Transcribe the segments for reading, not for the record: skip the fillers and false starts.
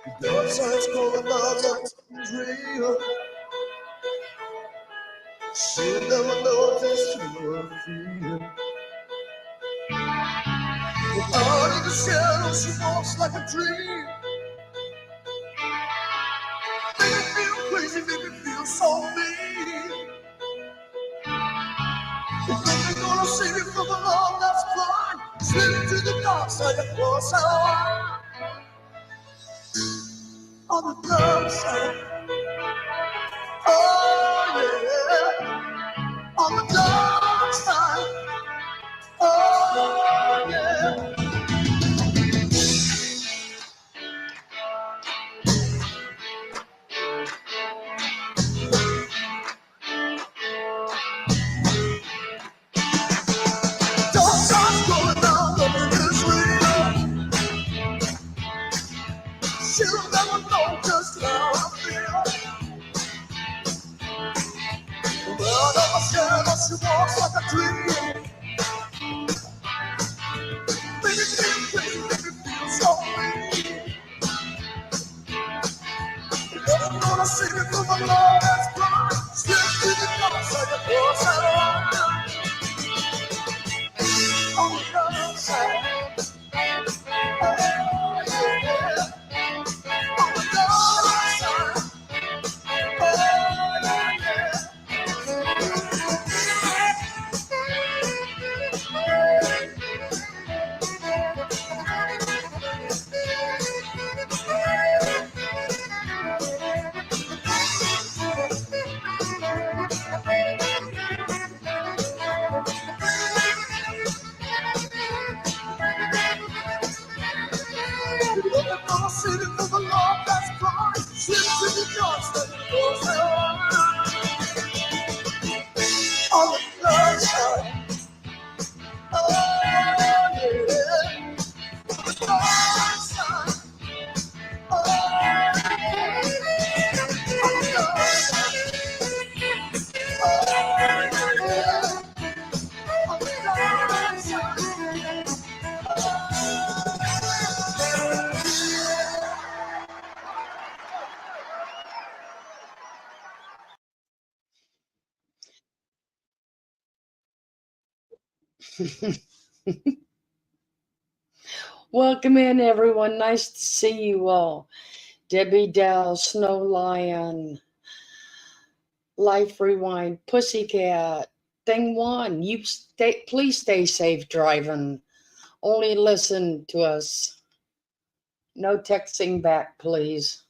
The dark side's calling out, nothing's real. She'll never know just who I feel. Out in the shadows, she walks like a dream. Make me feel crazy, make me feel so mean. You think you're gonna save me from the love that's blind? Slip into the dark side, of course I on the dark side. Oh yeah, on the dark side. Oh yeah. Dark side's going down, nothing is real. She'll never know just how I feel. Out of the shadows, she walks like a dream. Make me feel crazy, make me feel so mean. Never gonna see me from the love that's blind. Slip to the dark side, of course I on the dark side. Oh, yeah. On the dark side. Oh, yeah. Never gonna see me from the love that's blind. Slip to the dark side, of course on the dark side. Oh, yeah. Dark side. Oh, yeah. On the dark side. Oh, yeah. On the dark side. Welcome in, everyone. Nice to see you all. Debbie Dell, Snow Lion, Life Rewind, Pussycat, Thing One. Please stay safe driving. Only listen to us. No texting back, please.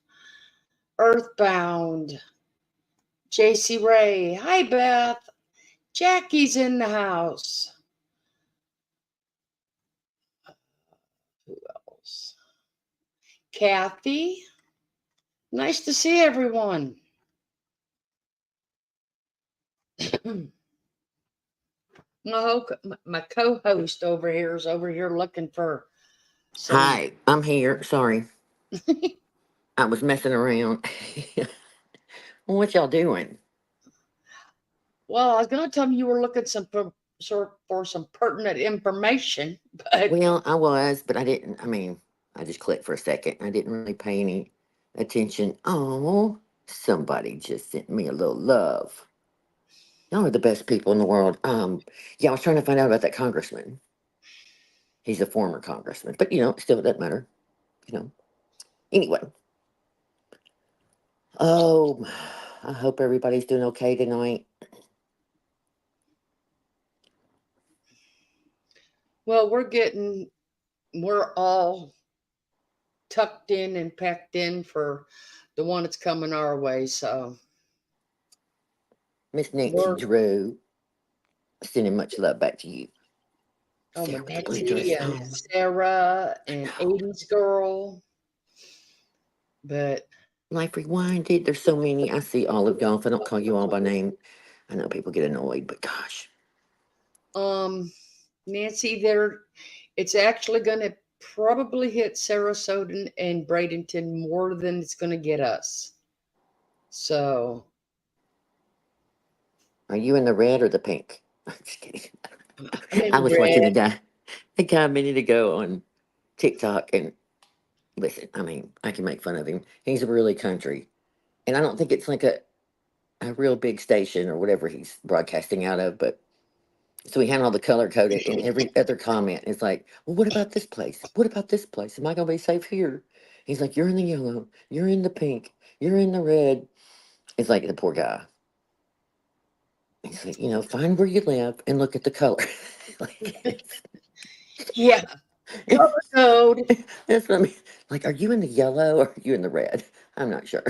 Earthbound, JC Ray. Hi, Beth. Jackie's in the house. Who else? Kathy. Nice to see everyone. My co-host over here is over here looking for some... Hi, I'm here. Sorry. I was messing around. What y'all doing? Well, I was going to tell you were looking for some pertinent information, but... Well, I was, but I didn't. I mean, I just clicked for a second. I didn't really pay any attention. Oh, somebody just sent me a little love. Y'all are the best people in the world. Yeah, I was trying to find out about that congressman. He's a former congressman, but still it doesn't matter. Anyway. Oh, I hope everybody's doing okay tonight. Well, we're all tucked in and packed in for the one that's coming our way, so. Miss Nancy Drew, sending much love back to you. Oh, Nancy and Sarah and 80s girl. But Life Rewinded, there's so many. I see all of y'all. If I don't call you all by name, I know people get annoyed, but gosh. Nancy, it's actually going to probably hit Sarasota and Bradenton more than it's going to get us. So. Are you in the red or the pink? I'm just kidding. I was watching the guy a minute ago on TikTok, and listen, I mean, I can make fun of him. He's really country. And I don't think it's like a real big station or whatever he's broadcasting out of, but so he had all the color coded, and every other comment is like, well, what about this place? What about this place? Am I gonna be safe here? He's like, you're in the yellow, you're in the pink, you're in the red. It's like the poor guy. He's like, find where you live and look at the color. like, Yeah, color code. that's what I mean. Like, are you in the yellow or are you in the red? I'm not sure.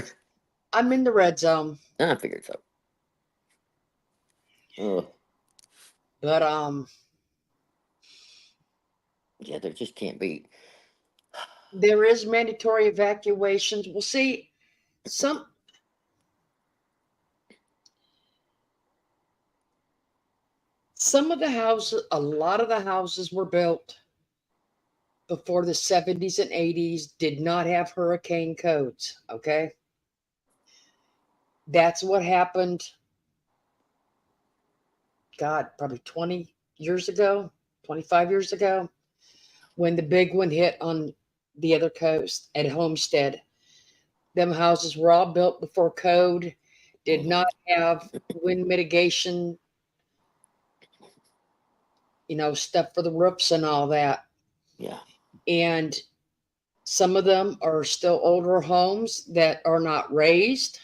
I'm in the red zone. I figured so. Ugh. But Yeah, there just can't be. there is mandatory evacuations. We'll see some of the houses, a lot of the houses were built before the 70s and 80s, did not have hurricane codes. Okay. That's what happened. God, probably 20 years ago, 25 years ago, when the big one hit on the other coast at Homestead. Them houses were all built before code, did not have wind mitigation, stuff for the roofs and all that. Yeah. And some of them are still older homes that are not raised,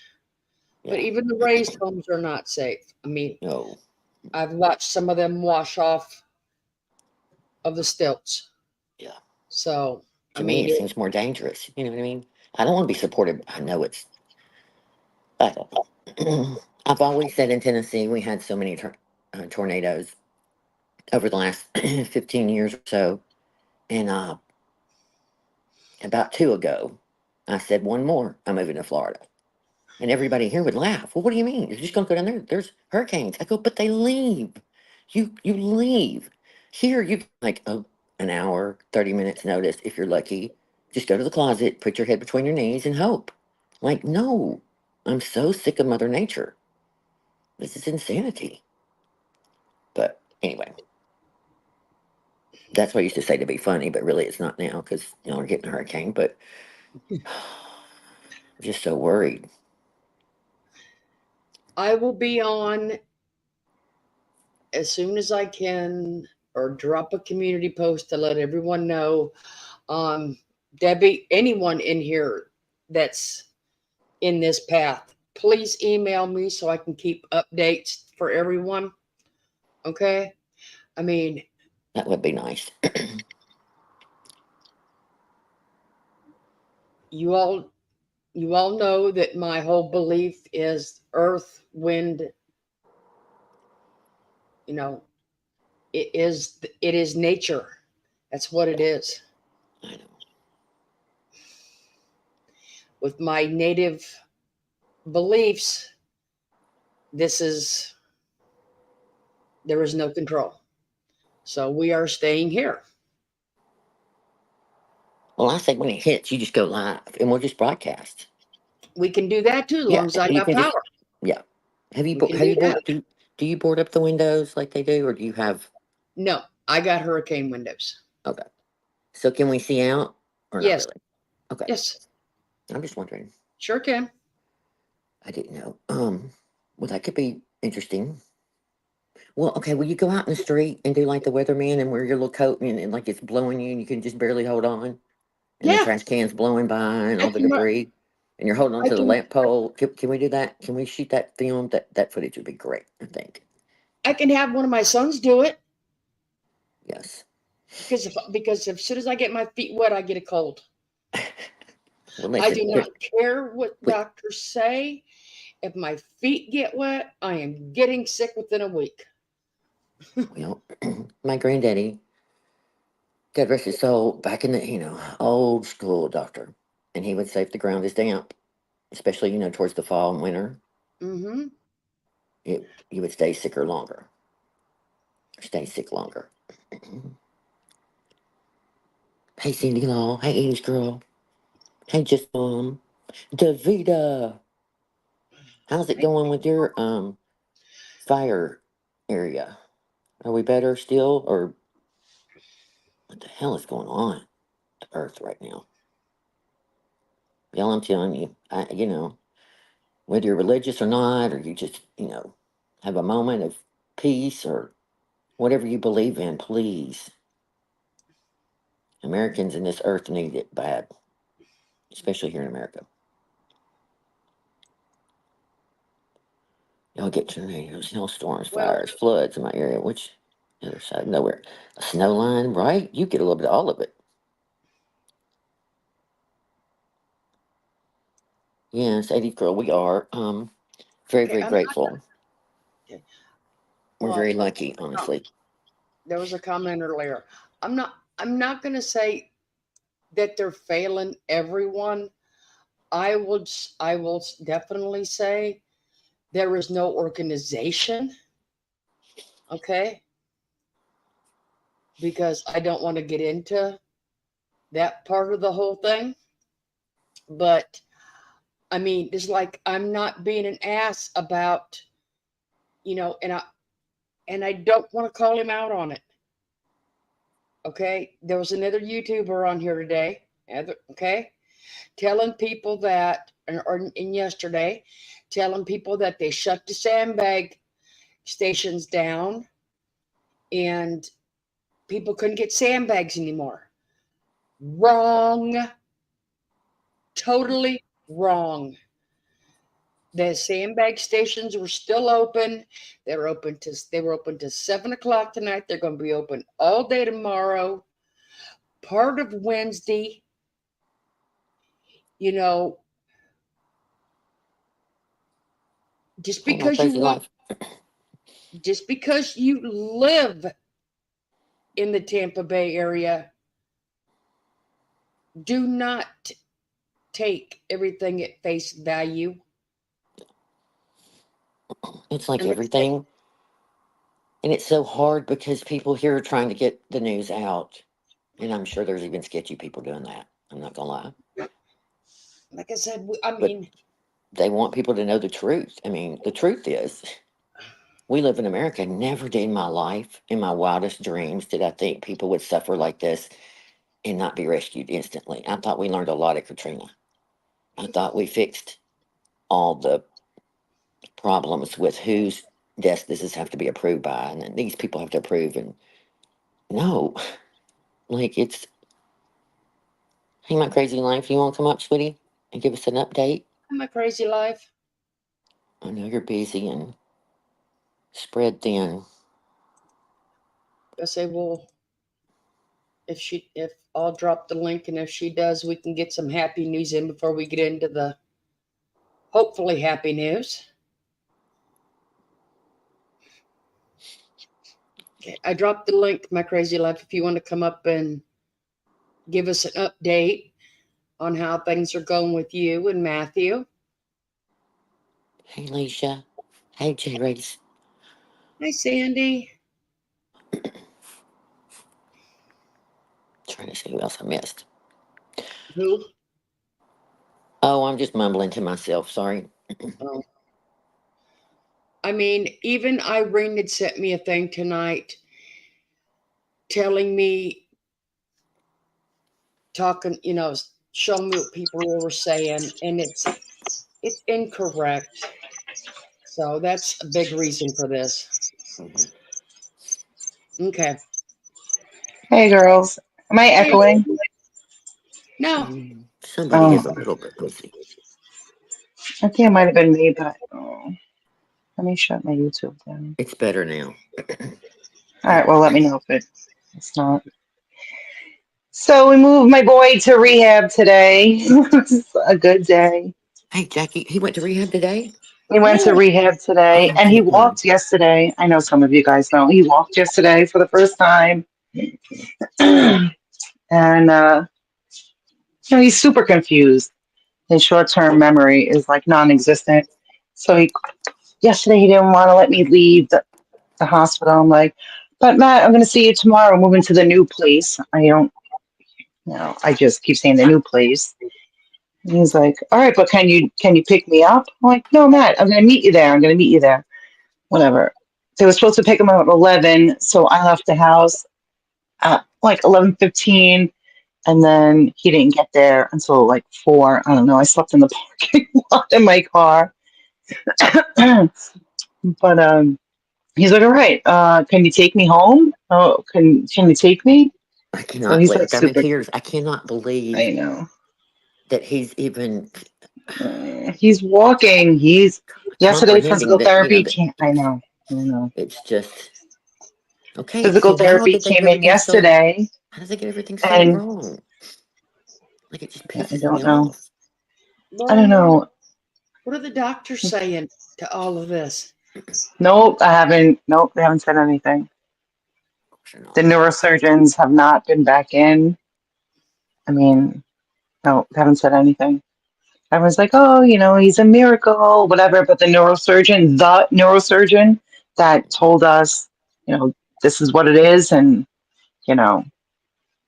but Yeah. even the raised homes are not safe. I mean, No. I've watched some of them wash off of the stilts. Yeah. So, I To me, mean, it seems more dangerous. You know what I mean? I don't want to be supported. I know it's. I don't know. I've always said in Tennessee we had so many tornadoes over the last 15 years or so, and about two ago, I said one more. I'm moving to Florida, and everybody here would laugh. Well, what do you mean? You're just gonna go down there? There's hurricanes. I go, but they leave. You leave. Here, you like an hour, 30 minutes notice if you're lucky. Just go to the closet, put your head between your knees, and hope. Like, no, I'm so sick of Mother Nature. This is insanity. But anyway, that's what I used to say to be funny, but really it's not now because we're getting a hurricane. But I'm just so worried. I will be on as soon as I can, or drop a community post to let everyone know. Debbie, anyone in here that's in this path, please email me so I can keep updates for everyone. Okay. I mean, That would be nice. you all know that my whole belief is earth, wind, you know, it is nature. That's what it is. I know. With my native beliefs, this is there is no control. So we are staying here. Well, I say when it hits, you just go live and we'll just broadcast. We can do that too, as Yeah, long as I you got can just power. yeah. We can Have do you that. board do you board up the windows like they do, or do you have? No, I got hurricane windows. Okay, so can we see out or not Yes, really? Okay, yes, I'm just wondering. sure can. I didn't know. Well, that could be interesting. Well, okay. Will you go out in the street and do like the weatherman and wear your little coat and like it's blowing you and you can just barely hold on and the Yeah, trash can's blowing by and I all the can. debris and you're holding on I to the can. lamp pole? Can we do that? Can we shoot that film? That footage would be great. I think. I can have one of my sons do it Yes. because as soon as I get my feet wet, I get a cold. Well, I listen. do not care what We, doctors say. If my feet get wet, I am getting sick within a week. well, my granddaddy, God rest his soul, back in the old school doctor, and he would say if the ground is damp, especially towards the fall and winter, Mm-hmm. you would stay sick longer. Hey, Cindy Law. Hey, English girl. Hey, just Davita. How's it going with your fire area? Are we better still, or what the hell is going on to Earth right now? Y'all, I'm telling you, whether you're religious or not, or you just, have a moment of peace or whatever you believe in, please. Americans in this earth need it bad, especially here in America. Y'all get tornadoes, hailstorms, Well, fires, floods in my area, which other side of nowhere. A snow line, right? You get a little bit of all of it. Yes, 80 girl, we are very, okay, very I'm grateful. okay. We're Well, very lucky, no, honestly. there was a comment earlier. I'm not going to say that they're failing everyone. I will definitely say there is no organization, okay? Because I don't want to get into that part of the whole thing, but I mean, it's like I'm not being an ass about, and I don't want to call him out on it. Okay, there was another YouTuber on here today. Okay, telling people that, and yesterday, telling people that they shut the sandbag stations down and people couldn't get sandbags anymore. Wrong. Totally wrong. The sandbag stations were still open. They were open to 7 o'clock tonight. They're going to be open all day tomorrow, part of Wednesday. You know, just Ain't no because you crazy live, life. just because you live in the Tampa Bay area, do not take everything at face value. It's like And like I said, everything. And it's so hard because people here are trying to get the news out. And I'm sure there's even sketchy people doing that. I'm not going to lie. I But mean, they want people to know the truth. I mean, the truth is, we live in America. Never day in my life, in my wildest dreams, did I think people would suffer like this and not be rescued instantly. I thought we learned a lot at Katrina. I thought we fixed all the problems with whose desk this is have to be approved by, and then these people have to approve. And no, like it's, hey, my crazy life. You want to come up, sweetie, and give us an update? my crazy life. I know you're busy and spread thin. I say, well, if I'll drop the link, and if she does, we can get some happy news in before we get into the hopefully happy news. Okay, I dropped the link, my crazy life, if you want to come up and give us an update on how things are going with you and Matthew. Hey, Leisha. Hey, J Race. Hi, Sandy. Trying to see who else I missed. Who? Oh, I'm just mumbling to myself. Sorry. Oh. I mean, even Irene had sent me a thing tonight telling me, talking, showing me what people were saying, and it's incorrect. So that's a big reason for this. Okay. Hey, girls. Am I Hey, echoing? no, Somebody Oh, is a little bit busy. I think it might have been me, but let me shut my YouTube down. It's better now. All right, well, let me know if it's not. So we moved my boy to rehab today. It's a good day. Hey, Jackie, he went to rehab today? He went to really? rehab today Oh, and he good one. walked yesterday. I know some of you guys know. He walked yesterday for the first time. And he's super confused. His short-term memory is like non-existent. So yesterday he didn't want to let me leave the hospital. I'm like, but Matt, I'm going to see you tomorrow. Moving to the new place. I don't, I just keep saying the new place. And he's like, all right, but can you pick me up? I'm like, no, Matt, I'm going to meet you there. I'm going to meet you there. Whatever. They were supposed to pick him up at 11, so I left the house at like 11:15. And then he didn't get there until like 4. I don't know. I slept in the parking lot in my car. But he's like, all right, can you take me home? Oh, can you take me? I So cannot he's like believe. I'm in super. tears. I cannot believe I know. that he's even He's walking. He's yesterday comprehending physical that. You know therapy that came. I know. I know. it's just okay. Physical So how therapy did they get came in everything so? yesterday, How did they get everything so and wrong? Like it just I pisses me don't know. off. I don't Lauren, know. what are the doctors saying to all of this? Nope, I haven't. Nope, they haven't said anything. Or The not. neurosurgeons have not been back in. I mean, no, they haven't said anything. Everyone's like, oh, he's a miracle, whatever. But the neurosurgeon that told us, you know, this is what it is, you know,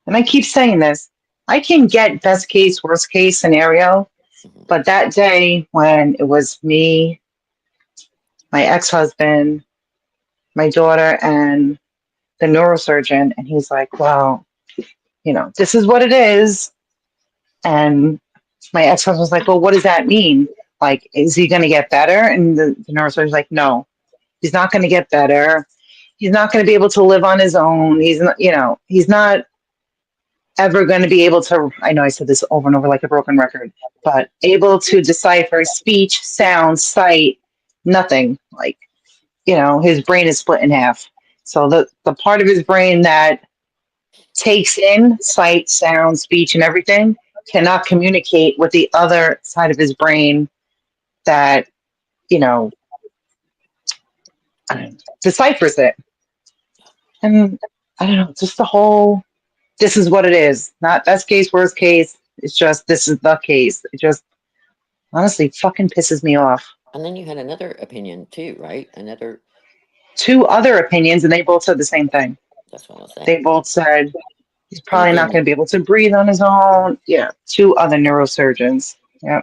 and I keep saying this, I can get best case, worst case scenario, Mhm. but that day when it was me, my ex-husband, my daughter, and the neurosurgeon, and he's like, well, this is what it is. And my ex-husband was like, well, what does that mean? Like, is he going to get better? And the neurosurgeon's like, no, he's not going to get better. He's not going to be able to live on his own. He's not ever going to be able to, I know I said this over and over like a broken record, but able to decipher speech, sound, sight, nothing. Like, his brain is split in half. So the part of his brain that takes in sight, sound, speech, and everything cannot communicate with the other side of his brain that, you know, deciphers it. And I don't know, just the whole, this is what it is. Not best case, worst case. It's just, this is the case. It just honestly fucking pisses me off. And then you had another opinion too, right? Another. Two other opinions, and they both said the same thing. That's what I was saying. They both said he's And probably not again, going to be able to breathe on his own. Yeah. Two other neurosurgeons. Yeah.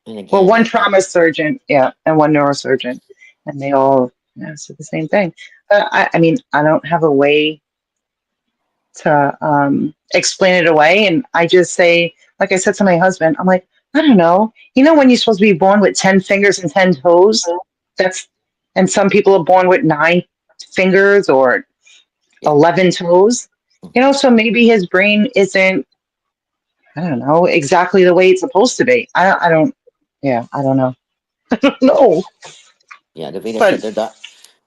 and Well, again, one trauma surgeon, yeah, and one neurosurgeon, and they all said the same thing. I mean, I don't have a way to explain it away, and I just say, like I said to my husband, I'm like, I don't know. When you're supposed to be born with 10 fingers and 10 toes, that's, and some people are born with 9 fingers or yeah. 11 toes. Mhm. So maybe his brain isn't, I don't know, exactly the way it's supposed to be. I don't, yeah, I don't know. No, Yeah, Davita said but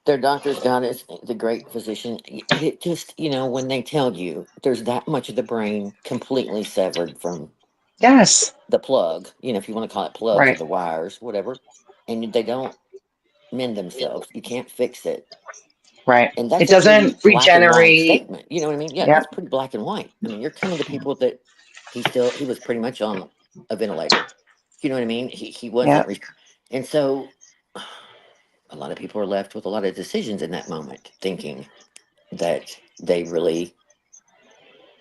their doctor's got is the great physician, but it just when they tell you there's that much of the brain completely severed from yes. the plug, if you want to call it plugs or Right, the wires, whatever, and they don't mend themselves, you can't fix it. right. And that's It a pretty doesn't black and white regenerate. statement. You know what I mean? Yeah, Yep. that's pretty black and white. I mean, you're telling the people that he was pretty much on a ventilator. You know what I mean? He wasn't, Yep. and so a lot of people are left with a lot of decisions in that moment, thinking that they really,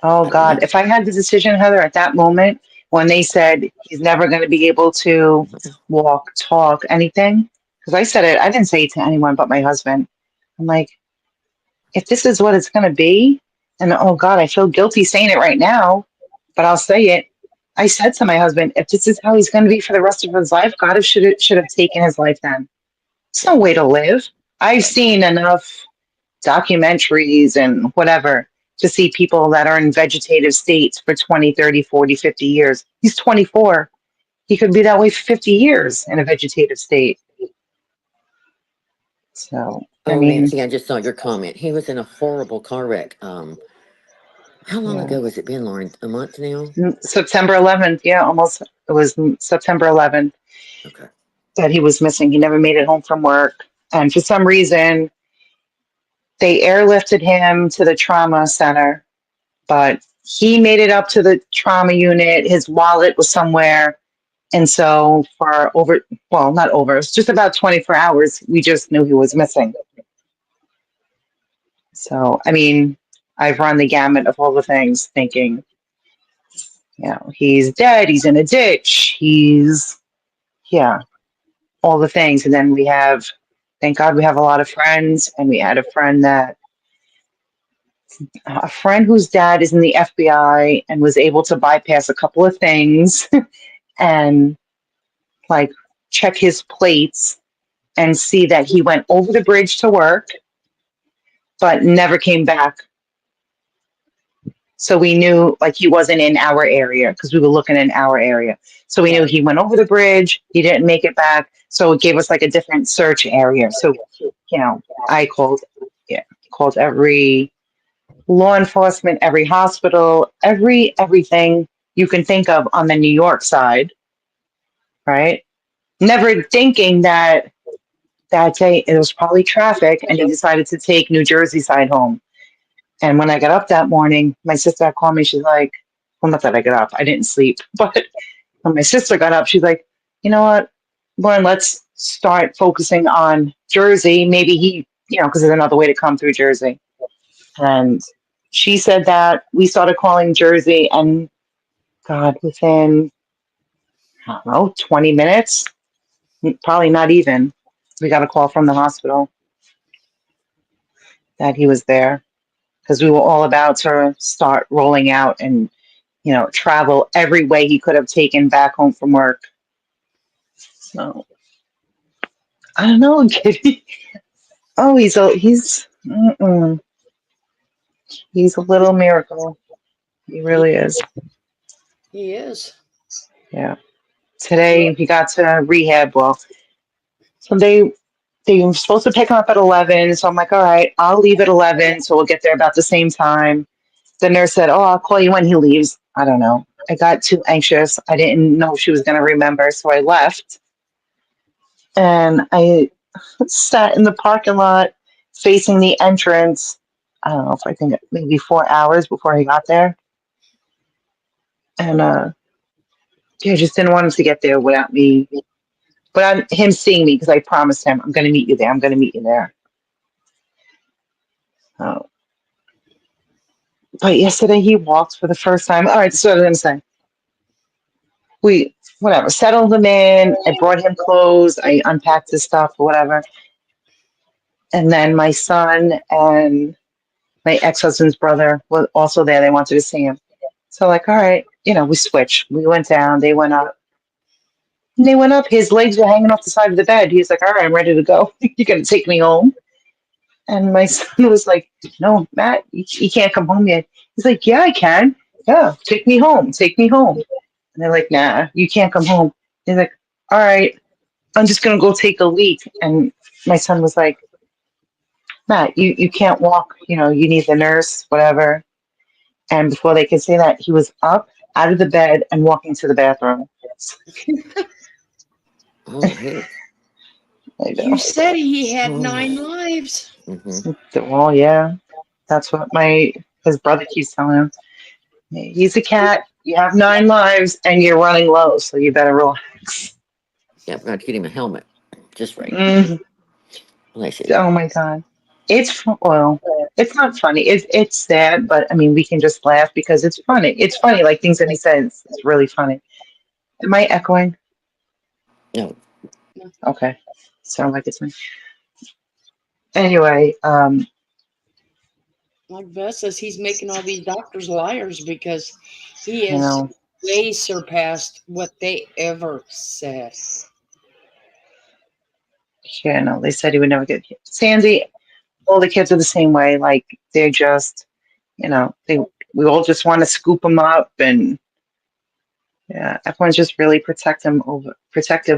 Oh I don't God, know. if I had the decision, Heather, at that moment when they said he's never going to be able to Mhm. walk, talk, anything, because I said it, I didn't say it to anyone but my husband. I'm like, if this is what it's going to be, and oh God, I feel guilty saying it right now, but I'll say it. I said to my husband, if this is how he's going to be for the rest of his life, God should have taken his life then. It's no Yeah, way to live. I've right. seen enough documentaries and whatever to see people that are in vegetative states for 20, 30, 40, 50 years. He's 24. He could be that way for 50 years in a vegetative state. So, I Oh, mean, Nancy, I just saw your comment. He was in a horrible car wreck. How long yeah. ago has it been, Lauren? A month now? September 11th. Yeah, almost. It was September 11th Okay. that he was missing. He never made it home from work. And for some reason, they airlifted him to the trauma center, but he made it up to the trauma unit. His wallet was somewhere. And so for well, not over, it's just about 24 hours, we just knew he was missing. So, I mean, I've run the gamut of all the things thinking, he's dead, he's in a ditch, yeah, all the things. And then we have, thank God we have a lot of friends. And we had a friend that a friend whose dad is in the FBI and was able to bypass a couple of things and like check his plates and see that he went over the bridge to work, but never came back. So we knew like he wasn't in our area because we were looking in our area. So we knew Right. he went over the bridge, he didn't make it back. So it gave us like a different search area. So, I called every law enforcement, every hospital, everything you can think of on the New York side, right? Never thinking that day it was probably traffic and he decided to take New Jersey side home. And when I got up that morning, my sister called me. She's like, well, not that I got up. I didn't sleep. But when my sister got up, she's like, you know what, Lauren, let's start focusing on Jersey. Maybe he, because there's another way to come through Jersey. And she said that we started calling Jersey and God, within, I don't know, 20 minutes, probably not even, we got a call from the hospital that he was there because we were all about to start rolling out and travel every way he could have taken back home from work. So I don't know, Kitty. Oh, he's a little miracle. He really is. He is. Yeah. Today he got to rehab. Well, so they were supposed to pick him up at 11. So I'm like, all right, I'll leave at 11. So we'll get there about the same time. The nurse said, oh, I'll call you when he leaves. I don't know. I got too anxious. I didn't know if she was going to remember. So I left. And I sat in the parking lot facing the entrance. I don't know if I think maybe 4 hours before he got there. And I just didn't want him to get there without me, without him seeing me because I promised him, I'm going to meet you there. I'm going to meet you there. Oh. But yesterday he walked for the first time. All right, that's what I was going to say. We, whatever, settled him in. I brought him clothes. I unpacked his stuff or whatever. And then my son and my ex-husband's brother was also there. They wanted to see him. So like, all right, we switched. We went down. They went up. And they went up. His legs were hanging off the side of the bed. He was like, all right, I'm ready to go. You're going to take me home? And my son was like, no, Matt, you can't come home yet. He's like, yeah, I can. Yeah, take me home. Take me home. And they're like, nah, you can't come home. He's like, all right, I'm just going to go take a leak. And my son was like, Matt, you can't walk. You need the nurse, whatever. And before they could say that, he was up, out of the bed, and walking to the bathroom. Oh, heck. I know. You said he had 9 lives. Mm-hmm. Well, yeah, that's what his brother keeps telling him. He's a cat. You have 9 lives, and you're running low, so you better relax. Yeah, I've got to get him a helmet. Just right. Mm, Bless it. oh my God, it's not funny. It's sad, but I mean, we can just laugh because it's funny. It's funny, like things that he says. It's really funny. Am I echoing? No. Okay, sound like it's me. Anyway, Like Beth says, he's making all these doctors liars because he you has know, way surpassed what they ever said. yeah, no, they said he would never get Sandy. All the kids are the same way. Like they're just, we all just want to scoop them up, and yeah, everyone's just really protective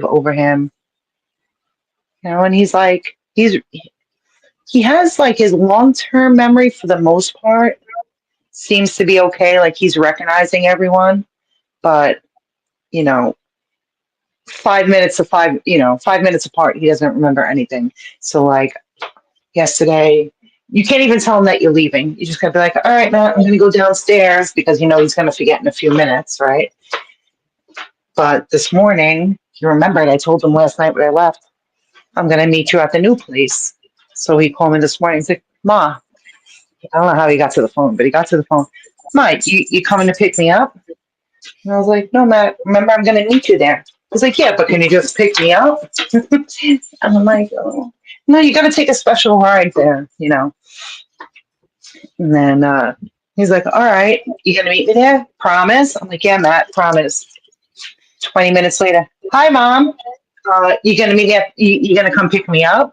over him. And he's like, he has like his long-term memory for the most part seems to be okay. Like he's recognizing everyone, but you know, 5 minutes apart, he doesn't remember anything. So like yesterday, you can't even tell him that you're leaving. You just gotta be like, all right, Matt, I'm gonna go downstairs because he's gonna forget in a few minutes, right? But this morning, he remembered I told him last night when I left, I'm gonna meet you at the new place. So he called me this morning. He's like, Ma, I don't know how he got to the phone, but he got to the phone. Ma, you coming to pick me up? And I was like, no, Matt, remember I'm gonna meet you there. He's like, yeah, but can you just pick me up? And I'm like, oh, no, you gotta take a special ride there. And then he's like, all right, you going to meet me there? Promise? I'm like, yeah, Matt, promise. 20 minutes later, hi, Mom. You going to meet me? You going to come pick me up?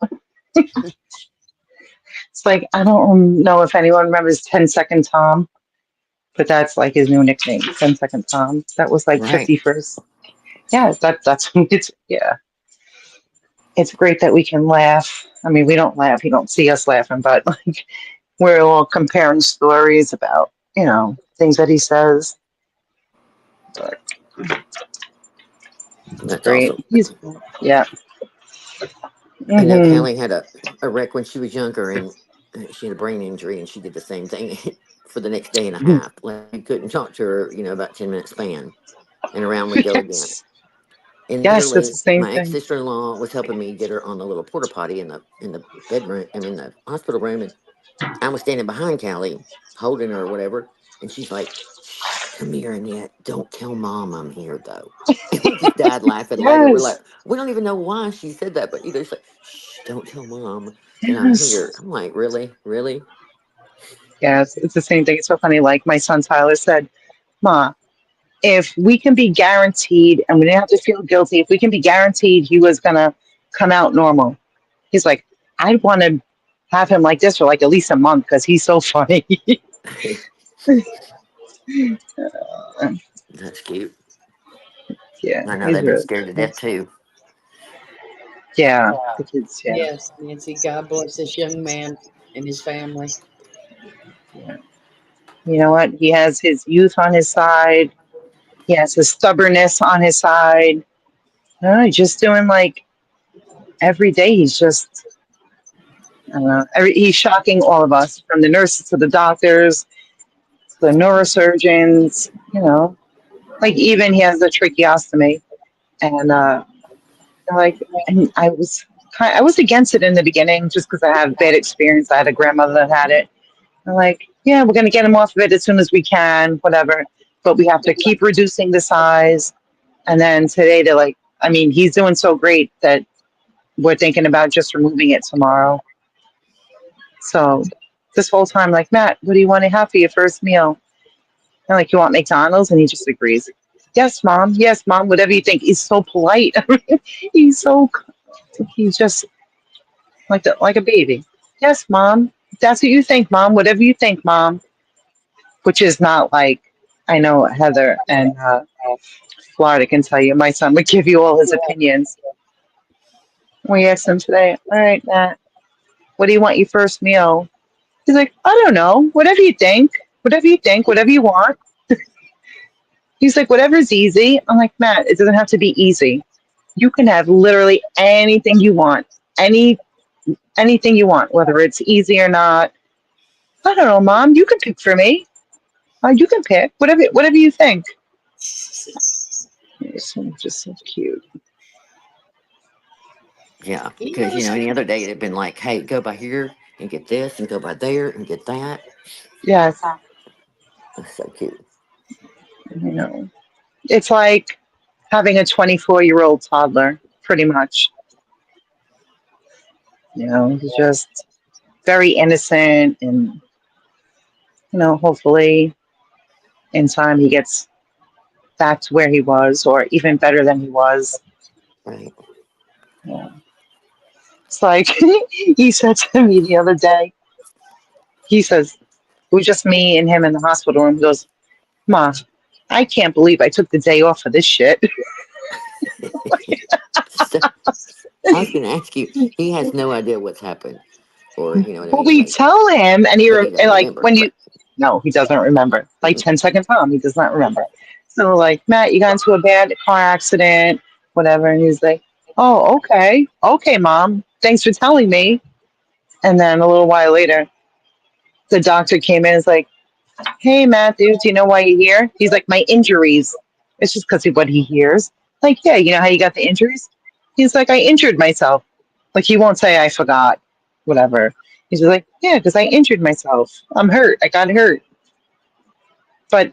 It's like, I don't know if anyone remembers 10-second Tom, but that's like his new nickname, 10-second Tom. That was like Right. 51st. Yeah, that's it's yeah. It's great that we can laugh. I mean, we don't laugh. You don't see us laughing, but like we're all comparing stories about, things that he says. But it's That's great. awesome. Yeah. I know Hmm. Callie had a wreck when she was younger, and she had a brain injury, and she did the same thing for the next day and a half. Like you couldn't talk to her, about 10 minute span, and around we go again. Yes. And Yes, it's literally, the same my ex thing. sister in law was helping me get her on the little porta potty in the bedroom. I mean, the hospital room, and I was standing behind Callie, holding her or whatever, and she's like, "Shh, come here, Annette. Don't tell Mom I'm here, though." And we just died laughing later. We're Yes. like, we don't even know why she said that, but she's like, "Shh, don't tell Mom that I'm Yes. here." I'm like, really, really? Yes, it's the same thing. It's so funny. Like my son Tyler said, Ma, if we can be guaranteed, and we didn't have to feel guilty, if we can be guaranteed he was going to come out normal, he's like, I'd want to have him like this for like at least a month because he's so funny. That's cute. Yeah, I know he's they've been really scared to good. death too. Yeah, the kids, yeah. Yes, Nancy. God bless this young man and his family. Yeah. You know what? He has his youth on his side. He has his stubbornness on his side. I don't know, he's just doing like every day. He's just, I don't know. He's shocking all of us, from the nurses to the doctors, to the neurosurgeons. Like even he has a tracheostomy, and like, and I was against it in the beginning just because I have bad experience. I had a grandmother that had it. I'm like, yeah, we're gonna get him off of it as soon as we can, whatever. But we have to keep reducing the size. And then today they're like, I mean, he's doing so great that we're thinking about just removing it tomorrow. So this whole time, like, Matt, what do you want to have for your first meal? And like, you want McDonald's? And he just agrees. Yes, mom. Yes, mom. Whatever you think. He's so polite. he's so he's just like a baby. Yes, mom. That's what you think, mom. Whatever you think, mom. Which is not like, I know Heather and Florida can tell you. My son would give you all his opinions. We asked him today. All right, Matt. What do you want your first meal? He's like, I don't know. Whatever you think. Whatever you think. Whatever you want. He's like, whatever's easy. I'm like, Matt, it doesn't have to be easy. You can have literally anything you want. Anything you want, whether it's easy or not. I don't know, Mom. You can pick for me. You can pick whatever you think. It's just so cute. Yeah, He because knows. any other day it'd been like, hey, go by here and get this, and go by there and get that. Yes, That's so cute. you know, it's like having a 24-year-old toddler, pretty much. He's just very innocent, and hopefully in time he gets back to where he was, or even better than he was. Right. Yeah. It's like he said to me the other day. He says it was just me and him in the hospital room. He goes, "Ma, I can't believe I took the day off for this shit." So, I was going to ask you, he has no idea what's happened, or what I Well, mean, we like, tell him, and but he and doesn't like remember. when you, Right. no, he doesn't remember. Like Mm-mm. 10-second Tom, he does not remember. So like, Matt, you got into a bad car accident, whatever, and he's like, "Oh, okay, Mom, thanks for telling me." And then a little while later, the doctor came in and is like, "Hey, Matthew, do you know why you're here?" He's like, "My injuries." It's just because of what he hears. Like, yeah, you know how you got the injuries? He's like, "I injured myself." Like, he won't say, "I forgot," whatever. He's just like, "Yeah, because I injured myself. I'm hurt. I got hurt." But,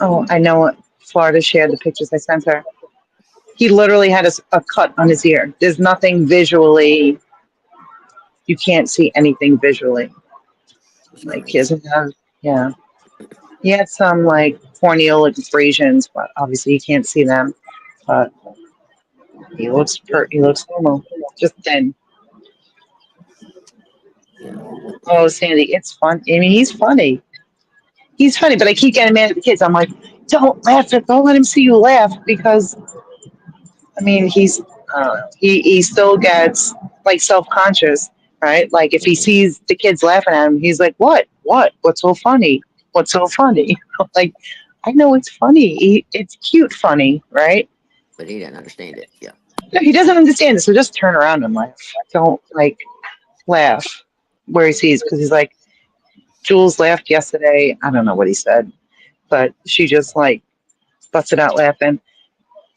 oh, I know Florida shared the pictures I sent her. He literally had a cut on his ear. There's nothing visually, you can't see anything visually. It's Like he crazy. doesn't have, yeah. He had some like corneal abrasions, but obviously you can't see them. But he looks normal, just thin. Yeah. Oh, Sandy, it's fun. I mean, he's funny. He's funny, but I keep getting mad at the kids. I'm like, don't laugh. Don't let him see you laugh because I mean, he still gets like self conscious, right? Like if he Hmm. sees the kids laughing at him, he's like, what's so funny? What's so funny? Like, I know it's funny. It's cute, funny, right? But he didn't understand it. Yeah. No, he doesn't understand it, so just turn around and laugh. Don't like laugh where he sees because he's like Jules laughed yesterday. I don't know what he said, but she just like busted out laughing.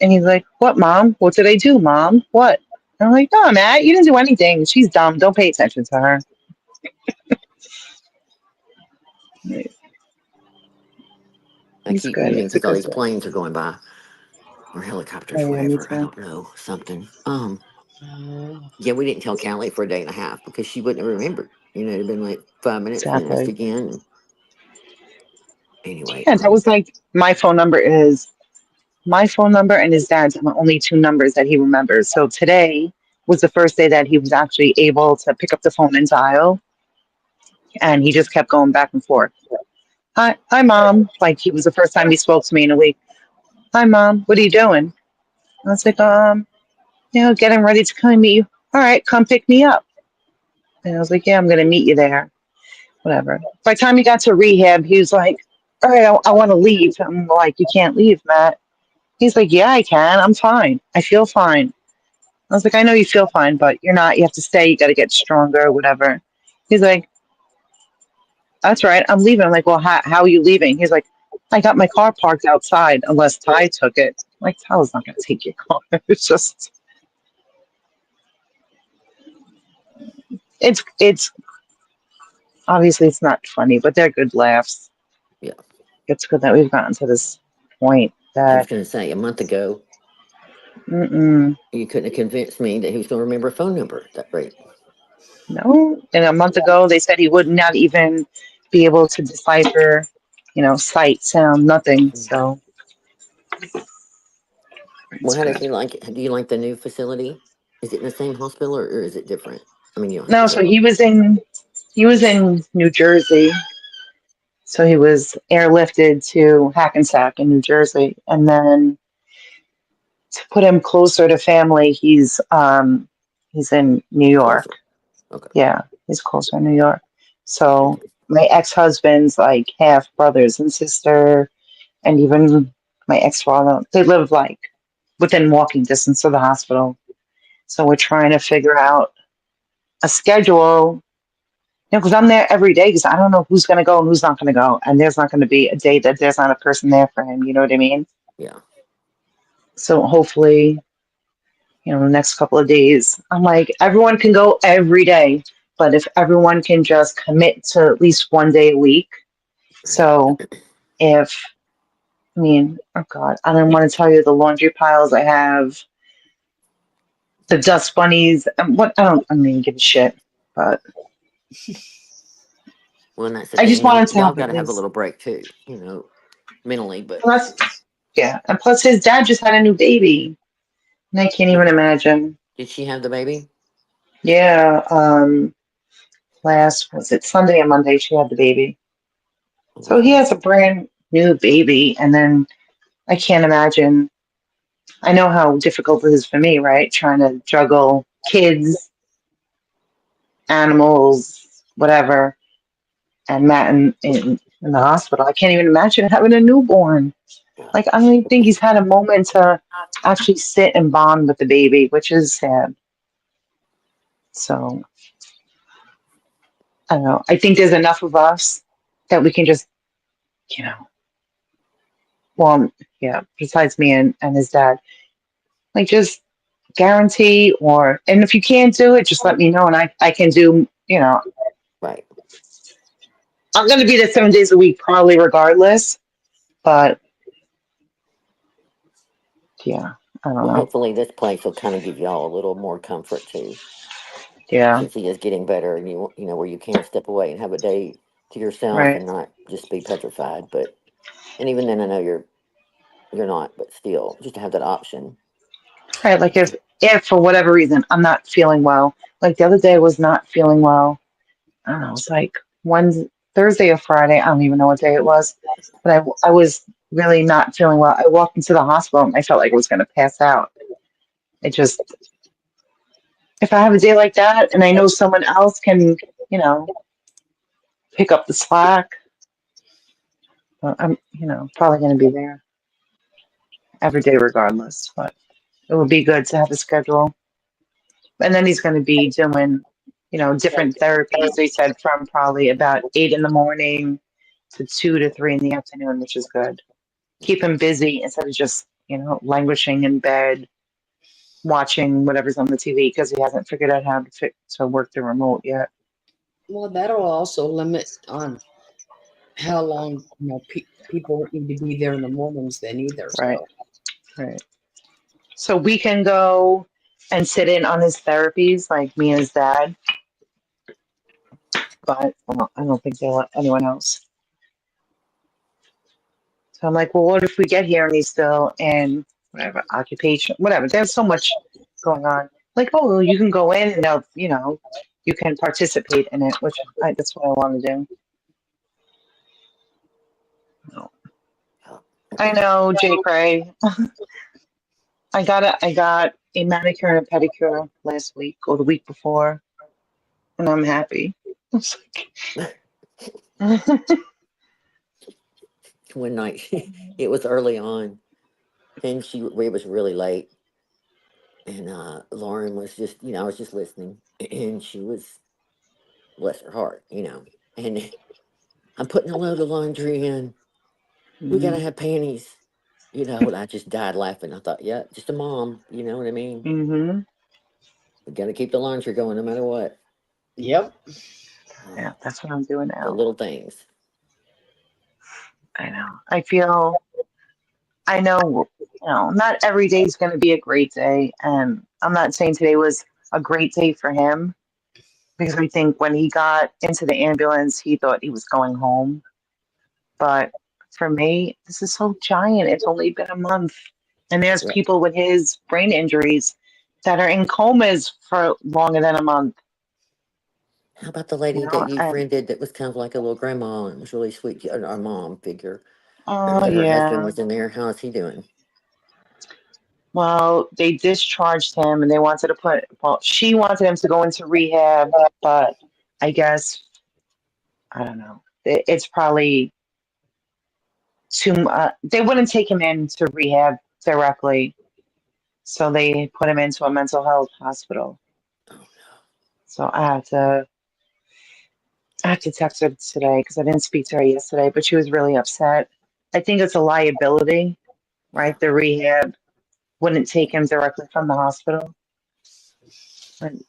And he's like, "What, mom? What did I do, mom? What?" And I'm like, "No, Matt, you didn't do anything. She's dumb. Don't pay attention to her." I He's keep good. muting It's a because all good these boy. planes are going by or helicopters, Oh yeah, me whatever. I too. don't know. Something. Oh, Yeah, we didn't tell Callie for a day and a half because she wouldn't have remembered. It'd been like 5 minutes and then missed Exactly. again. Anyway, Yeah, that was like my phone number and his dad's are the only two numbers that he remembers. So today was the first day that he was actually able to pick up the phone and dial, and he just kept going back and forth. Hi, mom. Like he was the first time he spoke to me in a week. Hi, mom. What are you doing? I was like, getting ready to come meet you. All right, come pick me up. And I was like, yeah, I'm gonna meet you there. Whatever. By the time he got to rehab, he was like, all right, I want to leave. I'm like, you can't leave, Matt. He's like, yeah, I can. I'm fine. I feel fine. I was like, I know you feel fine, but you're not. You have to stay. You got to get stronger, whatever. He's like, that's right. I'm leaving. I'm like, well, how are you leaving? He's like, I got my car parked outside unless Ty took it. I'm like, Ty's not going to take your car. It's just, it's obviously it's not funny, but they're good laughs. yeah. It's good that we've gotten to this point I was that, going to say a month ago, mm-mm, you couldn't have convinced me that he was going to remember a phone number at that rate. no. And a month ago, they said he would not even be able to decipher, sight, sound, nothing. So Well, it's how does good. he like it? Do you like the new facility? Is it in the same hospital or is it different? I mean, you don't have to No, so tell. he was in New Jersey. So he was airlifted to Hackensack in New Jersey, and then to put him closer to family, he's in New York. Closer. Okay. Yeah, he's closer in New York. Okay. So my ex-husband's like half brothers and sister, and even my ex-father, they live like within walking distance of the hospital. So we're trying to figure out a schedule. Because I'm there every day because I don't know who's going to go and who's not going to go. And there's not going to be a day that there's not a person there for him. You know what I mean? Yeah. So hopefully, the next couple of days, I'm like, everyone can go every day, but if everyone can just commit to at least one day a week. Right. So if, I mean, oh God, I don't want to tell you the laundry piles I have, the dust bunnies, and what, I don't even give a shit, but Well, and that's the I thing. just wanted to Y'all have got at to have a least, little break too. Mentally, but plus, yeah. And plus his dad just had a new baby. And I can't did, even imagine. did she have the baby? Yeah, was it Sunday and Monday she had the baby. Oh, So he wow. has a brand new baby, and then I can't imagine. I know how difficult it is for me, right? Trying to juggle kids, animals, whatever, and Matt in the hospital. I can't even imagine having a newborn. Yeah. Like, I don't even think he's had a moment to actually sit and bond with the baby, which is sad. So, I don't know. I think there's enough of us that we can just, you know, well, yeah, besides me and his dad, like just guarantee and if you can't do it, just let me know and I can do, Right. I'm going to be there 7 days a week, probably regardless. But yeah, I don't Well, know. hopefully this place will kind of give y'all a little more comfort too, Yeah. since he is getting better, and where you can step away and have a day. to yourself Right. and not just be petrified. But and even then, I know you're not, but still, just to have that option. Right. Like if for whatever reason I'm not feeling well, like the other day I was not feeling well. I don't know, it was like Thursday or Friday. I don't even know what day it was, but I was really not feeling well. I walked into the hospital and I felt like I was going to pass out. It just, if I have a day like that and I know someone else can, you know, pick up the slack, well, I'm, probably going to be there every day regardless. But it would be good to have a schedule. And then he's going to be doing, different therapies. They said from probably about 8 in the morning to 2 to 3 in the afternoon, which is good. Keep him busy instead of just, languishing in bed, watching whatever's on the TV because he hasn't figured out how to work the remote yet. Well, that'll also limit on how long people need to be there in the mornings then either. Right, So right. So we can go and sit in on his therapies, like me and his dad, but I don't think they'll let anyone else. So I'm like, well, what if we get here and he's still in whatever occupation, whatever? There's so much going on. Like, oh, well, you can go in and they'll, you can participate in it, which that's what I want to do. No. I know, Jake Ray. I got a manicure and a pedicure last week or the week before, and I'm happy. It's like, One night, it was early on, and it was really late, and Lauren was just, I was just listening, and she was, bless her heart, and I'm putting a load of laundry in. We gotta have panties, and I just died laughing. I thought, yeah, just a mom, you know what I mean? mm-hmm. We gotta keep the laundry going no matter what. yep. Yeah, that's what I'm doing The now. little things. I know. I know, not every day is going to be a great day. And I'm not saying today was a great day for him because I think when he got into the ambulance, he thought he was going home. But for me, this is so giant. It's only been a month. And there's Yeah. people with his brain injuries that are in comas for longer than a month, How about the lady that you and friended that was kind of like a little grandma and was really sweet, our mom figure? oh, Her husband yeah. was in there. How is he doing? Well, they discharged him and she wanted him to go into rehab, but I guess, I don't know. It's probably they wouldn't take him into rehab directly, so they put him into a mental health hospital. Oh So I have to text her today because I didn't speak to her yesterday, but she was really upset. I think it's a liability, no. Yeah. right? The rehab wouldn't take him directly from the hospital. And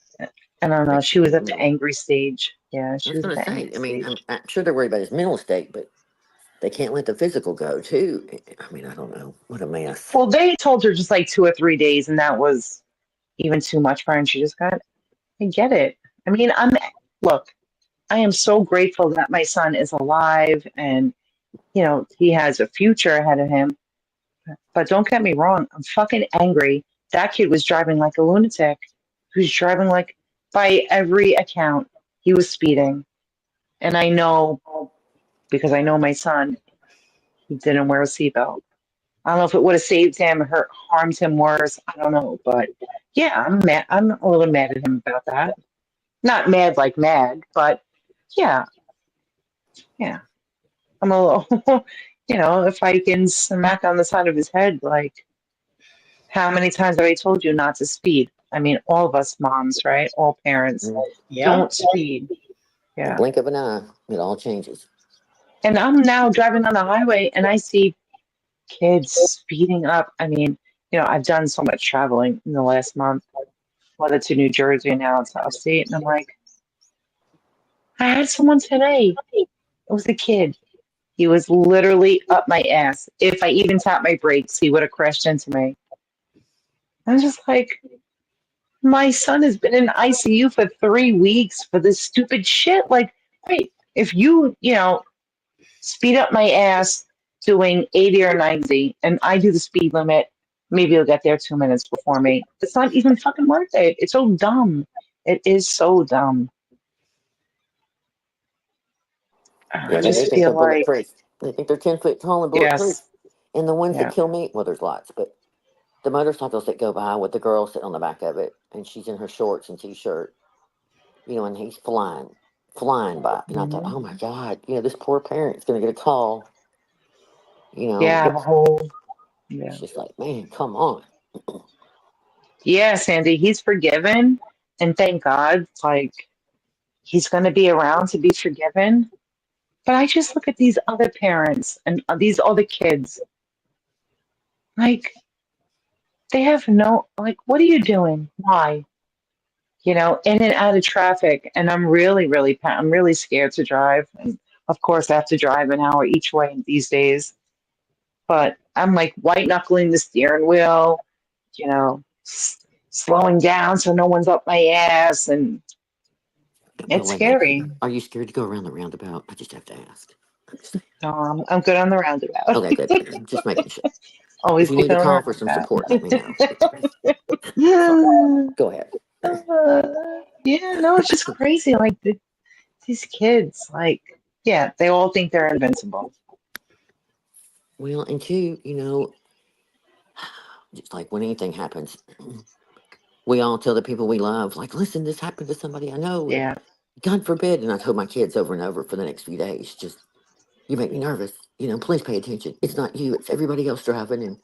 I don't know. Makes She you was think at the mental. angry stage. Yeah, I she was was at gonna the say, angry I mean, I'm, stage. I'm sure they're worried about his mental state, but they can't let the physical go too. I mean, I don't know. What a mess. Well, they told her just like 2 or 3 days, and that was even too much for her. And she just I get it. I mean, look, I am so grateful that my son is alive and, he has a future ahead of him. But don't get me wrong, I'm fucking angry. That kid was driving like a lunatic. He was driving like, by every account, he was speeding. And I know, because I know my son, he didn't wear a seatbelt. I don't know if it would have saved him or harmed him worse. I don't know. But yeah, I'm mad. I'm a little mad at him about that. Not mad like mad, but yeah, yeah. I'm a little, if I can smack on the side of his head, like, how many times have I told you not to speed? I mean, all of us moms, right? All parents, Mm. Yeah. don't speed. The Yeah. blink of an eye, it all changes. And I'm now driving on the highway and I see kids speeding up. I mean, I've done so much traveling in the last month, whether to New Jersey and now it's upstate. And I'm like, I had someone today. It was a kid. He was literally up my ass. If I even tapped my brakes, he would have crashed into me. I'm just like, my son has been in ICU for 3 weeks for this stupid shit. Like, wait, if you, speed up my ass doing 80 or 90 and I do the speed limit, maybe you'll get there 2 minutes before me. It's not even fucking worth it. It's so dumb. It is so dumb. I Yeah, they just think they're feel like, bulletproof. They think they're 10 foot tall and bulletproof. yes, And the ones that yeah. kill me, well, there's lots, but the motorcycles that go by with the girl sitting on the back of it, and she's in her shorts and t-shirt, and he's flying by. And I thought, Mhm. oh my God, this poor parent's going to get a call. Yeah, the whole, It's yeah. just like, man, come on. Yeah, Sandy, he's forgiven. And thank God, like, he's going to be around to be forgiven. But I just look at these other parents and these other kids. Like, they have no, like, what are you doing? Why? In and out of traffic. And I'm really, really, I'm really scared to drive. And of course, I have to drive an hour each way these days. But I'm like white knuckling the steering wheel, slowing down so no one's up my ass. And Well, it's wait a minute. scary. Are you scared to go around the roundabout? I just have to ask. No, I'm good on the roundabout. Okay, good. Just making sure. If Always you keep need it a on the call for some roundabout. support, let me know. Sorry. Go ahead. Yeah, no, it's just crazy. Like these kids, like, yeah, they all think they're invincible. Well, and two, just like when anything happens, we all tell the people we love, like, listen, this happened to somebody I know, and Yeah. God forbid. And I told my kids over and over for the next few days, just, you make me nervous. Please pay attention. It's not you, it's everybody else driving.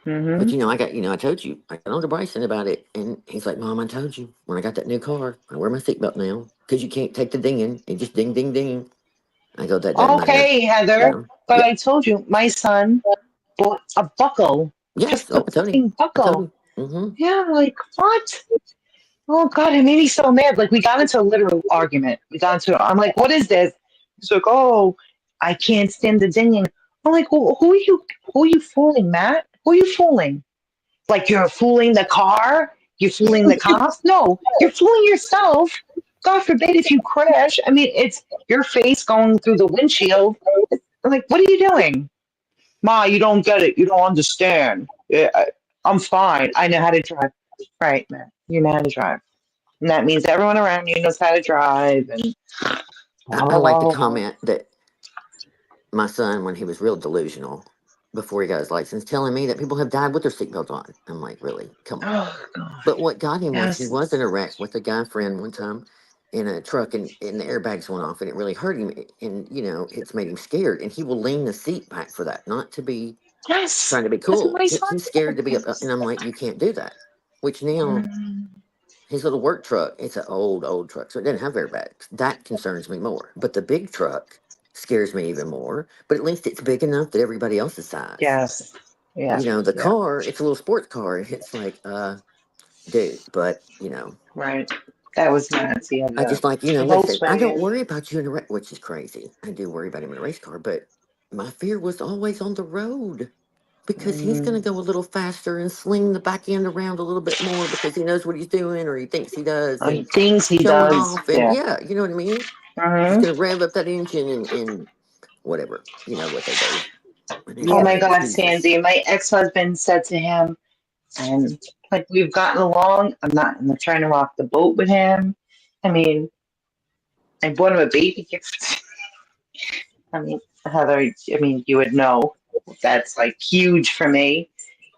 But Hmm. I told you, I got on to Bryson about it, and he's like, Mom, I told you when I got that new car, I wear my seatbelt now because you can't take the dinging and just ding, ding, ding. I go, that doesn't matter. Okay, Heather, but Yeah, I told you, my son bought a buckle, yes. just Oh, a fucking I told buckle. him. Mm-hmm. Yeah, like what? Oh God, it made me so mad. Like we got into a literal argument. I'm like, what is this? He's like, oh, I can't stand the dinging. I'm like, well, who are you fooling, Matt? Who are you fooling? Like you're fooling the car? You're fooling the cops? No, you're fooling yourself. God forbid if you crash. I mean, it's your face going through the windshield. I'm like, what are you doing? Ma, you don't get it. You don't understand. Yeah, I'm fine. I know how to drive. Right, man. You know how to drive. And that means everyone around you knows how to drive and blah, I blah, like blah, the blah, blah. comment that my son, when he was real delusional before he got his license, telling me that people have died with their seatbelts on. I'm like, really? Come on. Oh, God. But what got him was he Yes. was in a wreck with a guy friend one time in a truck, and the airbags went off and it really hurt him. And, it's made him scared. And he will lean the seat back for that, not to be Yes. trying to be That's what cool. my son He's scared did. to be up. And I'm like, you can't do that. Which now, Mm, his little work truck, it's an old truck, so it doesn't have airbags. That concerns me more. But the big truck scares me even more. But at least it's big enough that everybody else's size. yes. Yeah. The Yeah. car, it's a little sports car. And it's like, dude, but, Right. That was nuts. He had I the just like, listen, I don't Volkswagen. worry about you in a race, which is crazy. I do worry about him in a race car, but my fear was always on the road because he's going Mm, to go a little faster and sling the back end around a little bit more because he knows what he's doing or he thinks he does he and thinks he showing does. off. And Yeah. yeah, you know what I mean? He's Hmm. going to rev up that engine and whatever, what they do. And it's Oh Yeah. my like, God, Jesus. Sandy. My ex-husband said to him, and like we've gotten along. I'm not trying to rock the boat with him. I mean, I bought him a baby gift. I mean, Heather, I mean, you would know that's like huge for me.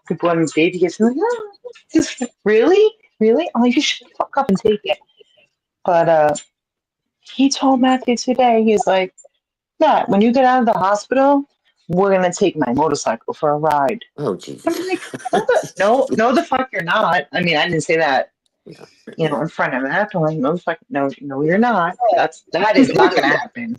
I bought him a baby gift. I'm like, oh, really? Really? I'm like, you should fuck up and take it. But he told Matthew today, he's like, Matt, when you get out of the hospital, we're gonna take my motorcycle for a ride. Oh, I'm Jesus. like, no, the fuck you're not. I mean, I didn't say that, Yeah. in front of Matt. I'm like, no, the fuck, no, you're not. That is not gonna happen.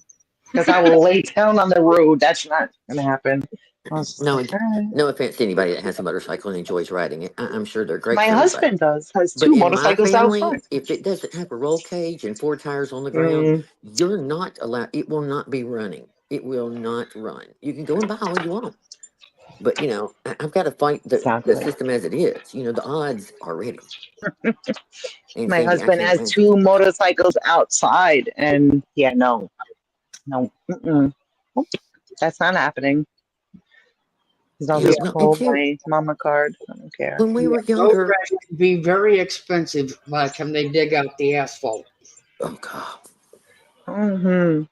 Because I will lay down on the road. That's not gonna happen. I was just No, like, all right. no offense to anybody that has a motorcycle and enjoys riding it. I'm sure they're great My for everybody. husband has But two in my motorcycles out family, front. if it doesn't have a roll cage and four tires on the ground, Mm, you're not allowed. It will not be running. It will not run. You can go and buy all you want, but I've got to fight the exactly. system as it is. The odds are ready. And My Sandy, I husband can't has imagine. two motorcycles outside, and yeah, no. No, mm-mm. Nope, that's not happening. Because I'll Yeah, just no, and pull too, my mama card. I don't care. when we Yeah, were road younger, rash can be very expensive by the time they dig out the asphalt. oh God. Mm-hmm.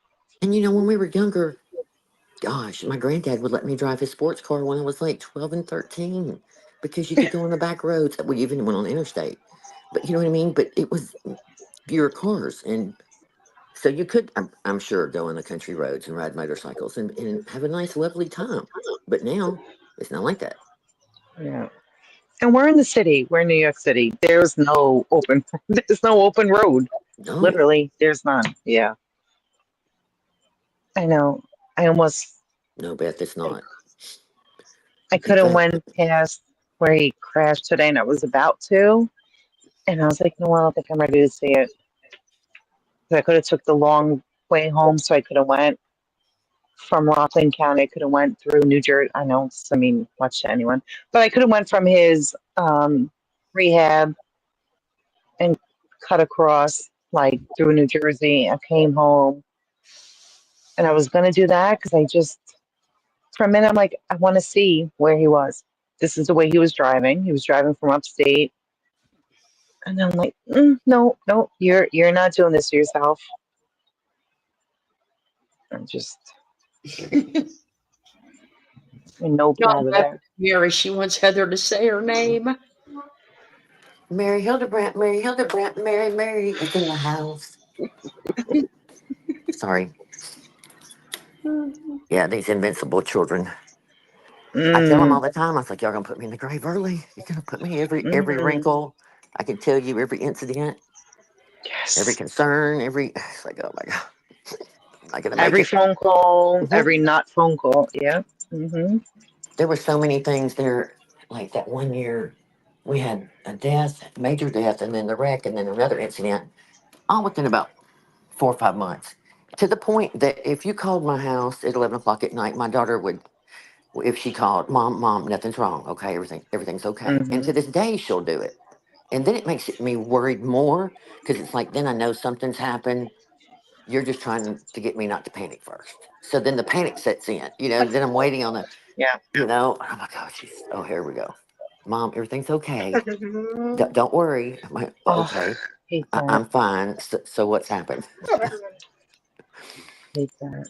And when we were younger, gosh, my granddad would let me drive his sports car when I was like 12 and 13 because you could go on the back roads. We even went on the interstate. But you know what I mean? But it was fewer cars. And so you could, I'm sure, go on the country roads and ride motorcycles and have a nice, lovely time. But now it's not like that. Yeah. And we're in the city. We're in New York City. There's no open. There's no open road. No, Literally, there's none. Yeah, I know. I almost. no, Beth, it's not. I In could have fact, went past where he crashed today, and I was about to, and I was like, no, I don't think I'm ready to see it. 'Cause I could have took the long way home, so I could have went from Rockland County. I could have went through New Jersey. I know. I mean, much to anyone, but I could have went from his rehab and cut across like through New Jersey. I came home, and I was gonna do that because I just for a minute I'm like, I want to see where he was. This is the way he was driving. He was driving from upstate. And I'm like, no, no, you're not doing this to yourself. I'm just, nope, John out of Beth there. Mary, she wants Heather to say her name. Mary Hildebrandt, Mary Hildebrandt, Mary is in the house. Sorry. Yeah, these invincible children. I tell them Mm, all the time, I was like, y'all gonna put me in the grave early. You're gonna put me every mm, wrinkle. I can tell you every incident, every yes. concern, every it's like, oh my God, I'm not gonna make Every it. phone call, Mhm. every not phone call. Yeah. Mm-hmm. There were so many things there, like that one year we had a death, major death, and then the wreck, and then another incident, all within about 4 or 5 months. To the point that if you called my house at 11 o'clock at night, my daughter would, if she called, Mom, nothing's wrong. Okay, everything's okay. And Mm-hmm. to this day, she'll do it. And then it makes me worried more because it's like, then I know something's happened. You're just trying to get me not to panic first. So then the panic sets in, then I'm waiting on the, Yeah. oh my God, oh, here we go. Mom, everything's okay. Don't worry. I'm like, Oh, okay, hate that. I'm fine. So what's happened? Hate that.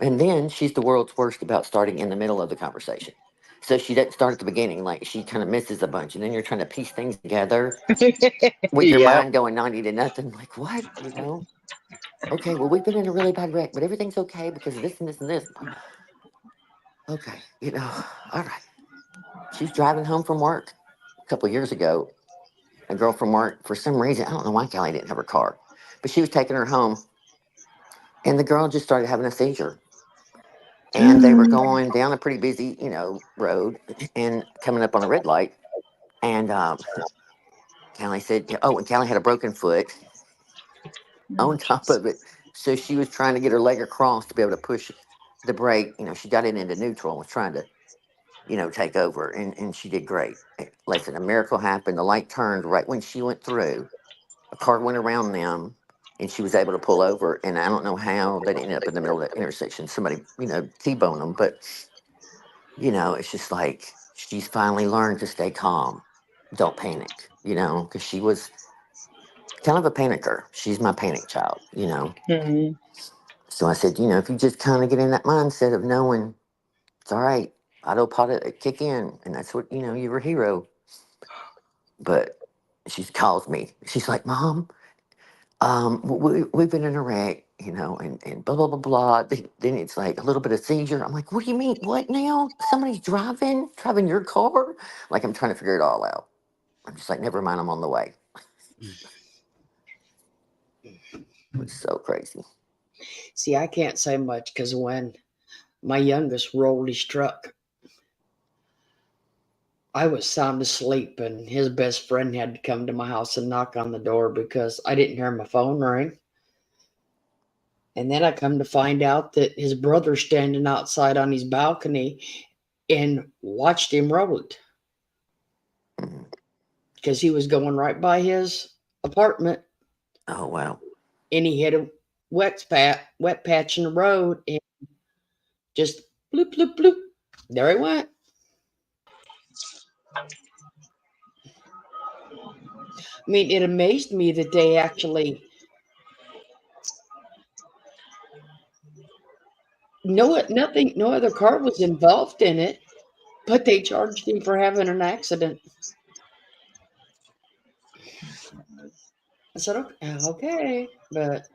And then she's the world's worst about starting in the middle of the conversation. So she doesn't start at the beginning, like she kind of misses a bunch. And then you're trying to piece things together with your Yep. mind going 90 to nothing. Like, what? Okay, well, we've been in a really bad wreck, but everything's okay because of this and this and this. Okay, all right. She's driving home from work a couple of years ago. A girl from work, for some reason, I don't know why Callie didn't have her car, but she was taking her home, and the girl just started having a seizure. And they were going down a pretty busy, road and coming up on a red light. And Callie said, yeah, oh, and Callie had a broken foot Oh, on top of it. Jesus. So she was trying to get her leg across to be able to push the brake. She got it into neutral and was trying to, take over. And she did great. Listen, a miracle happened. The light turned right when she went through. A car went around them and she was able to pull over. And I don't know how they ended up in the middle of that intersection. Somebody, T-boned them. But it's just like she's finally learned to stay calm. Don't panic, because she was kind of a panicker. She's my panic child. Mm-hmm. So I said, if you just kind of get in that mindset of knowing it's all right, autopilot kick in, and that's what, you're a hero. But she calls me. She's like, Mom, we've been in a wreck, and blah, blah, blah, blah. Then it's like a little bit of seizure. I'm like, what do you mean? What now? Somebody's driving your car? Like, I'm trying to figure it all out. I'm just like, never mind, I'm on the way. It was so crazy. See, I can't say much because when my youngest rolled his truck, I was sound asleep, and his best friend had to come to my house and knock on the door because I didn't hear my phone ring. And then I come to find out that his brother standing outside on his balcony and watched him roll it Mhm. because he was going right by his apartment Oh, wow. and he hit him wet patch in the road, and just bloop, bloop, bloop. There he went. I mean, it amazed me that they actually no other car was involved in it, but they charged him for having an accident. I said, okay, but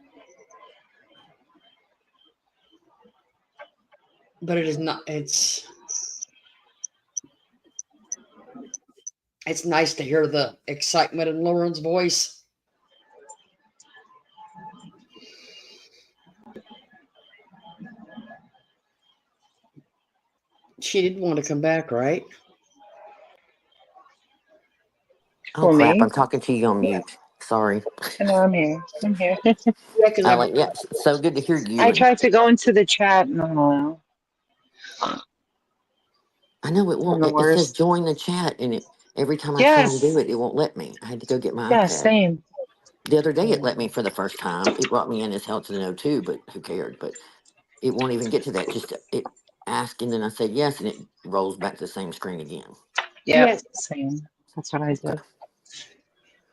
it is not. It's nice to hear the excitement in Lauren's voice. She didn't want to come back, right? Oh For crap! me? I'm talking to you on mute. Sorry. No, I'm here. I'm here. Yeah, because I like. Yeah, so good to hear you. I And tried to go into the chat. No, I know it I'm won't. the It says worst. join the chat, and every time I try and do Yes. it, it won't let me. I had to go get my Yeah, iPad. same. The other day, it let me for the first time. It brought me in as hell to the no too, but who cared? But it won't even get to that. Just it ask, and then I say yes, and it rolls back to the same screen again. Yep, yes, same. That's what I did. Okay.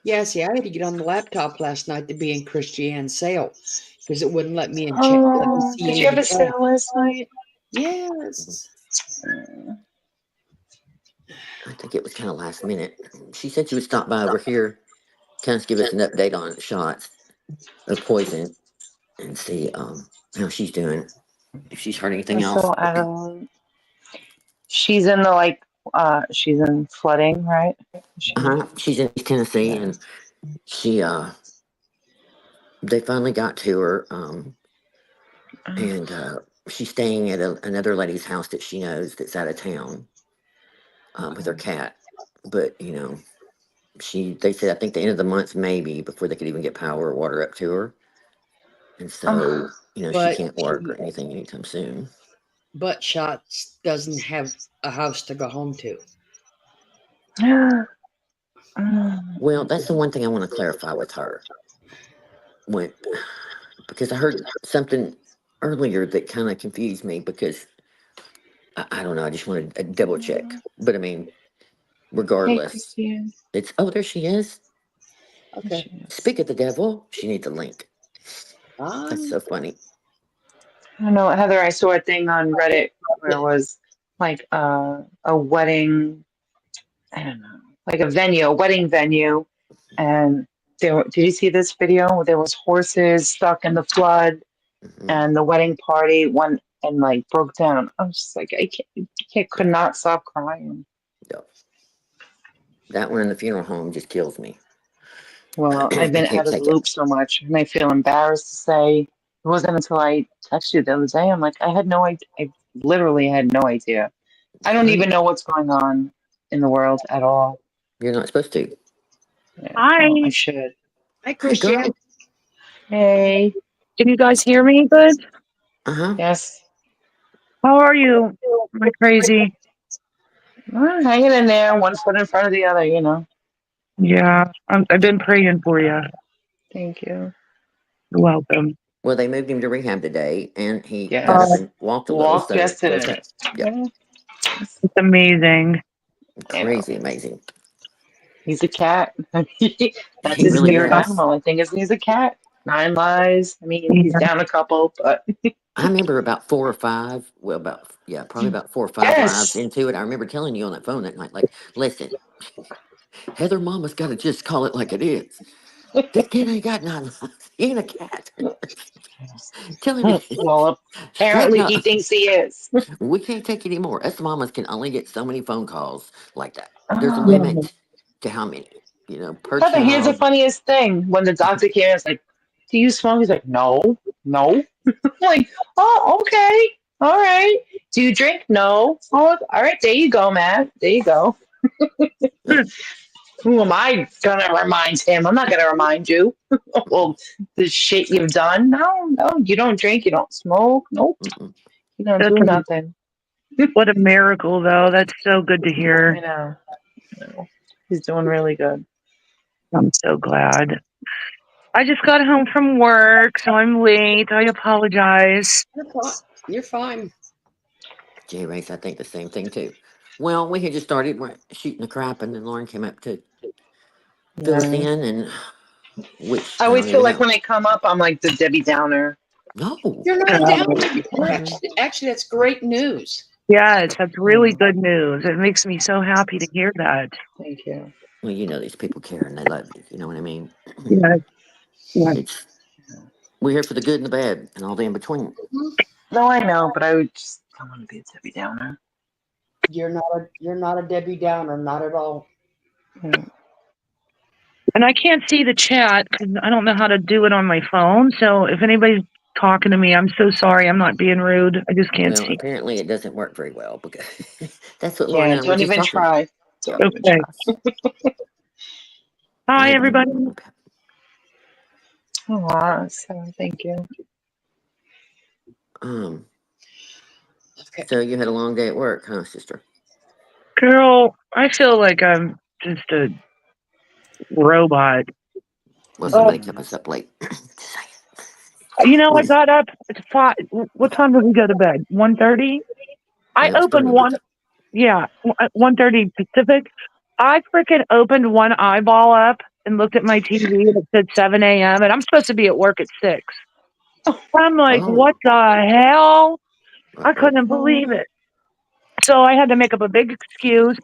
yeah. See, I had to get on the laptop last night to be in Christiane's sale because it wouldn't let me in chat. Let me Oh, see did any you of have the a chat. sale last night? Yes. I think it was kind of last minute. She said she would stop by over here, kind of give us an update on shots of poison, and see how she's doing. If she's heard anything else. So I don't. She's in the she's in flooding, right? She's in East Tennessee, Yeah. and she they finally got to her, and she's staying at another lady's house that she knows that's out of town, with her cat. But they said I think the end of the month maybe before they could even get power or water up to her, and so she But can't work or anything anytime soon. But Shots doesn't have a house to go home to. Well, that's the one thing I want to clarify with her. When Because I heard something earlier that kind of confused me because I don't know. I just wanted a double check. But I mean, Hey, regardless, Christine. it's there she is. Okay. Speak of the devil, she needs a link. That's Um, so funny. I don't know, Heather. I saw a thing on Reddit where it was like a wedding. I don't know, like a wedding venue, and did you see this video? There was horses stuck in the flood, Hmm. and the wedding party went and like broke down. I was just like, could not stop crying. Yeah. That one in the funeral home just kills me. Well, I've I been can't out of the take it. loop so much, and I feel embarrassed to say it wasn't until I texted you the other day. I'm like, I had no idea. I literally had no idea. I don't Right? even know what's going on in the world at all. You're not supposed to. Yeah, Hi, well, I should. Hi, Hi, Christiane. girl. Hey, can you guys hear me good? Uh huh. yes, How are you? Am I crazy? hanging in there, one foot in front of the other. Yeah, I've been praying for you. Thank you. You're welcome. Well, they moved him to rehab today, and he got up Yes, and walked a little, walked so we're yesterday. okay. Yep. Yeah, It's amazing. I know. Crazy, amazing. He's a cat. That's He his really spirit is. animal. I think he's a cat. 9 lives. I mean, he's Yeah. down a couple, but I remember about 4 or 5. Well, probably about 4 or 5 lives yes. into it. I remember telling you on that phone that night, like, listen, Heather, Mama's got to just call it like it is. This kid ain't got 9 lives. He ain't a cat. Tell him to Well, straighten apparently up. he thinks he is. We can't take it anymore. Us mamas can only get so many phone calls like that. There's a Oh. Yeah. limit to how many, per Heather, here's the child. funniest thing. When the doctor came, it's like, "Do you smoke?" He's like, "No, no." I'm like, "Oh, okay, all right." "Do you drink?" "No." "Oh, all right. There you go, Matt. There you go." Who am I gonna remind him? I'm not gonna remind you. Well, the shit you've done. No, no, you don't drink. You don't smoke. Nope. Mm-mm. You don't That's do nothing. what a miracle, though. That's so good to I hear. know. I know. He's doing really good. I'm so glad. I just got home from work, so I'm late. I apologize. You're fine. J Race, I think the same thing too. Well, we had just started shooting the crap, and then Lauren came up to fill us Yeah. in, and which I I always don't feel even like know. when I come up, I'm like the Debbie Downer. No. You're not a Um, downer. Actually, that's great news. Yes, that's really yeah, good news. It makes me so happy to hear that. thank you. Well, you know these people care and they love you. You know what I mean? Yes, yes. It's we're here for the good and the bad and all the in between. No, I know, but I would just don't want to be a Debbie Downer. You're not a Debbie Downer, not at all. Yeah. And I can't see the chat because I don't know how to do it on my phone. So if anybody's talking to me, I'm so sorry. I'm not being rude. I just can't Well, see. apparently it doesn't work very well because that's what Lauren Yeah, and I were don't just even talking. try. Don't even Okay. try. I Hi, had everybody. okay. Oh, so thank you. um. Okay. So you had a long day at work, huh, sister? Girl, I feel like I'm just a robot. Well, Oh, somebody kept us up late. Just saying. I got up at 5. What time did we go to bed? 1:30? I It was opened pretty late. one. Yeah, 1:30 Pacific. I freaking opened one eyeball up and looked at my TV and it said 7 a.m. and I'm supposed to be at work at 6. I'm like, Oh, what the hell? I uh-oh. couldn't believe it. So I had to make up a big excuse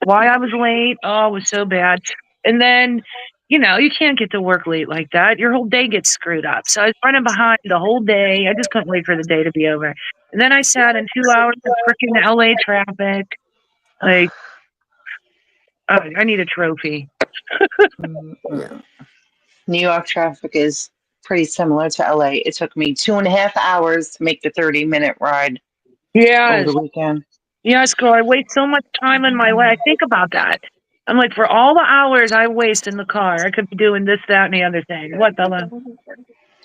why I was late. Oh, it was so bad. And then, you can't get to work late like that. Your whole day gets screwed up. So I was running behind the whole day. I just couldn't wait for the day to be over. And then I sat in 2 hours of freaking LA traffic. Like, I need a trophy. Yeah. New York traffic is pretty similar to LA. It took me 2.5 hours to make the 30-minute ride over Yes. the weekend. Yes, girl. I waste so much time in my way. I think about that. I'm like, for all the hours I waste in the car, I could be doing this, that, and the other thing. What the? I don't.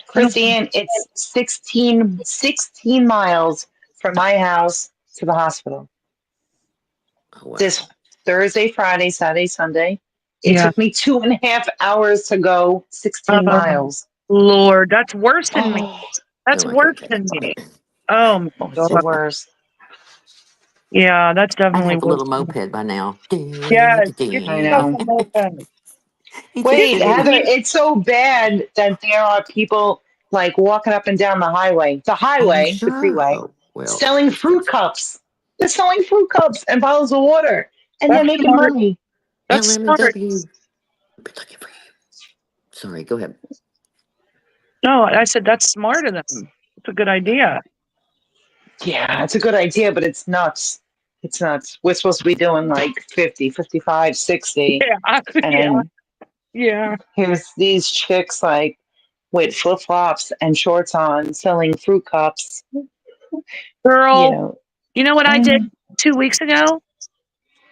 Christiane, it's 16 miles from my house to the hospital. Oh, This wow. Thursday, Friday, Saturday, Sunday. It Yeah. took me 2.5 hours to go 16 Oh, miles. Lord, that's worse than me. Oh, Oh That's my worse goodness. than me. Oh my it's the God. worst. Yeah, that's I'd definitely have a worse little than me. moped by now. Yes, get I yourself know. a moped. Wait, Heather, You- it's so bad that there are people like walking up and down the Oh, I'm highway, the sure. freeway, Oh, well, selling that's fruit crazy. cups. They're selling fruit cups and bottles of water, and they're That's making smart. money. That's smart. LMW. Be looking for you. Sorry, go ahead. No, I said that's smart of them. It's a good idea. Yeah, it's a good idea, but it's nuts. It's nuts. We're supposed to be doing like 50, 55, 60, Yeah, yeah, and yeah. here's these chicks like with flip flops and shorts on selling fruit cups. You Girl, know, you know what I did and 2 weeks ago?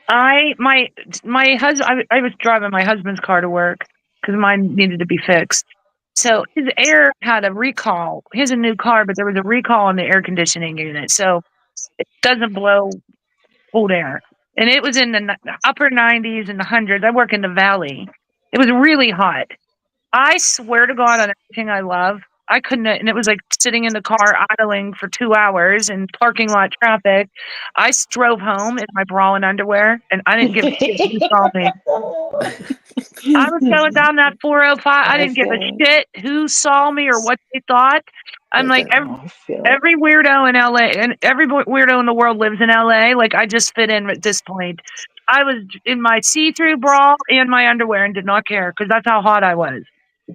My husband. I was driving my husband's car to work because mine needed to be fixed. So his air had a recall. He has a new car, but there was a recall on the air conditioning unit, so it doesn't blow cold air. And it was in the upper 90s and the hundreds. I work in the valley. It was really hot. I swear to God on everything I love, I couldn't. And it was like sitting in the car idling for 2 hours in parking lot traffic. I drove home in my bra and underwear, and I didn't give a shit who saw me. I was going down that 405. I I didn't give a feel shit who saw me or what they thought. I'm That's like, it. I feel it. every weirdo in LA and every weirdo in the world lives in LA. Like, I just fit in at this point. I was in my see-through bra and my underwear and did not care because that's how hot I was.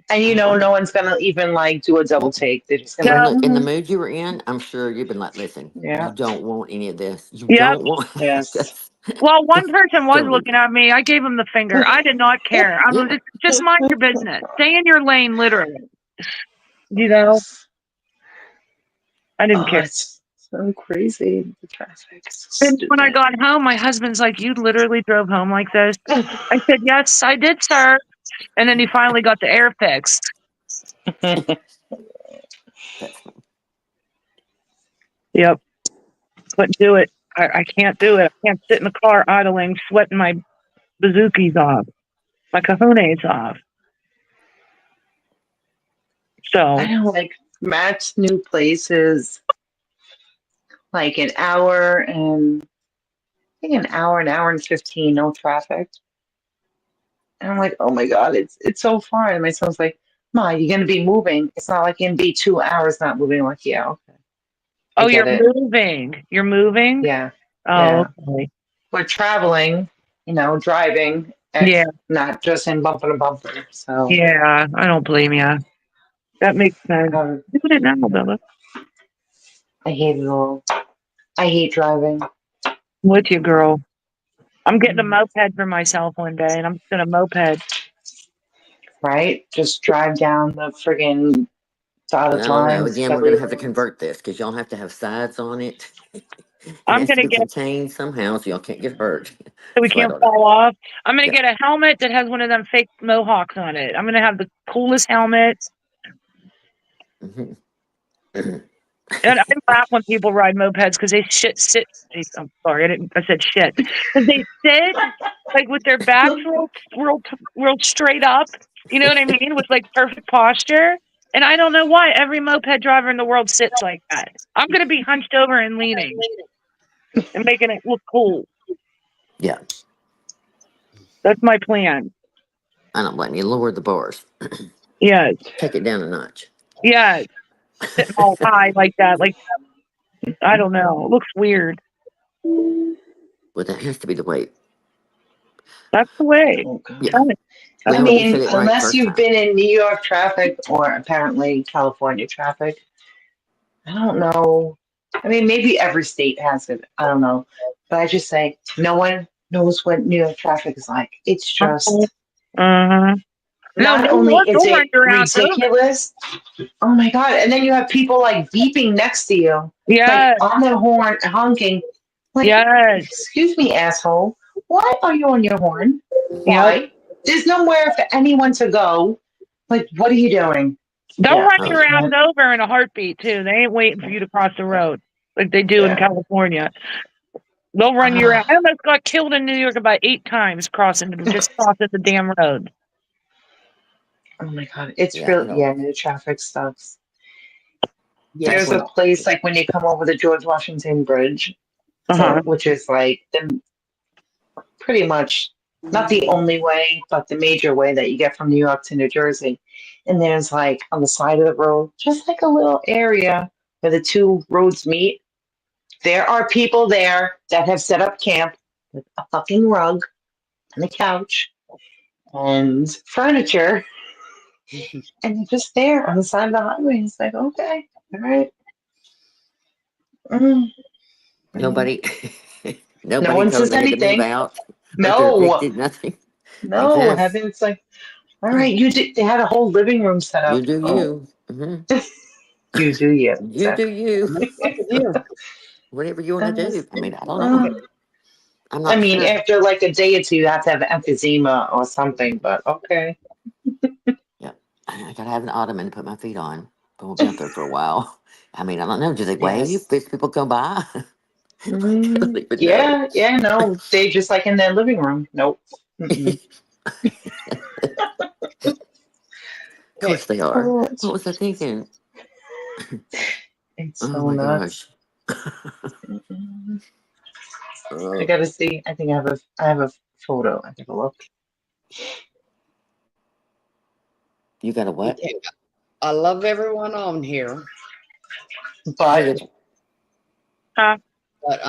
And Oh, no well, one's gonna even like do a double take. They're just gonna well, be like, So, look, in the mood you were in, I'm sure you've been like, listen, you yeah, don't want any of this. You yep. don't want yes. just, Well, one person was don't looking even. at me. I gave him the finger. I did not care. I was Yeah. just mind your business. Stay in your lane, literally. You know, I didn't Oh, care. it's so crazy. The traffic is And so when I stupid. got home, my husband's like, "You literally drove home like this?" I said, "Yes, I did, sir." And then he finally got the air fixed. That's Yep, couldn't do it. I can't do it. I can't sit in the car idling, sweating my bazookies off, my cajones off. So I don't like Matt's new place is like an hour and I think an hour and 15, no traffic. And I'm like, oh my God, it's so far. And my son's like, Ma, you're gonna be moving. It's not like you're gonna be 2 hours not moving. I'm like, yeah, okay. I oh, you're get it. moving. You're moving? Yeah. Oh, Yeah. okay. We're traveling, driving, Yeah. not just in bumper to bumper. So Yeah. I don't blame you. That makes sense. um, Do it now, Bella. I hate it all. I hate driving. With you, girl. I'm getting a moped for myself one day, and I'm just gonna moped. Right? Just drive down the friggin' dotted No. lines, Again, we're Kelly gonna have to roads. convert this because y'all have to have sides on it. It I'm has to gonna be get contained somehow so y'all can't get hurt. so we That's what I can't don't know. fall off. I'm gonna Yeah. get a helmet that has one of them fake mohawks on it. I'm gonna have the coolest helmet. Hmm. And I laugh when people ride mopeds because they sit. I'm sorry, I said shit. 'Cause they sit like with their backs real straight up. You know what I mean? With like perfect posture. And I don't know why every moped driver in the world sits like that. I'm gonna be hunched over and leaning and making it look cool. Yeah. That's my plan. I don't blame you. Lower the bars. Yes, Take it down a notch. yes. Sitting all high like that. Like I don't know. It looks weird. Well, that has to be the way. That's the way. Oh God. Yeah. Done it. That's I Well, the you said mean, it right unless first you've time. been in New York traffic or apparently California traffic, I don't know. I mean, maybe every state has it. I don't know. But I just say no one knows what New York traffic is like. It's uh-huh. just Uh-huh. No, not only is they'll run it your ass over. ridiculous, oh my God. And then you have people like beeping next to you, like Yes, on the horn, honking. Like, yes, excuse me, asshole. Why are you on your horn? yep. Why? There's nowhere for anyone to go. Like, what are you doing? They'll Yeah, run Oh I your yeah. ass can't. over in a heartbeat too. They ain't waiting for you to cross the road like they do in Yeah. California. They'll run your ass. I almost got killed in New York about 8 times crossing the damn road. Oh my God. It's Yeah. real. No. Yeah, the traffic stuff. That's There's Yes. a one. place like when you come over the George Washington Bridge, Uh-huh. so which is like the pretty much not the only way, but the major way that you get from New York to New Jersey. And there's like on the side of the road, just like a little area where the two roads meet. There are people there that have set up camp with a fucking rug and a couch and furniture, and they're just there on the side of the highway. It's like, okay, all right. Mm, mm. Nobody. No Nobody one told them says they had to move anything. out, or if they're No, evicted. Nothing. They no, just. heaven. It's like, all right, you did. They had a whole living room set You up. do Oh, you. Hmm. you do you. You do Exactly. you. Look at you. Whatever you want to do. I mean, I don't know. Uh, I'm I not mean, sure. after like a day or two, you have to have emphysema or something, but okay. Yeah. I gotta have an ottoman to put my feet on. But we'll be out there for a while. I mean, I don't know. Do they wave Yes. if people come by? I don't even know. Yeah, yeah, no. They just like in their living room. Nope. Mm-mm. Of course they are. Oh, What was I thinking? it's Oh so my nuts. gosh. Mm-mm. I Oh, gotta see. I think I have a photo. I gotta look. you got a what? Okay. I love everyone on here, Hey, But Huh? but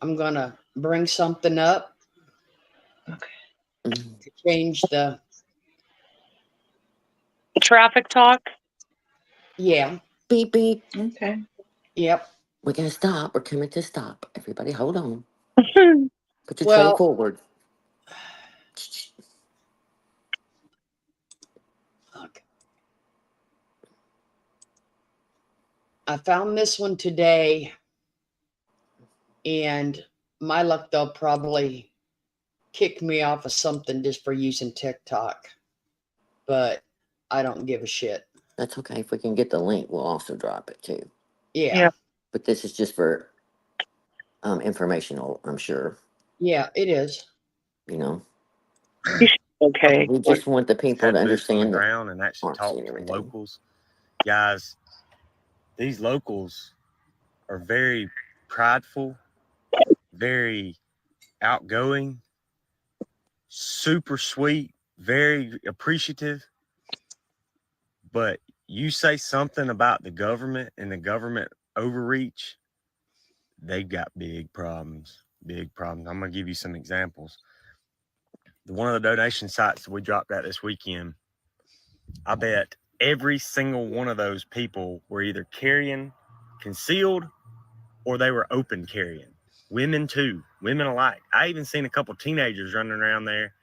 I'm gonna bring something up mm, to change the Traffic talk. yeah. beep beep. okay. Yep. We're gonna stop. We're coming to stop. Everybody, hold on. Put your tray Well, forward. look, I found this one today, and my luck, they'll probably kick me off of something just for using TikTok, but I don't give a shit. That's okay. If we can get the link, we'll also drop it too. Yeah. Yeah. But this is just for informational. I'm sure. Yeah, it is. You know, Okay. we just want the people Had to boots on the understand that ground and actually aren't seeing talked to everything. locals. guys, these locals are very prideful, very outgoing, super sweet, very appreciative. But you say something about the government and the government overreach, they've got big problems. Big problems. I'm going to give you some examples. One of the donation sites that we dropped at this weekend, I bet every single one of those people were either carrying concealed or they were open carrying. Women too, women alike. I even seen a couple teenagers running around there.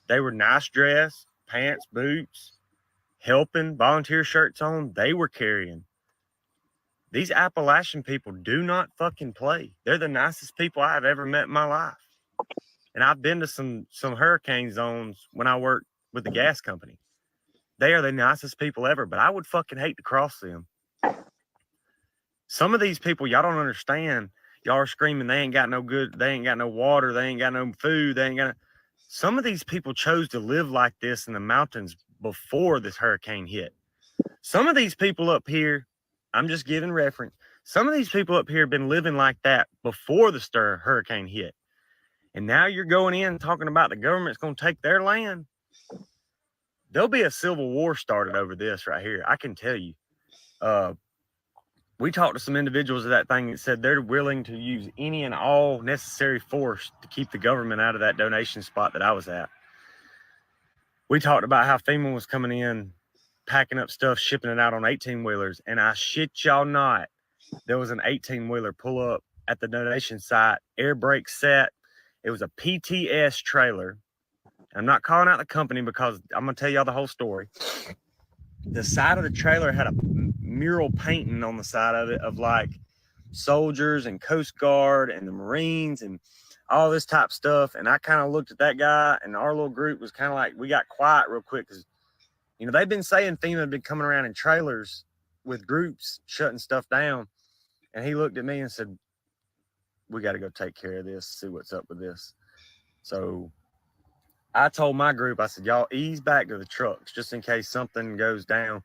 They were nice dressed, pants, boots, helping, volunteer shirts on. They were carrying. These Appalachian people do not fucking play. They're the nicest people I've ever met in my life. And I've been to some hurricane zones when I worked with the gas company. They are the nicest people ever, but I would fucking hate to cross them. Some of these people, y'all don't understand. Y'all are screaming, they ain't got no good, they ain't got no water, they ain't got no food, they ain't got no... Some of these people chose to live like this in the mountains before this hurricane hit. Some of these people up here, I'm just giving reference, some of these people up here have been living like that before the hurricane hit. And now you're going in talking about the government's going to take their land. There'll be a civil war started over this right here. I can tell you. We talked to some individuals of that thing that said they're willing to use any and all necessary force to keep the government out of that donation spot that I was at. We talked about how FEMA was coming in, packing up stuff, shipping it out on 18-wheelers. And I shit y'all not, there was an 18-wheeler pull up at the donation site, air brake set. It was a PTS trailer. I'm not calling out the company because I'm going to tell y'all the whole story. The side of the trailer had a mural painting on the side of it of like soldiers and Coast Guard and the Marines and all this type stuff. And I kind of looked at that guy, and our little group was kind of like, we got quiet real quick because, you know, they've been saying FEMA had been coming around in trailers with groups shutting stuff down. And he looked at me and said, we got to go take care of this, see what's up with this. So I told my group, I said, y'all ease back to the trucks just in case something goes down.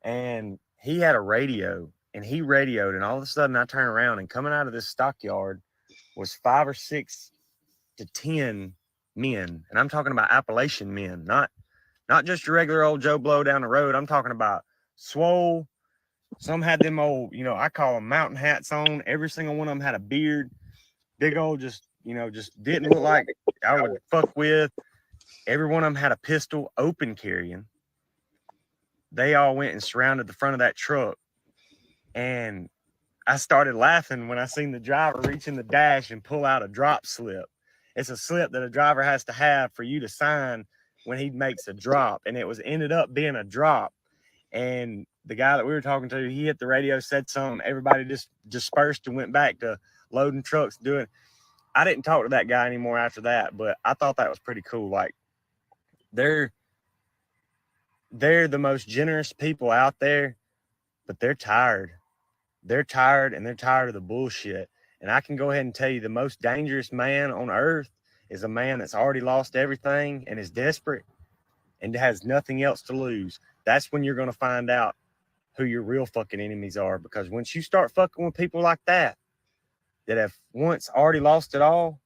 And he had a radio, and he radioed, and all of a sudden I turned around, and coming out of this stockyard was 5 or 6 to 10 men. And I'm talking about Appalachian men, not just your regular old Joe Blow down the road. I'm talking about swole. Some had them old, you know, I call them mountain hats on. Every single one of them had a beard. Big old, just didn't look like I would fuck with. Every one of them had a pistol, open carrying. They all went and surrounded the front of that truck. And I started laughing when I seen the driver reach in the dash and pull out a drop slip. It's a slip that a driver has to have for you to sign when he makes a drop. And it was ended up being a drop. And the guy that we were talking to, he hit the radio, said something. Everybody just dispersed and went back to loading trucks, doing. I didn't talk to that guy anymore after that, but I thought that was pretty cool. Like, they're the most generous people out there, but they're tired. They're tired, and they're tired of the bullshit. And I can go ahead and tell you, the most dangerous man on earth is a man that's already lost everything and is desperate and has nothing else to lose. That's when you're going to find out who your real fucking enemies are. Because once you start fucking with people like that have once already lost it all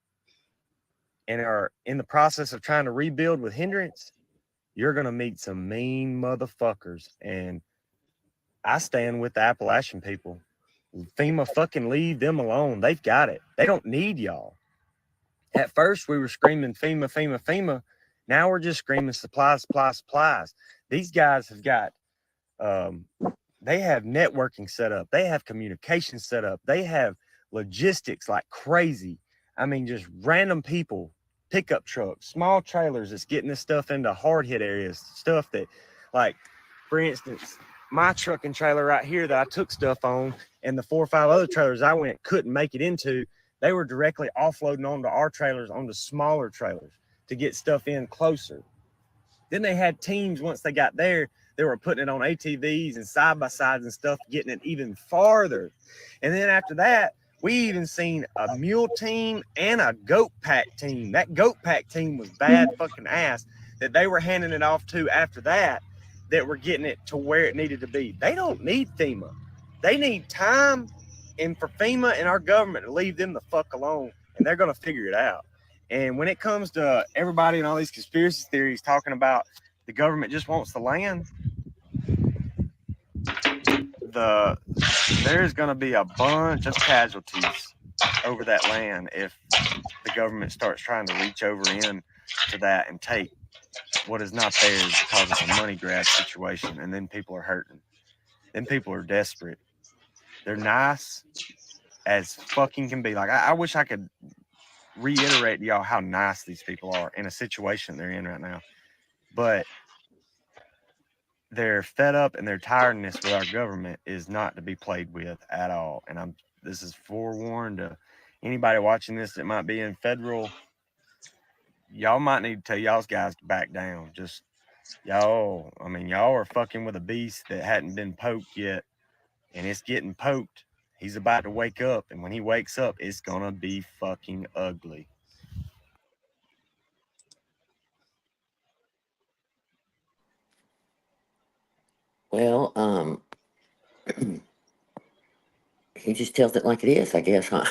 and are in the process of trying to rebuild with hindrance, you're going to meet some mean motherfuckers. And I stand with the Appalachian people. FEMA, fucking leave them alone. They've got it. They don't need y'all. At first, we were screaming FEMA, FEMA, FEMA. Now we're just screaming supplies, supplies, supplies. These guys have got, they have networking set up. They have communication set up. They have logistics like crazy. I mean, just random people, pickup trucks, small trailers that's getting this stuff into hard hit areas, stuff that, like, for instance, my truck and trailer right here that I took stuff on, and the 4 or 5 other trailers I couldn't make it into, they were directly offloading onto our trailers, onto smaller trailers to get stuff in closer. Then they had teams, once they got there, they were putting it on ATVs and side-by-sides and stuff, getting it even farther. And then after that, we even seen a mule team and a goat pack team. That goat pack team was bad fucking ass that they were handing it off to after that. that were getting it to where it needed to be. They don't need FEMA. They need time, and for FEMA and our government to leave them the fuck alone, and they're going to figure it out. And when it comes to everybody and all these conspiracy theories talking about the government just wants the land, there's going to be a bunch of casualties over that land if the government starts trying to reach over in to that and take what is not theirs because it's a money grab situation, and then people are hurting. Then people are desperate. They're nice as fucking can be. Like I wish I could reiterate to y'all how nice these people are in a situation they're in right now, but their fed up and their tiredness with our government is not to be played with at all. And this is forewarned to anybody watching this that might be in federal. Y'all might need to tell y'all's guys to back down. Just y'all are fucking with a beast that hadn't been poked yet, and it's getting poked. He's about to wake up, and when he wakes up, it's gonna be fucking ugly. Well, he just tells it like it is, I guess, huh?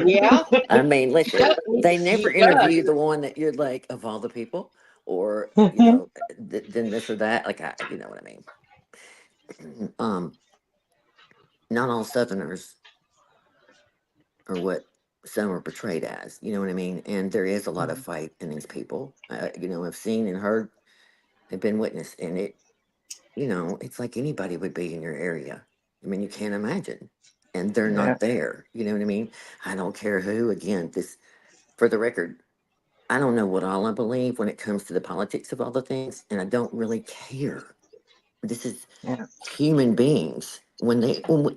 Yeah, I mean, listen, they he never does. interview the one that you're like, of all the people, or, then this or that. Like, you know what I mean? Not all Southerners are what some are portrayed as, you know what I mean? And there is a lot of fight in these people. I've seen and heard and been witness, and it's like anybody would be in your area. I mean, you can't imagine. And they're Yeah. not there. You know what I mean? I don't care who. Again, this, for the record, I don't know what all I believe when it comes to the politics of all the things, and I don't really care. This is Yeah. human beings.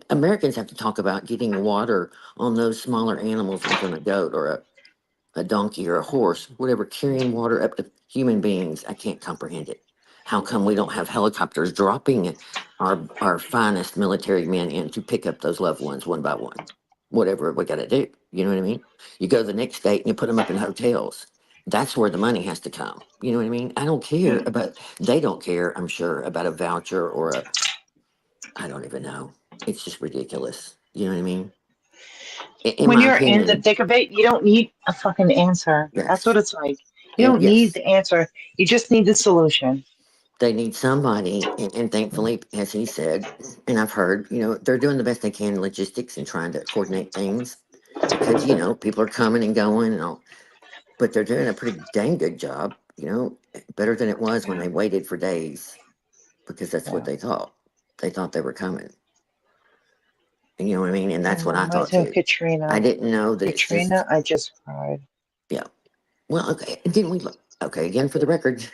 Americans have to talk about getting water on those smaller animals like on a goat or a donkey or a horse, whatever, carrying water up to human beings. I can't comprehend it. How come we don't have helicopters dropping our finest military men in to pick up those loved ones one by one? Whatever we got to do. You know what I mean? You go to the next state and you put them up in hotels. That's where the money has to come. You know what I mean? I don't care about, they don't care, I'm sure, about a voucher or I don't even know. It's just ridiculous. You know what I mean? In When my you're in the opinion, thick of it, you don't need a fucking answer. That's what yes. it's like. You And don't need yes, the answer. You just need the solution. they need somebody, and thankfully, as he said, and I've heard, they're doing the best they can in logistics and trying to coordinate things because people are coming and going and all, but they're doing a pretty dang good job. Better than it was when Yeah. they waited for days because that's what Yeah. they thought. They thought they were coming. And you know what I mean? And Yeah. that's what I thought Reminds me of too. I Katrina. didn't know that it's Katrina, just, I just cried. yeah. Well, okay. Didn't we look? Okay, again, for the record,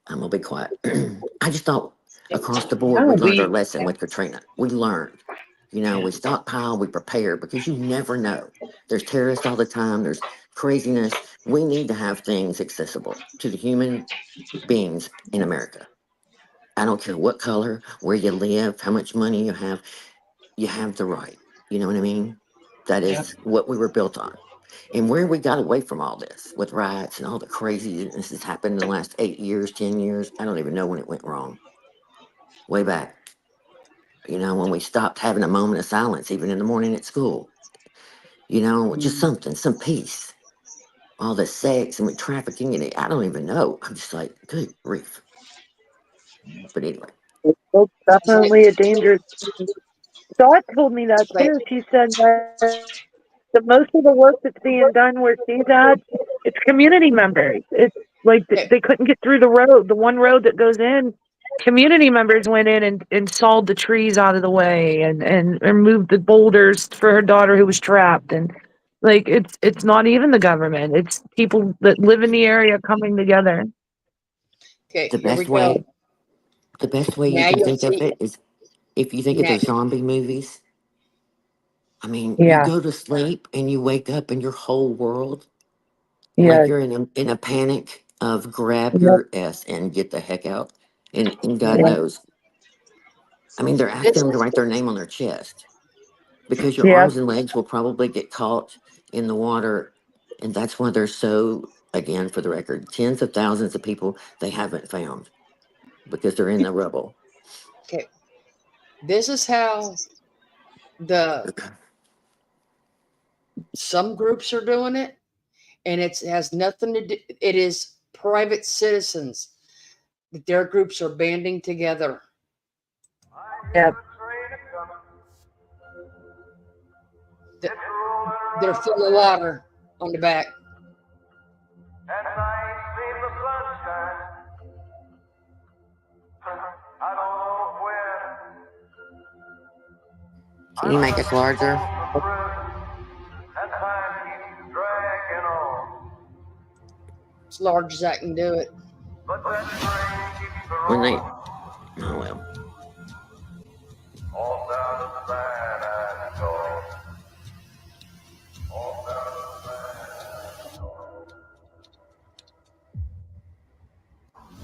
I'm gonna be quiet. I just thought across the board we No, learned our we. lesson Yeah. with Katrina. We learned, Yeah. we stockpile, we prepare because you never know. There's terrorists all the time. There's craziness. We need to have things accessible to the human beings in America. I don't care what color, where you live, how much money you have. You have the right. You know what I mean? That Yeah. is what we were built on. And where we got away from all this with riots and all the craziness that's happened in the last 8 years, 10 years, I don't even know when it went wrong. Way back, when we stopped having a moment of silence, even in the morning at school, just Mm. something, some peace. All the sex and with trafficking, and I don't even know. I'm just like, good grief. But anyway, It's It's like, definitely a dangerous. Dot told me that like, too. She said that the most of the work that's being done where she's at, it's community members. It's like okay, they couldn't get through the road, the one road that goes in. Community members went in and sawed the trees out of the way and moved the boulders for her daughter who was trapped. And like it's not even the government. It's people that live in the area coming together. okay, the here we best go. way, the best way you Now can you'll think of see. it is if you think of Now, those zombie movies. I mean, you Yeah. go to sleep and you wake up and your whole world, like Yes. you're in a panic of grab Yep. your ass and get the heck out. And God Yeah. Yep. knows, I mean, they're asking this them to is write their name on their chest because your Yep. arms and legs will probably get caught in the water. And that's why they're so, again, for the record, tens of thousands of people they haven't found. because they're in the rubble. Okay. This is how some groups are doing it, and it has nothing to do. It is private citizens that their groups are banding together. Yep. They're full of water on the back. Can you make us larger? As large as I can do it. When they, oh well.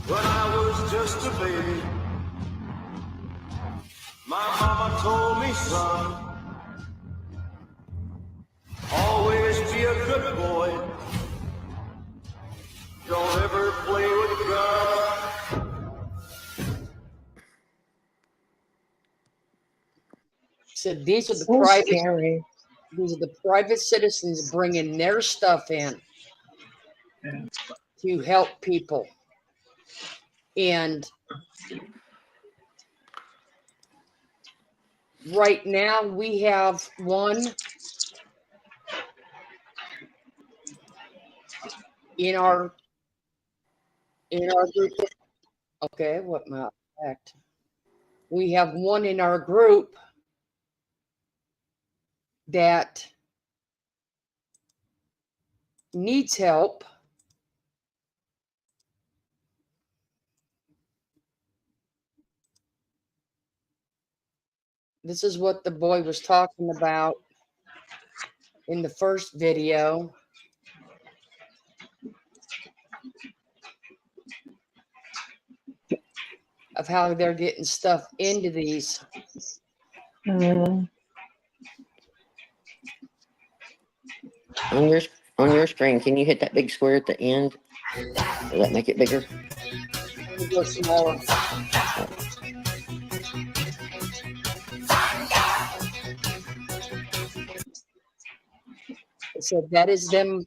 When I was just a baby, my mama told me, son, always be a good boy. Don't ever play with guns. So these are the So private. scary. These are the private citizens bringing their stuff in to help people. And right now we have one in our group. Okay, what my fact? We have one in our group that needs help. This is what the boy was talking about in the first video. Of how they're getting stuff into these. Mm. On your screen, can you hit that big square at the end? Will that make it bigger? Let me go smaller. So that is them.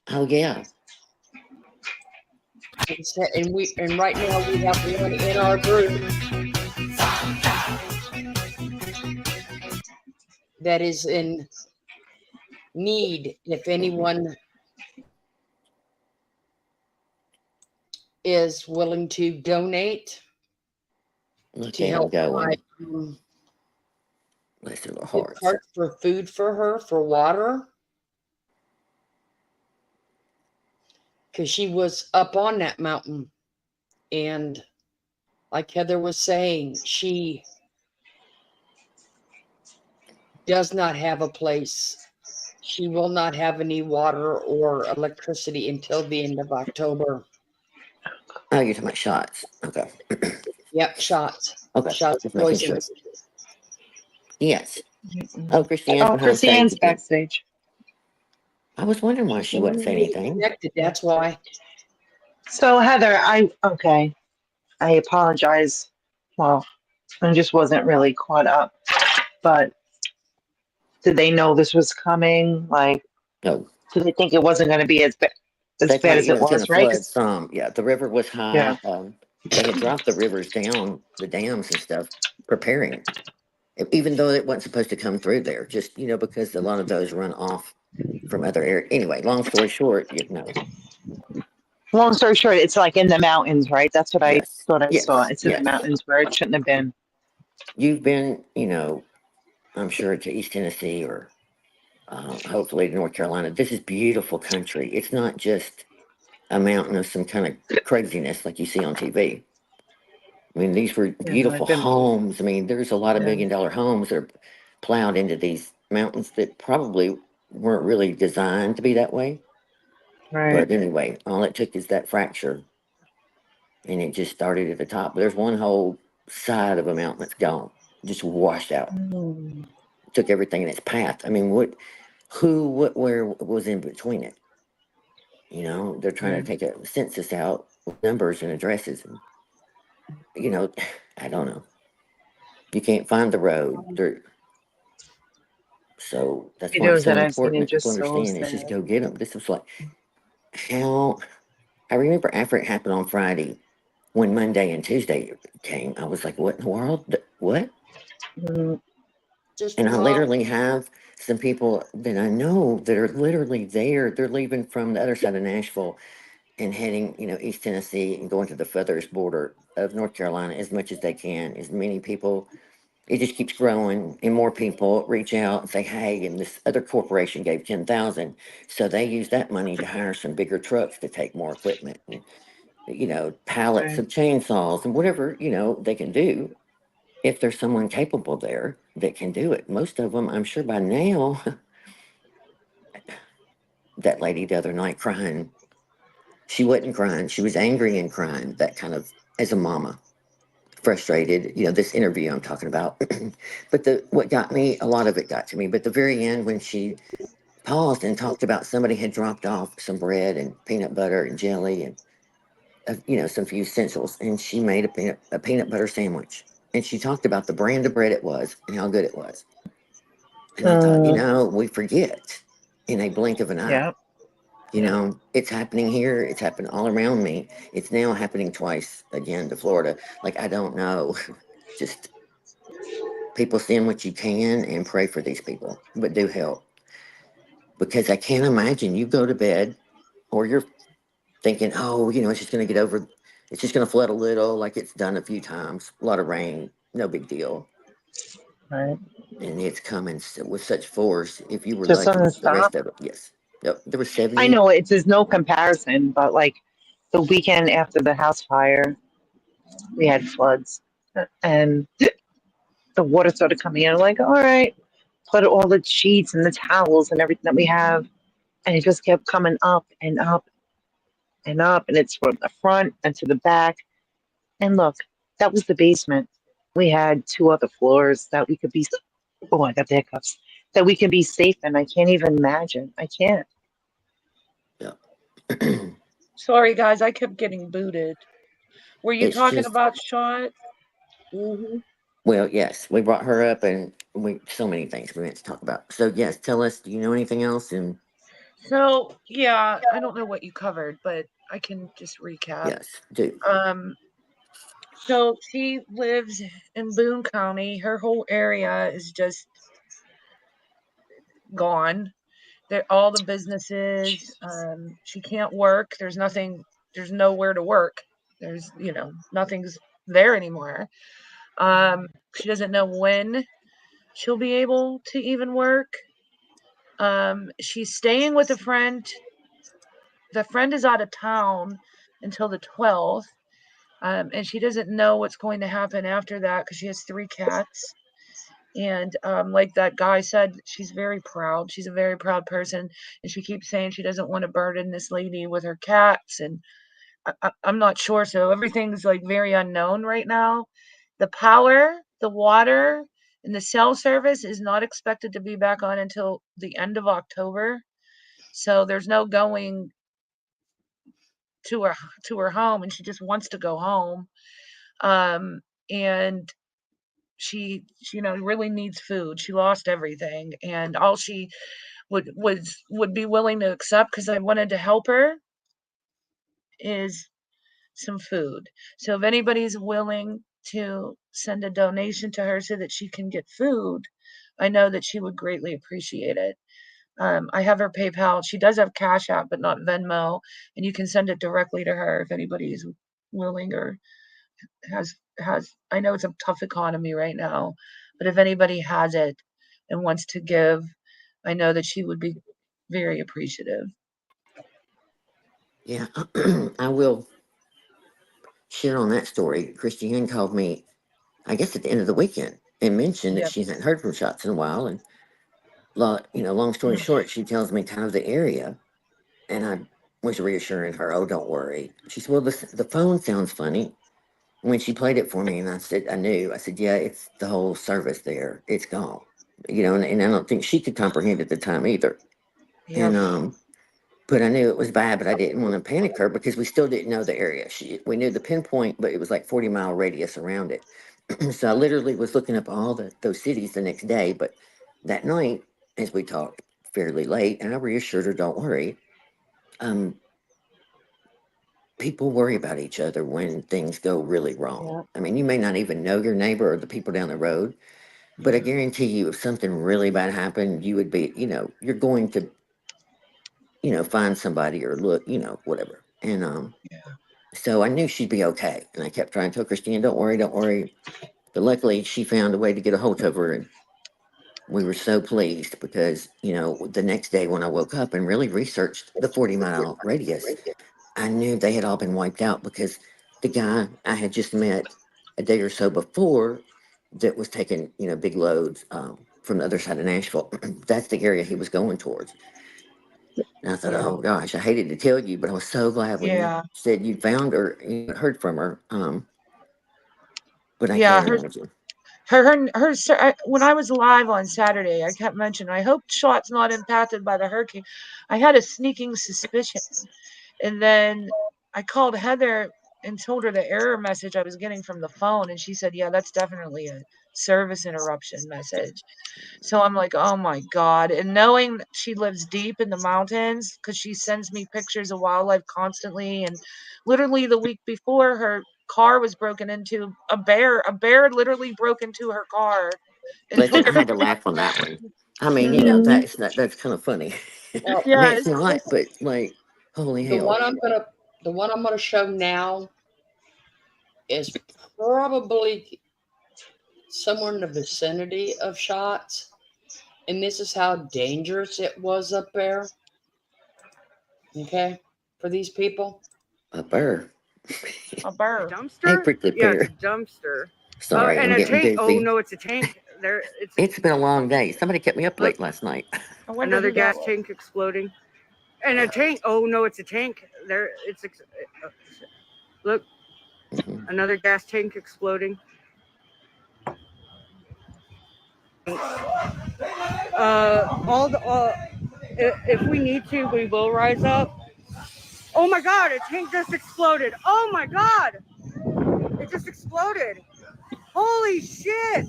Oh yeah. And right now we have one in our group that is in need. If anyone is willing to donate Look to at them help buy going. Bless their little good hearts. parts for food for her, for water. Because she was up on that mountain. And like Heather was saying, she does not have a place. She will not have any water or electricity until the end of October. Oh, you're talking about shots. Okay. Yep, shots. Okay. Shots Just of making sure. poison. Yes. Oh, Christine's Oh, behind stage Christine's again. backstage. I was wondering why she wouldn't say anything. Connected, that's why. So Heather, I apologize. Well, I just wasn't really caught up. But did they know this was coming? Like, No. did they think it wasn't going to be as They bad thought as it it was going was, to right? flood some. Yeah, the river was high. Yeah. They had dropped the rivers down, the dams and stuff, preparing. Even though it wasn't supposed to come through there, just, because a lot of those run off from other areas. Anyway, long story short, Long story short, it's like in the mountains, right? That's what I yes, thought I saw. yes, It's in the yes. mountains where it shouldn't have been. You've been, I'm sure to East Tennessee or hopefully to North Carolina. This is beautiful country. It's not just a mountain of some kind of craziness like you see on TV. I mean, these were beautiful homes. I mean, there's a lot of Yeah. $1 million homes that are plowed into these mountains that probably weren't really designed to be that way. Right. But anyway, all it took is that fracture, and it just started at the top. There's one whole side of a mountain that's gone, just washed out. Mm. Took everything in its path. I mean, where was in between it? They're trying to take a census out numbers and addresses. And, I don't know. You can't find the road. So that's why it's Videos so that I've seen important are that people just so understand. It's just sad. go get them. This was like how I remember after it happened on Friday, when Monday and Tuesday came, I was like, "What in the world? What?" Mm, Just And I rock. literally have some people that I know that are literally there. They're leaving from the other side of Nashville and heading, East Tennessee and going to the furthest border of North Carolina as much as they can. As many people, it just keeps growing, and more people reach out and say, "Hey," and this other corporation gave 10,000, so they use that money to hire some bigger trucks to take more equipment and pallets right. of chainsaws and whatever they can do. If there's someone capable there that can do it, most of them, I'm sure by now, that lady the other night crying, she wasn't crying, she was angry and crying, that kind of, as a mama, frustrated, this interview I'm talking about. But what got me, a lot of it got to me, but the very end when she paused and talked about somebody had dropped off some bread and peanut butter and jelly and some few essentials, and she made a peanut butter sandwich, and she talked about the brand of bread it was and how good it was. And I thought, Mm, we forget in a blink of an eye. yeah. Yeah. It's happening here. It's happened all around me. It's now happening twice again to Florida. Like, I don't know. Just people send what you can and pray for these people, but do help. Because I can't imagine you go to bed or you're thinking, oh, it's just going to get over, it's just going to flood a little, like it's done a few times, a lot of rain, no big deal. Right. And it's coming with such force. If you were Just lucky, doesn't the rest stop. of it, yes. Yep. There were I 70. know it is no comparison, but like the weekend after the house fire, we had floods, and the water started coming in. Like, all right, put all the sheets and the towels and everything that we have, and it just kept coming up and up and up, and it's from the front and to the back. And look, that was the basement. We had two other floors that we could be. Oh, I got the hiccups. That we can be safe in. I can't even imagine. I can't. Yep. Sorry, guys, I kept getting booted. Were you It's talking just, about Shot? Mm-hmm. well, yes, we brought her up and so many things we meant to talk about. So, yes, tell us, do you know anything else? And So, yeah, I don't know what you covered, but I can just recap. yes, do. Um, so she lives in Boone County. Her whole area is just gone. There, all the businesses. She can't work. There's nothing. There's nowhere to work. There's nothing's there anymore. She doesn't know when she'll be able to even work. She's staying with a friend. The friend is out of town until the 12th. And she doesn't know what's going to happen after that because she has 3 cats. And like that guy said, she's very proud. She's a very proud person. And she keeps saying she doesn't want to burden this lady with her cats. And I'm not sure. So everything's like very unknown right now. The power, the water, and the cell service is not expected to be back on until the end of October. So there's no going to her to her home, and she just wants to go home. Um, and she really needs food. She lost everything, and all she would be willing to accept because I wanted to help her is some food. So if anybody's willing to send a donation to her so that she can get food, I know that she would greatly appreciate it. I have her PayPal. She does have Cash App, but not Venmo, and you can send it directly to her if anybody's willing or has. I know it's a tough economy right now, but if anybody has it and wants to give, I know that she would be very appreciative. Yeah, I will share on that story. Christiane called me, I guess, at the end of the weekend and mentioned that Yep. she hadn't heard from Shots in a while. And, long story short, she tells me kind of the area. And I was reassuring her, oh, don't worry. She said, well, the phone sounds funny. When she played it for me, and I said, I knew. I said, yeah, it's the whole service there. It's gone. And I don't think she could comprehend at the time either. Yep. And But I knew it was bad, but I didn't want to panic her because we still didn't know the area. We knew the pinpoint, but it was like 40-mile radius around it. So I literally was looking up all those cities the next day. But that night, as we talked fairly late, and I reassured her, don't worry. People worry about each other when things go really wrong. Yeah. I mean, you may not even know your neighbor or the people down the road, but I guarantee you, if something really bad happened, you would be, you're going to, find somebody or look, whatever. And so I knew she'd be okay. And I kept trying to tell Christine, don't worry, don't worry. But luckily, she found a way to get a hold of her, and we were so pleased because, the next day when I woke up and really researched the 40-mile radius, I knew they had all been wiped out because the guy I had just met a day or so before that was taking, big loads from the other side of Nashville, that's the area he was going towards. And I thought, Yeah. oh gosh, I hated to tell you, but I was so glad when you Yeah. said you found her, you heard from her. But I Yeah. can't imagine. When I was live on Saturday, I kept mentioning, I hope Shot's not impacted by the hurricane. I had a sneaking suspicion. And then I called Heather and told her the error message I was getting from the phone. And she said, yeah, that's definitely a service interruption message. So I'm like, oh my God. And knowing that she lives deep in the mountains, because she sends me pictures of wildlife constantly. And literally the week before, her car was broken into. A bear literally broke into her car and Listen, took I had to everything. laugh on that one. I mean, Mhm. that's kind of funny. Well, I mean, Yeah, it's not, but like, holy the hell. one I'm gonna the one I'm gonna show now is probably somewhere in the vicinity of shots. And this is how dangerous it was up there. Okay, for these people. A burr. a bear. Hey, Dumpster? prickly Yeah, it's pear. a dumpster. Oh, Sorry, and I'm a getting tank. Oh goofy. no, it's a tank. There, it's It's been a long day. Somebody kept me up look, late last night. I wonder another who that gas was. tank exploding. And a Yeah. tank. Oh no, it's a tank. There, look, Hmm. another gas tank exploding. All the if we need to, we will rise up. Oh my God, a tank just exploded. Oh my God, it just exploded. Holy shit!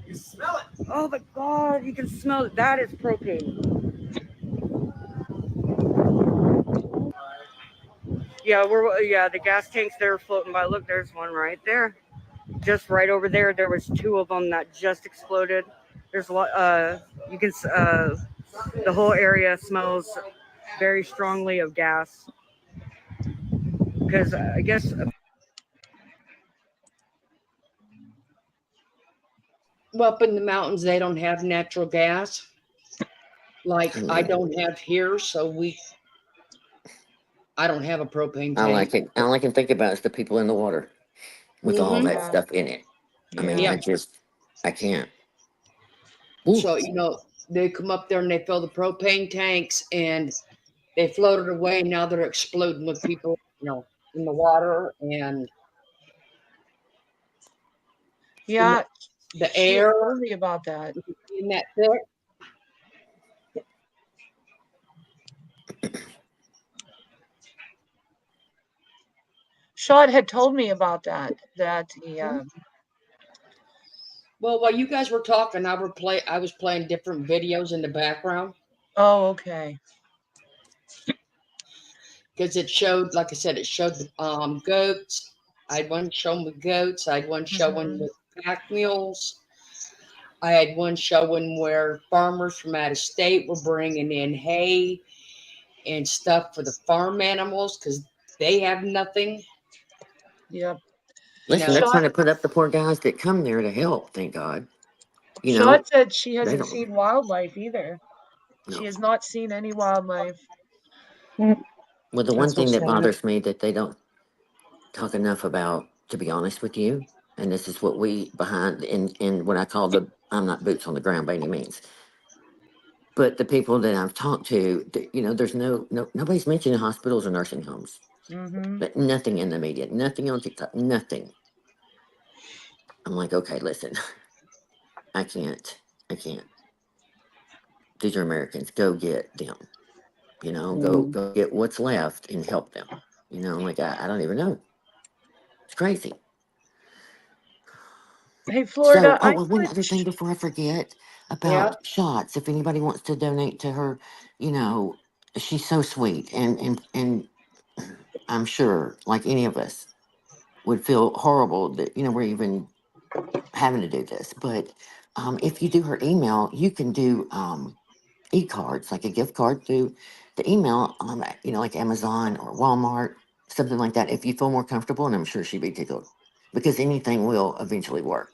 You smell it. Oh my God, you can smell it. That is propane. Yeah, the gas tanks that are floating by. Look, there's one right there. Just right over there. There was two of them that just exploded. There's a lot. You can. The whole area smells very strongly of gas because I guess. Well, up in the mountains, they don't have natural gas like I Yeah. don't have here. So I don't have a propane All I tank. can all I can think about is the people in the water with all Mm-hmm. that Yeah. stuff in it. I mean, Yeah. Yeah. I can't. Ooh. So they come up there and they fill the propane tanks and they floated away. Now they're exploding with people, in the water and in Yeah. the She had air told me about that. in that thick. Shot had told me about that. That the Well, while you guys were talking, I was playing different videos in the background oh, okay. because it showed, like I said, it showed the goats. I had one showing with goats. I had one showing Mhm. with pack mules. I had one showing where farmers from out of state were bringing in hay and stuff for the farm animals because they have nothing. Yep. You Listen, know, they're Shot trying to put up the poor guys that come there to help, thank God. You know, Shot said she they hasn't don't seen wildlife either. She know. has not seen any wildlife. Well, the one That's thing what's that sad. bothers me that they don't talk enough about, to be honest with you, and this is what we behind in what I call the I'm not boots on the ground by any means. But the people that I've talked to, there's nobody's mentioning hospitals or nursing homes. Mhm. But nothing in the media, nothing on TikTok, nothing. I'm like, okay, listen, I can't. these are Americans. Go get them. You know, Mm. go get what's left and help them. You know, like I don't even know. It's crazy. Hey, So, Florida, oh, I well, one other thing switched. before I forget Yeah. about shots. If anybody wants to donate to her, you know, she's so sweet, and I'm sure, like any of us, would feel horrible that we're even having to do this. But if you do her email, you can do e-cards, like a gift card through the email, like Amazon or Walmart, something like that. If you feel more comfortable, and I'm sure she'd be tickled, because anything will eventually work.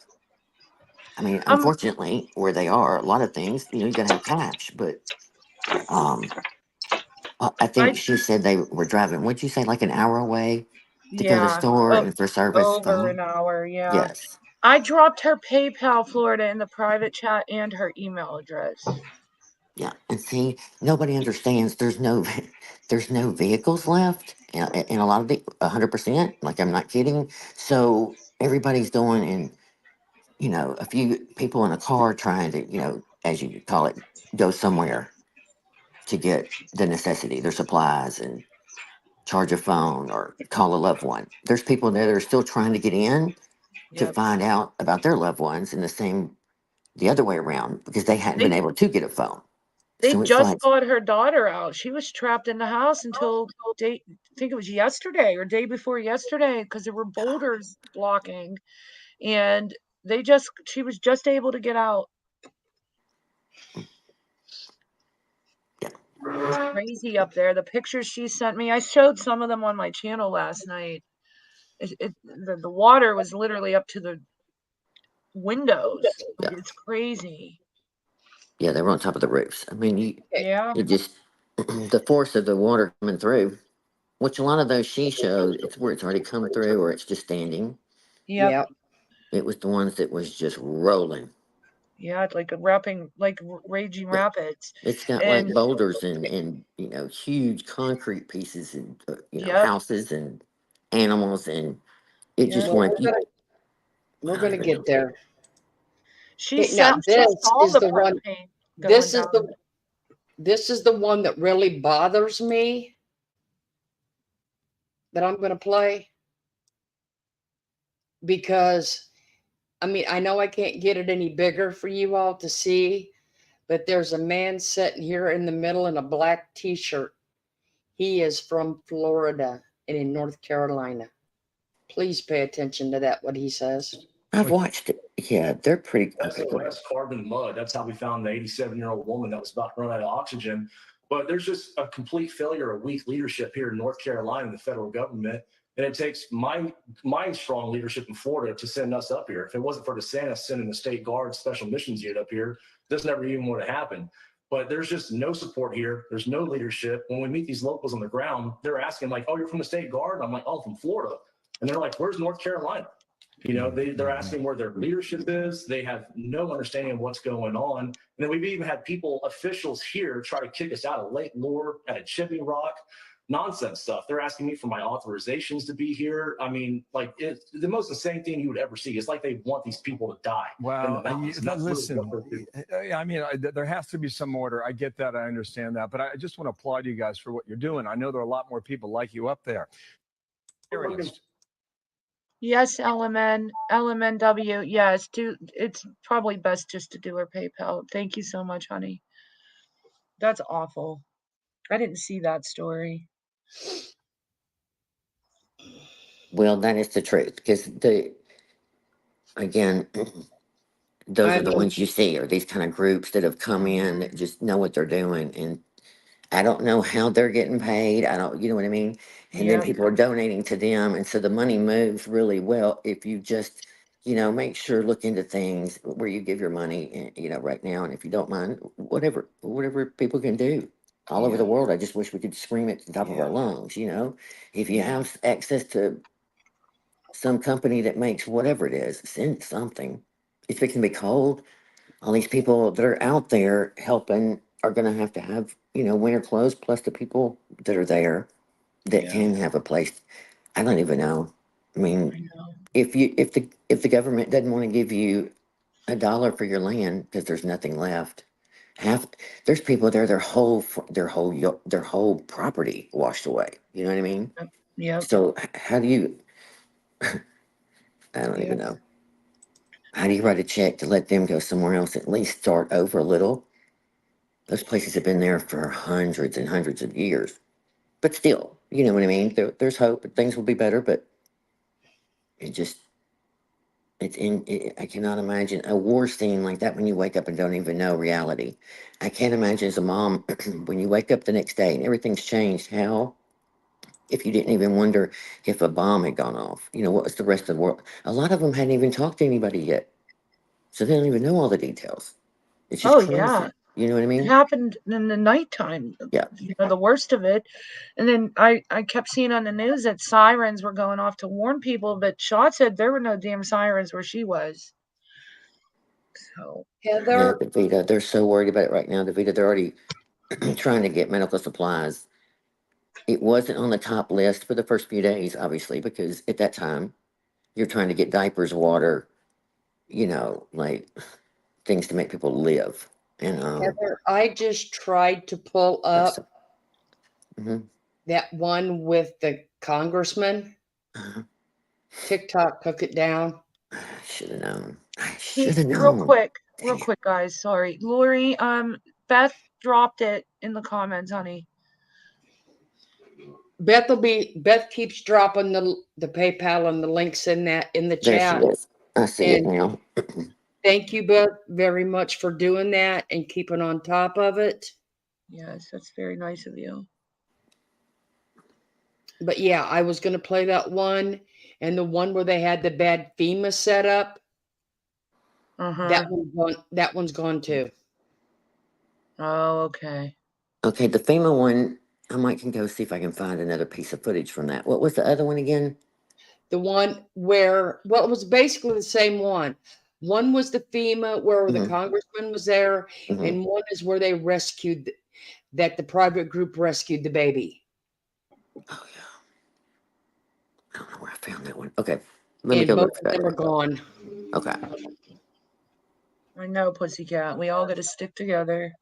I mean, Um, unfortunately, where they are, a lot of things, you gotta have cash. But um, I I think she said they were driving. What'd you say, like an hour away to go to the yeah, store oh, and for service? over an hour. Yeah, Yes. I dropped her PayPal, Florida, in the private chat and her email address. Yeah, and see, nobody understands. There's no, there's no vehicles left, and a lot of the 100%. Like I'm not kidding. So everybody's going in. A few people in a car trying to, as you call it, go somewhere to get the necessity, their supplies, and charge a phone or call a loved one. There's people there that are still trying to get in to Yep. find out about their loved ones, and the other way around, because they hadn't been They able to get a phone. they So it's just like, got her daughter out. She was trapped in the house until I think it was yesterday or day before yesterday because there were boulders blocking, and she was just able to get out. yeah, It's crazy up there. The pictures she sent me, I showed some of them on my channel last night. The water was literally up to the windows. Like yeah. it's crazy. Yeah, they were on top of the roofs. I mean, Yeah. it just the force of the water coming through, which a lot of those she showed, it's where it's already come through or it's just standing. Yep. Yeah. It was the ones that was just rolling. Yeah, it's like a rapping, like raging Yeah, rapids. it's got like And boulders and huge concrete pieces and yep, houses and animals, and it just yep. Well, went. we're I don't gonna even know. get there. She Okay, now said she saw is the the one. propane going This is down. the one that really bothers me that I'm gonna play because I mean I know I can't get it any bigger for you all to see, but there's a man sitting here in the middle in a black t-shirt. He is from Florida and in North Carolina. Please pay attention to that, what he says. I've watched it. Yeah, they're pretty. That's Okay, the go ahead. last carbon mud. That's how we found the 87-year-old woman that was about to run out of oxygen. But there's just a complete failure of weak leadership here in North Carolina, the federal government. And it takes my strong leadership in Florida to send us up here. If it wasn't for DeSantis sending the state guard special missions unit up here, this never even would have happened. But there's just no support here. There's no leadership. When we meet these locals on the ground, they're asking like, "Oh, you're from the state guard?" I'm like, "Oh, from Florida." And they're like, "Where's North Carolina?" They're asking where their leadership is. They have no understanding of what's going on. And then we've even had officials here try to kick us out of Lake Lure, out of Chimney Rock, nonsense stuff. They're asking me for my authorizations to be here. I mean, like it's the most insane thing you would ever see. It's like they want these people to die. Well, listen, I mean, there has to be some order. I get that. I understand that. But I just want to applaud you guys for what you're doing. I know there are a lot more people like you up there. Yes, LMNW. Yes, it's probably best just to do her PayPal. Thank you so much, honey. That's awful. I didn't see that story. Well, that is the truth, because again, those I are the know. ones you see, are these kind of groups that have come in that just know what they're doing. And I don't know how they're getting paid. I don't, you know what I mean? And then Yeah, people are donating to them. And so the money moves really well if you just, make sure, look into things where you give your money, right now. And if you don't mind, whatever people can do all over yeah, the world. I just wish we could scream at the top of our lungs, if you yeah, have access to some company that makes whatever it is, send something. If it can be cold, all these people that are out there helping are going to have, winter clothes, plus the people that are there that yeah. can have a place. I don't even know. I mean, I know. if the government doesn't want to give you $1 for your land because there's nothing left, Half there's people there, their whole property washed away. You know what I mean? Yep. So how do you? I don't Yep. even know. How do you write a check to let them go somewhere else? At least start over a little. Those places have been there for hundreds and hundreds of years. But still, you know what I mean? There's hope that things will be better, but it just, I cannot imagine a war scene like that when you wake up and don't even know reality. I can't imagine as a mom, when you wake up the next day and everything's changed, how, if you didn't even wonder if a bomb had gone off, you know, what was the rest of the world? A lot of them hadn't even talked to anybody yet. So they don't even know all the details. It's just Oh crazy. yeah. You know what I It mean? happened in the nighttime. Yeah. You know, the worst of it. And then I kept seeing on the news that sirens were going off to warn people, but Shaw said there were no damn sirens where she was. So Yeah, Heather, Davita, they're so worried about it right now. Davita, they're already trying to get medical supplies. It wasn't on the top list for the first few days, obviously, because at that time you're trying to get diapers, water, you know, like things to make people live. And Heather, I just tried to pull up mhm. that one with the congressman. Uh, TikTok took it down. I should have known. I Hey, should have real known. quick, Dang it. guys. Sorry, Lori. Beth dropped it in the comments, honey. Beth keeps dropping the PayPal and the links in the There she chat. is. I see it And now. thank you, Beth, very much for doing that and keeping on top of it. Yes, that's very nice of you. But yeah, I was gonna play that one and the one where they had the bad FEMA set up. Uh-huh. That one's gone too. Oh, okay. Okay, the FEMA one, I might can go see if I can find another piece of footage from that. What was the other one again? The one where, well, it was basically the same one. One was the FEMA where the Mhm. congressman was there, Mhm. and one is where they rescued that the private group rescued the baby. Oh yeah. I don't know where I found that one. Okay. Let me And go both look for of that them are one. gone. Okay. I know, Pussycat. We all got to stick together.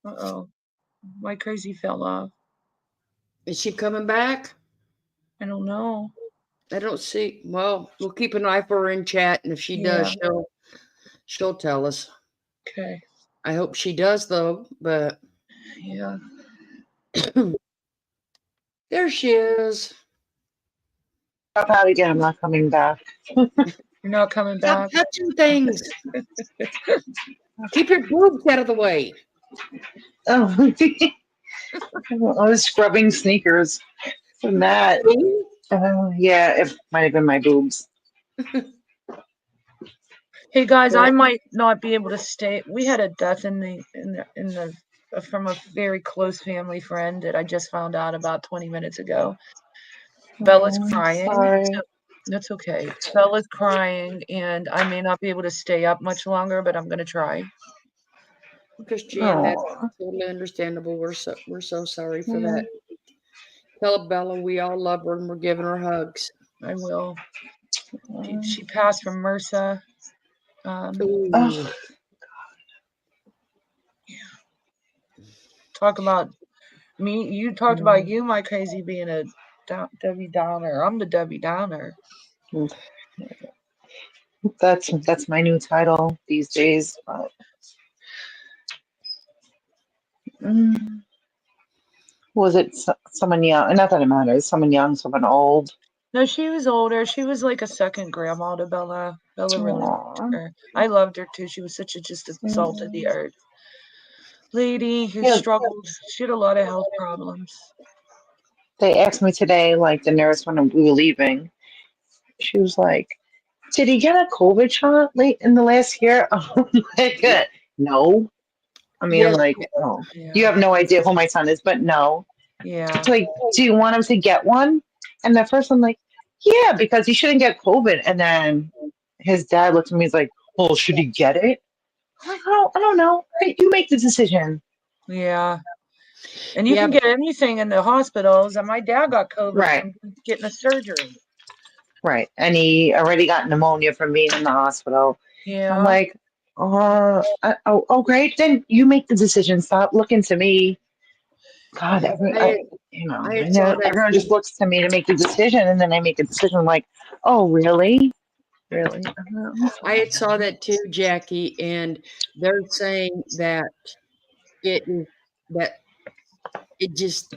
Uh-oh. My crazy fell off. Is she coming back? I don't know. I don't see. Well, we'll keep an eye for her in chat, and if she does, she'll tell us. Okay. I hope she does, though. But Yeah. there she is. Drop out again. I'm not coming back. You're not coming Stop back. touching things. Keep your boobs out of the way. Oh, I was scrubbing sneakers from that. Yeah, it might have been my boobs. Hey guys, I might not be able to stay. We had a death in the from a very close family friend that I just found out about 20 minutes ago. Bella's crying. Sorry. So that's okay. Bella's crying, and I may not be able to stay up much longer, but I'm gonna try. Christian, that's totally understandable. We're so sorry for that. Tell Bella we all love her and we're giving her hugs. I will. She passed from MRSA. Talk about me. You talked about you, my crazy, being a Debbie Downer. I'm the Debbie Downer. That's my new title these days. But, was it someone young? Not that it matters. Someone young, someone old. No, she was older. She was like a second grandma to Bella. Bella really loved her. I loved her too. She was such a just a salt of the earth lady who struggled. She had a lot of health problems. They asked me today, like the nurse when we were leaving, she was like, "Did he get a COVID shot late in the last year?" I'm like, no. I mean, Yes. like, oh, you have no idea who my son is, but no. Yeah. It's like, do you want him to get one? And at first I'm like, yeah, because he shouldn't get COVID. And then his dad looked at me, he's like, well, should he get it? I'm like, I don't know. You make the decision. Yeah. And you Yeah, can get anything in the hospitals. And my dad got COVID Right. from getting a surgery. Right. And he already got pneumonia from being in the hospital. I'm Yeah. like, great. Then you make the decision. Stop looking to me. God, I I I had saw know that everyone just too. looks to me to make the decision, and then I make a decision. I'm like, oh, really? Really? I had saw that too, Jackie, and they're saying that it is that it just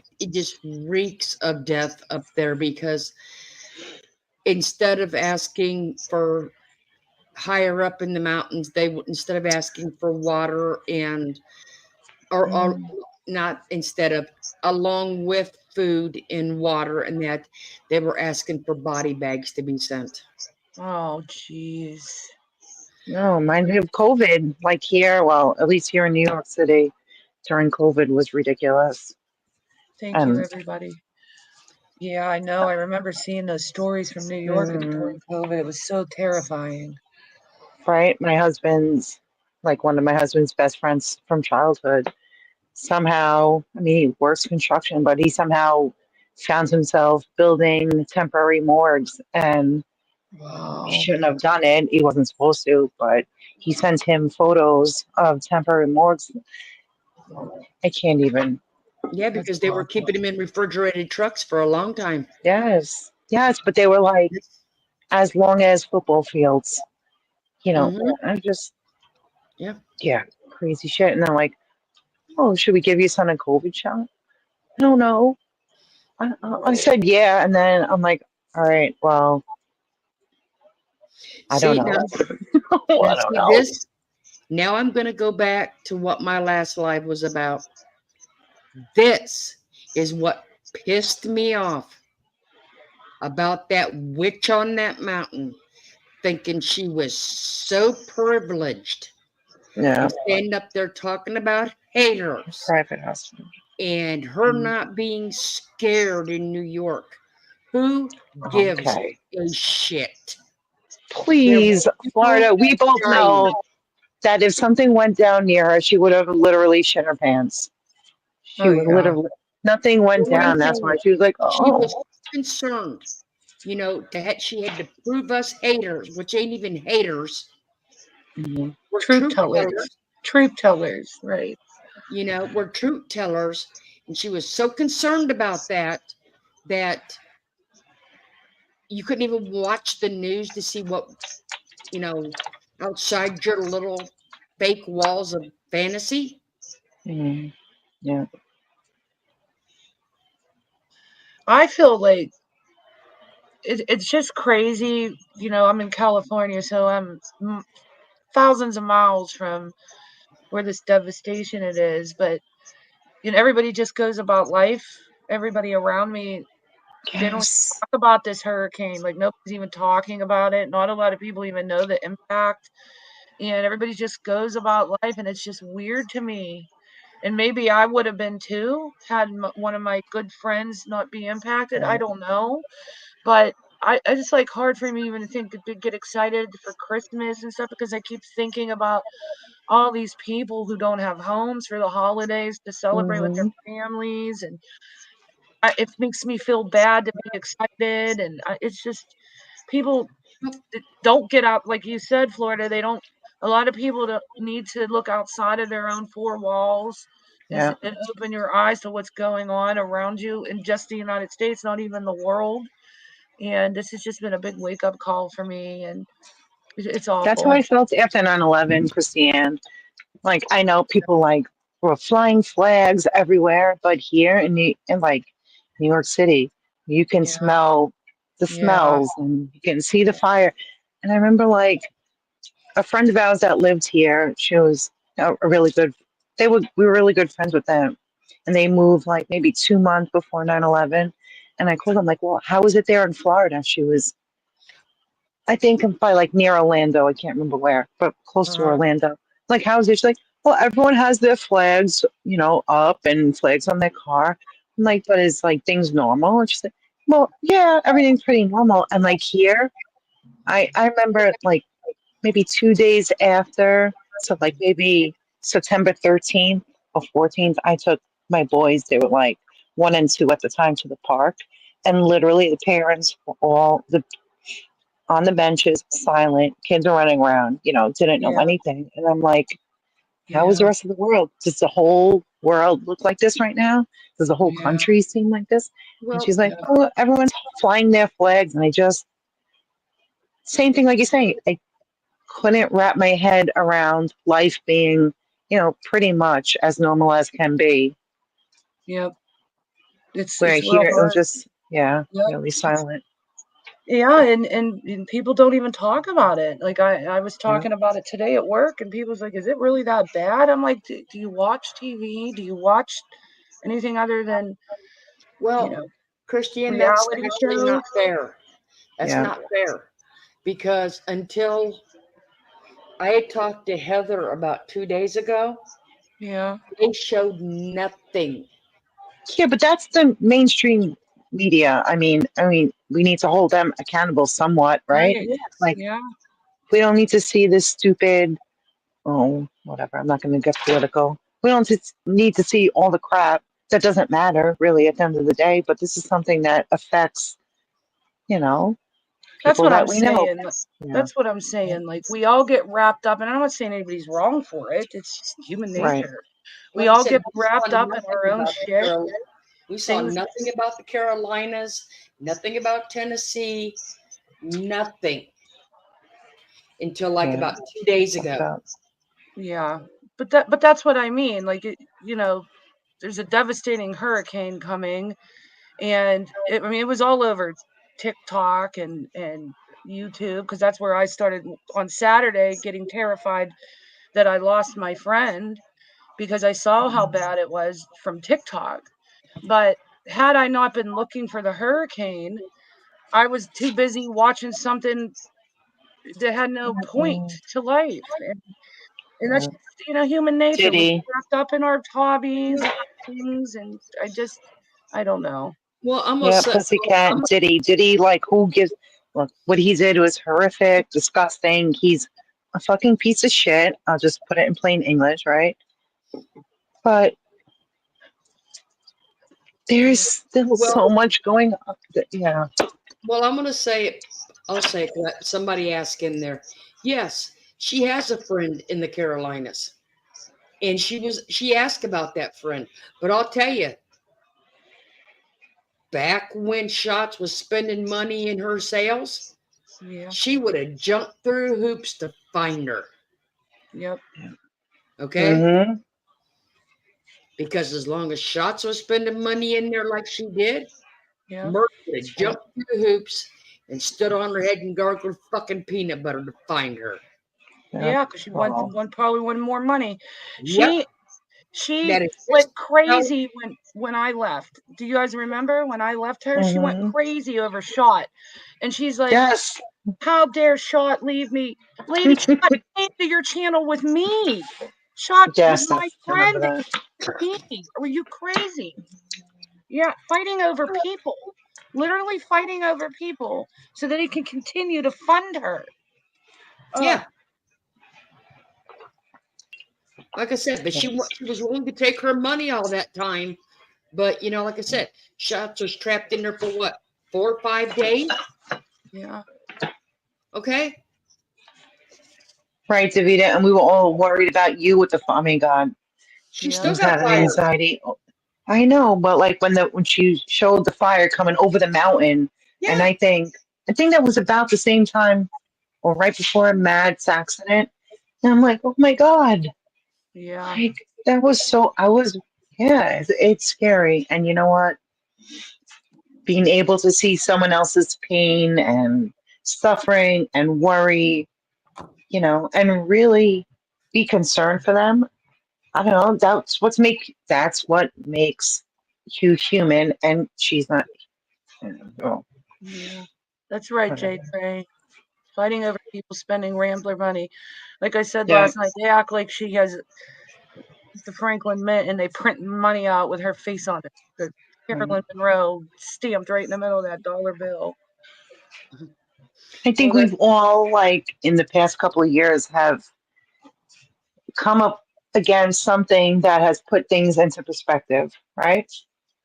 reeks of death up there because instead of asking for higher up in the mountains, instead of asking for water and or not instead of along with food and water and that they were asking for body bags to be sent. Oh, jeez. No, mine have COVID. Like here, well, at least here in New York City, during COVID was ridiculous. Thank you, And everybody. Yeah, I know. I remember seeing those stories from New York during COVID. It was so terrifying. right, one of my husband's best friends from childhood. Somehow, I mean, he works construction, but he somehow found himself building temporary morgues, and he Wow. shouldn't have done it. He wasn't supposed to, but he sent him photos of temporary morgues. I can't even. Yeah, That's because they were awful. keeping them in refrigerated trucks for a long time. Yes, yes, but they were like as long as football fields. Mm-hmm. I just, Yeah. yeah, crazy shit. And they're like, oh, should we give you son a COVID shot? I don't know. I said yeah, and then I'm like, all right, well, I don't See know. now, I don't see know. this. Now I'm going to go back to what my last live was about. This is what pissed me off about that witch on that mountain, thinking she was so privileged Yeah, and standing up there talking about haters private hospital. and her not being scared in New York. Who gives Okay, a shit? There were please, people Florida. We both dying. know that if something went down near her, she would have literally shit her pants. She Oh, would yeah. literally. Nothing went What I'm down. That's saying why is, she was like, she oh. was concerned, she had to prove us haters, which ain't even haters. Mhm. We're Truth truth tellers. tellers, Truth tellers, right. we're truth tellers. And she was so concerned about that you couldn't even watch the news to see what, you know, outside your little fake walls of fantasy. Mhm. Yeah. I feel like it's just crazy. I'm in California, so I'm thousands of miles from where this devastation it is. But, everybody just goes about life. Everybody around me, they don't Yes. talk about this hurricane. Like, nobody's even talking about it. Not a lot of people even know the impact. And everybody just goes about life. And it's just weird to me. And maybe I would have been too, had one of my good friends not be impacted. I Right. don't know. But I just like hard for me even to think to get excited for Christmas and stuff because I keep thinking about all these people who don't have homes for the holidays to celebrate with their Hmm. families, and it makes me feel bad to be excited, and it's just people don't get out, like you said, Florida. They don't. A lot of people need to look outside of their own four walls Yeah. and open your eyes to what's going on around you in just the United States, not even the world. And this has just been a big wake up call for me, and it's That's how awful. I felt after 9/11, Christiane. Like I know people like were flying flags everywhere, but here in like New York City, you can Yeah, smell the yeah, smells and you can see the fire. And I remember like a friend of ours that lived here. She was a really good. We were really good friends with them, and they moved like maybe 2 months before 9/11. And I called them like, well, how was it there in Florida? She was, I think, by like near Orlando. I can't remember where, but close to uh, Orlando. Like, how's it? She's like, well, everyone has their flags, up and flags on their car. I'm like, but is like things normal? And she's like, well, yeah, everything's pretty normal. And like here, I remember like maybe 2 days after, so like maybe September 13th or 14th, I took my boys, they were like 1 and 2 at the time, to the park, and literally the parents were all on the benches, silent. Kids are running around, didn't know Yeah. anything. And I'm like, how is the Yeah. rest of the world? Does the whole world look like this right now? Does the whole Yeah. country seem like this? And Well, she's like, Yeah. oh, everyone's flying their flags. And I just, same thing like you're saying, I couldn't wrap my head around life being, pretty much as normal as can be. Yep. Where It's real here it was hard. just, Yep. really silent. Yeah, and people don't even talk about it. Like I was Yeah. talking about it today at work, and people's like, "Is it really that bad?" I'm like, Do you watch TV? Do you watch anything other than well, Christian, that's reality actually shows?" not fair. That's Yeah. not fair because until I had talked to Heather about 2 days ago, Yeah. they showed nothing. Yeah, but that's the mainstream media. I mean, we need to hold them accountable somewhat, right? Right. Yes. Like, Yeah. we don't need to see this stupid, oh, whatever. I'm not going to get political. We don't need to see all the crap that doesn't matter really at the end of the day. But this is something that affects, you know, That's people what that I'm we know. saying. Yeah. That's what I'm saying. Like we all get wrapped up, and I'm not saying anybody's wrong for it. It's just human Right. nature. We Like I all said, get wrapped up in our own shit. We saw Things. nothing about the Carolinas, nothing about Tennessee, nothing until like Yeah. about 2 days Check it ago. out. Yeah, but that's what I mean. Like there's a devastating hurricane coming, and I mean it was all over TikTok and YouTube because that's where I started on Saturday getting terrified that I lost my friend because I saw how bad it was from TikTok. But had I not been looking for the hurricane, I was too busy watching something that had no point Mm, to life. And that's yeah. just, human nature. We Diddy. get wrapped up in our hobbies and things, and I don't know. Well, I'm gonna Yeah, say, Pussycat, Diddy. Diddy, like, who gives, look, what he did was horrific, disgusting. He's a fucking piece of shit. I'll just put it in plain English, right? But there's still so well, much going on. Yeah. well, I'm gonna say, I'll say it, 'cause somebody asked in there. Yes, she has a friend in the Carolinas, and she asked about that friend. But I'll tell you, back when Shots was spending money in her sales, Yeah. she would have jumped through hoops to find her. Yep. Okay, Mm-hmm. because as long as Shots was spending money in there like she did, Yep. Merc would have jumped through hoops and stood on her head and gargled fucking peanut butter to find her. Yeah, because she Oh. probably wanted more money. Yep, She that is went just how. crazy when I left. Do you guys remember when I left her? She went Mm-hmm. crazy over Shot, and she's like, Yes. "How dare Shot leave me, lady? Shot came to your channel with me. Shot was Yes, my I remember friend. that. Me? Are you crazy? Yeah, fighting over people, literally fighting over people, so that he can continue to fund her. Yeah, like I said, but she was willing to take her money all that time. But like I said, Shots was trapped in there for what, 4 or 5 days? Yeah, Okay, Right, Davida. And we were all worried about you with the, oh my God, she yeah, still was got having fired. anxiety. I know, but like when she showed the fire coming over the mountain, and Yeah, I think that was about the same time or right before Matt's accident. And I'm like, oh my God. yeah, Like that was so yeah, it's scary. And you know what? Being able to see someone else's pain and suffering and worry, and really be concerned for them. I don't know. That's what makes you human. And she's not. Oh, yeah. That's right, J whatever. Trey. Fighting over people spending Rambler money. Like I said Yeah. last night, they act like she has the Franklin Mint and they print money out with her face on it. The Right. Carolyn Monroe stamped right in the middle of that dollar bill. I think well, we've all, like, in the past couple of years, have come up again, something that has put things into perspective, right?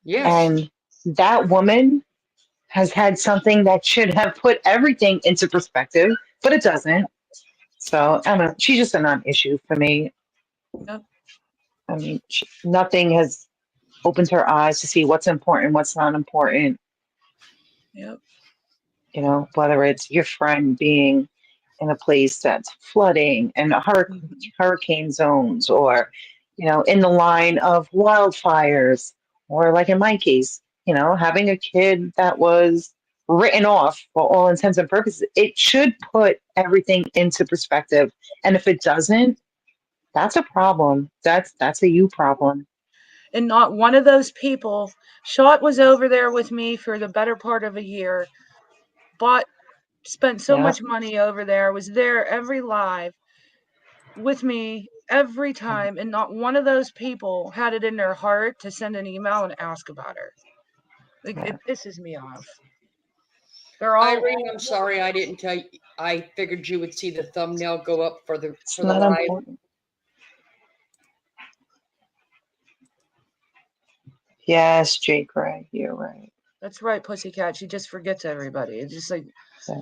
Yes. And that woman has had something that should have put everything into perspective, but it doesn't. So I don't know. She's just a non-issue for me. Yep. I mean, nothing has opened her eyes to see what's important, what's not important. Yep. You know, whether it's your friend being in a place that's flooding and hurricane zones, or, you know, in the line of wildfires, or like in my case, you know, having a kid that was written off for all intents and purposes. It should put everything into perspective. And if it doesn't, that's a problem. That's a you problem. And not one of those people. Shot was over there with me for the better part of a year. Spent so Yeah. much money over there. Was there every live with me every time, and not one of those people had it in their heart to send an email and ask about her. Like, Yeah. it pisses me off. They're all Irene, I'm sorry I didn't tell you. I figured you would see the thumbnail go up for the It's for the not live. important. Yes, Jake, right. You're right. That's right, Pussycat. She just forgets everybody. It's just like, So,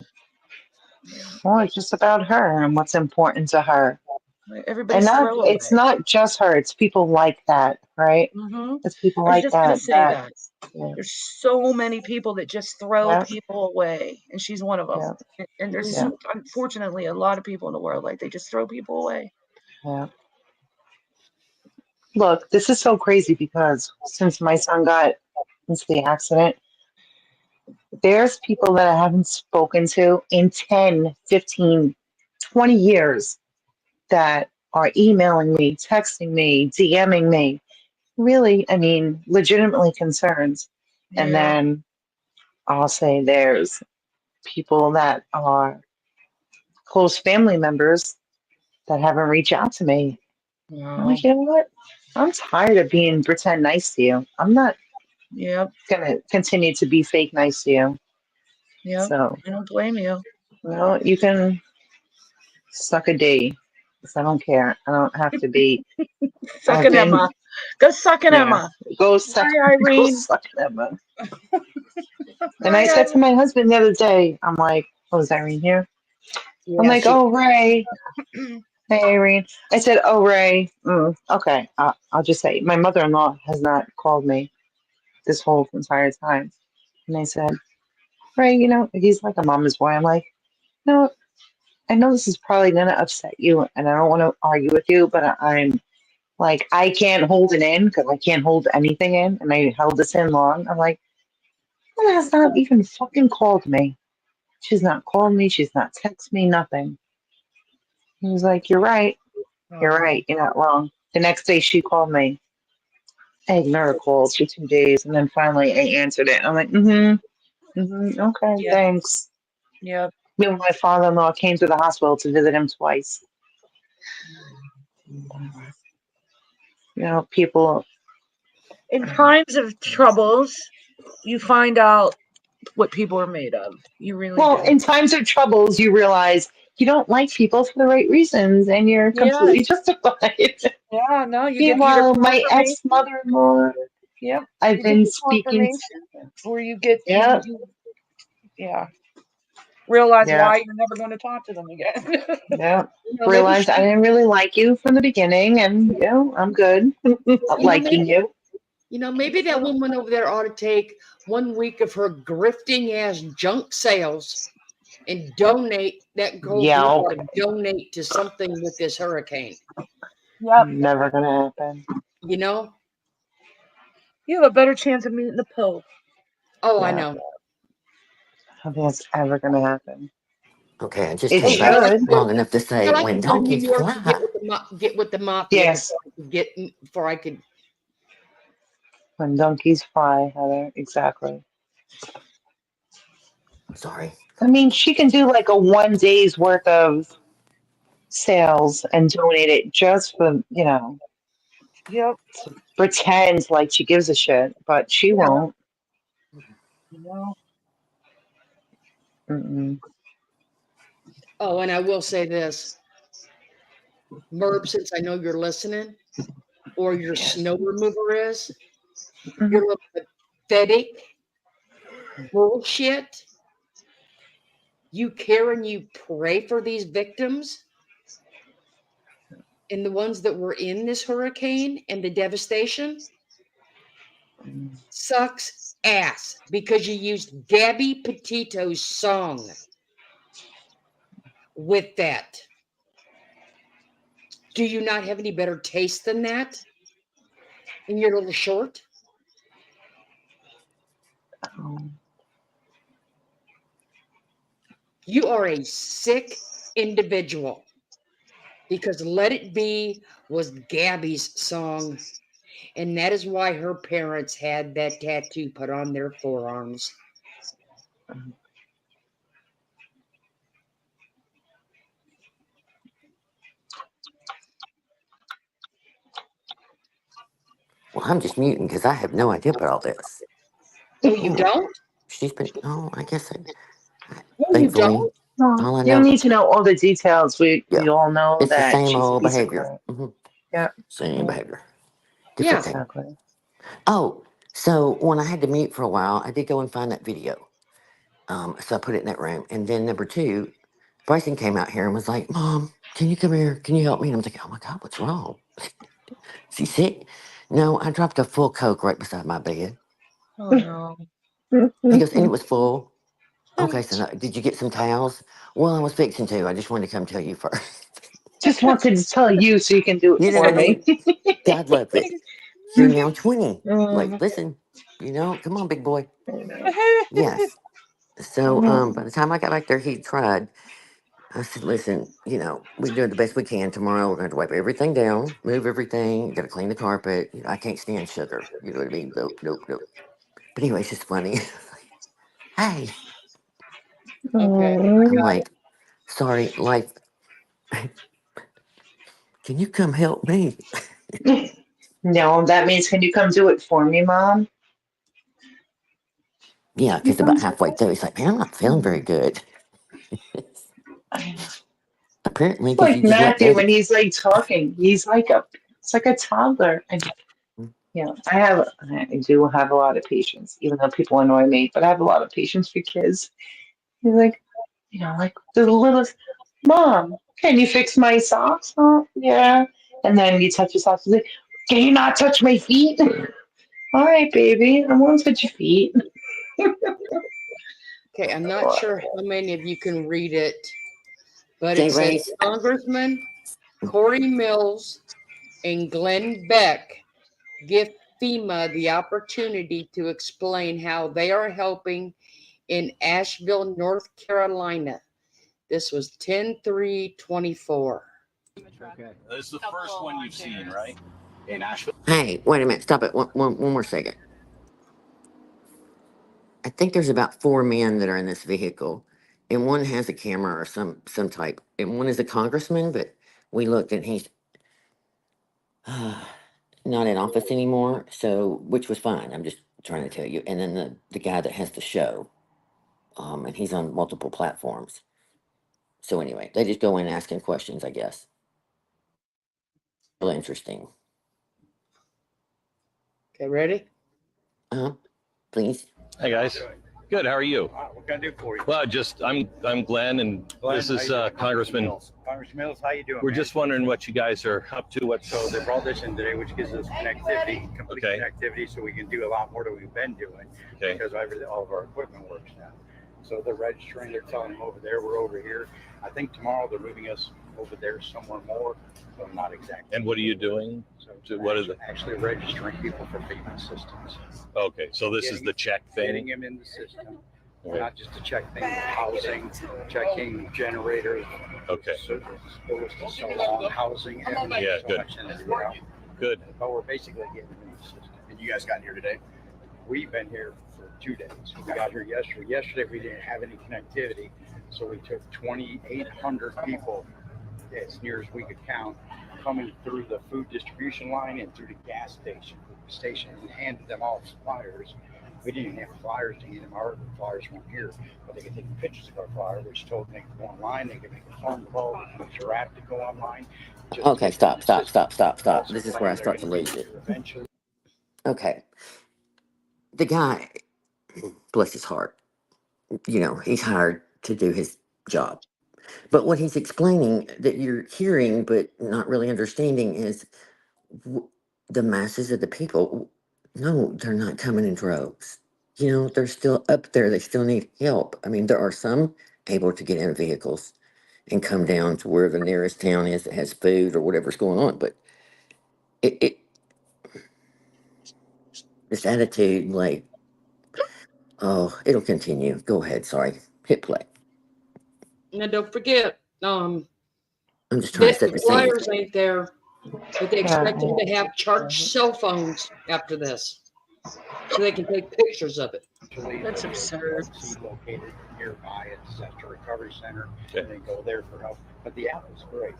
yeah, well, it's just about her and what's important to her. And everybody's it's throwaway. not just her, it's people like that, right? Mm-hmm. It's people I was like just gonna that say that. yeah, There's so many people that just throw yeah, people away, and she's one of them. yeah, And there's yeah, unfortunately a lot of people in the world like they just throw people away. yeah. Look, this is so crazy because since my son got into the accident, there's people that I haven't spoken to in 10, 15, 20 years that are emailing me, texting me, DMing me. Really, I mean, legitimately concerned. And Yeah. then I'll say there's people that are close family members that haven't reached out to me. I'm Wow. like, you know what? I'm tired of being pretend nice to you. I'm not Yep. gonna continue to be fake nice to you. Yep. So, I don't blame you. you can suck a D. 'Cause I don't care. I don't have to be. I've Sucking been, Emma. Go sucking yeah. Emma. Go suck. Hi, Go Irene. suck them. And I Hi, said to Irene. my husband the other day, I'm like, "Oh, is Irene here?" I'm Yeah, like, she. "Oh, Ray." Hey, Irene. I said, "Oh, Ray." Okay, I'll just say my mother-in-law has not called me this whole entire time. And I said, "Ray, you know, he's like a mama's boy." I'm like, "No, I know this is probably gonna upset you, and I don't want to argue with you, but I'm like, I can't hold it in because I can't hold anything in, and I held this in long." I'm like, "Mama has not even fucking called me. She's not called me. She's not texted me. Nothing." He was like, "You're right. You're Oh, right. You're not wrong." The next day, she called me. I ignored calls for 2 days, and then finally I answered it. I'm like, okay, yeah. thanks. Yep. Meanwhile, my father-in-law came to the hospital to visit him twice. You know, people. In times of troubles, you find out what people are made of. You really Well, do. in times of troubles, you realize you don't like people for the right reasons, and you're Yes. completely justified. Yeah, no, you get either Meanwhile, my confirmation. ex-mother-in-law, Yep. I've You get been the speaking. confirmation, or you get Yeah, yeah, realize yeah, why you're never going to talk to them again. yeah. You know, maybe Realized I she. didn't really like you from the beginning, and I'm good not You know, liking maybe. you. You know, maybe that woman over there ought to take 1 week of her grifting ass junk sales and donate. That whole group Yeah, ought to donate to something with this hurricane. Yep. never gonna happen. You know? You have a better chance of meeting the Pope. Oh, I Yeah, know. I don't think it's ever gonna happen. Okay, I just It came Hey, back should. long enough to but say I when could go to New donkeys York to fly. get with the mafia Yes, before I could. when donkeys fly, Heather. Exactly. Sorry. I mean, she can do like a 1 day's worth of sales and donate it just for, Yep. to pretend like she gives a shit, but she Yeah. won't. No. Mm-mm. Oh, and I will say this: Merb, since I know you're listening, or your Yes. snow remover is, Mhm. your little pathetic bullshit. You care and you pray for these victims and the ones that were in this hurricane and the devastation sucks ass because you used Gabby Petito's song with that. Do you not have any better taste than that in your little short? Oh. You are a sick individual because Let It Be was Gabby's song. And that is why her parents had that tattoo put on their forearms. Well, I'm just muting because I have no idea about all this. Oh, you don't? She's been. Oh, I guess. Oh, you Thankfully, don't? No, all I you don't know. need to know all the details. We Yeah, all know it's the that same she's a old piece of behavior. crap. Hmm. Yeah, Same yeah, behavior. Yeah. Different thing. exactly. Oh, so when I had to mute for a while, I did go and find that video. So I put it in that room. And then number two, Bryson came out here and was like, "Mom, can you come here? Can you help me?" And I'm like, "Oh my God, what's wrong? Is he sick?" No, I dropped a full Coke right beside my bed. Oh no. He goes, and it was full. Okay, so did you get some towels? Well, I was fixing to. I just wanted to come tell you first. Just wanted to tell you so you can do it You know what for I mean? me. God love it. You're now 20. Like, Mm, listen, come on, big boy. I know. Yes. So by Mm, the time I got back there, he tried. I said, listen, we're doing the best we can. Tomorrow we're going to wipe everything down, move everything, got to clean the carpet. I can't stand sugar. You know what I mean? Nope, nope, nope. But anyway, it's just funny. Hey, Okay. I'm mm. like, sorry, life, can you come help me? No, that means can you come do it for me, Mom? Yeah, You because come about do halfway through, he's like, man, I'm not feeling very it. good. Apparently, It's because like you just let Matthew daddy. when he's like talking. It's like a toddler. And I do have a lot of patience, even though people annoy me, but I have a lot of patience for kids. He's like, like the littlest, Mom, can you fix my socks? Oh, yeah. And then you touch your socks. He's like, can you not touch my feet? All right, baby, I won't touch your feet. Okay, I'm not sure how many of you can read it, but J it says Race. Congressman Corey Mills and Glenn Beck give FEMA the opportunity to explain how they are helping in Asheville, North Carolina. This was 10/3/24. Okay. This is the first one you've seen, right? In Asheville. Hey, wait a minute. Stop it. One more second. I think there's about 4 men that are in this vehicle, and one has a camera or some type, and one is a congressman. But we looked, and he's not in office anymore. So, which was fine. I'm just trying to tell you. And then the guy that has the show, and he's on multiple platforms. So anyway, they just go in asking questions. I guess. Really interesting. Okay, ready? Please. Hey guys. Good. How are you? What can I do for you? Well, I'm Glenn, and this is Congressman. Congressman Mills, how you doing? We're man? just wondering what you guys are up to. So they brought this in today, which gives us connectivity, complete Okay. connectivity, so we can do a lot more than we've been doing. Okay. Because all of our equipment works now. So they're registering, they're telling them over there, we're over here. I think tomorrow they're moving us over there somewhere more, but I'm not exactly. And what are you doing? So What is it? Actually registering people for FEMA assistance. Okay, so this is the check Getting thing. them in the system, Okay. not just to check things, housing, checking generators. Okay. So it's so long, housing, everything. Yeah, so good. much in it, you know. Good. But we're basically getting them in the system. And you guys got here today? We've been here for 2 days. We got here yesterday. Yesterday we didn't have any connectivity, so we took 2,800 people, as near as we could count, coming through the food distribution line and through the gas station and handed them all flyers We didn't even have flyers to hand them. Our flyers weren't here, but they could take pictures of our flyer, which told them they could go online, they could make a phone call, they could use your app to go online. Just to Okay, get them in stop. the system. Also This is where I claim they're start to going to be lose it. here eventually. Okay. The guy, bless his heart, he's hired to do his job. But what he's explaining that you're hearing but not really understanding is the masses of the people. No, they're not coming in droves. They're still up there. They still need help. I mean, there are some able to get in vehicles and come down to where the nearest town is that has food or whatever's going on. But it this attitude, like, oh, it'll continue. Go ahead. Sorry. Hit play. And don't forget, I'm just trying to set the the scene. flyers ain't there, but they expect them to have charged cell phones after this, so they can take pictures of it. That's absurd. Located nearby a disaster recovery center, Okay. and they go there for help. But the app is great.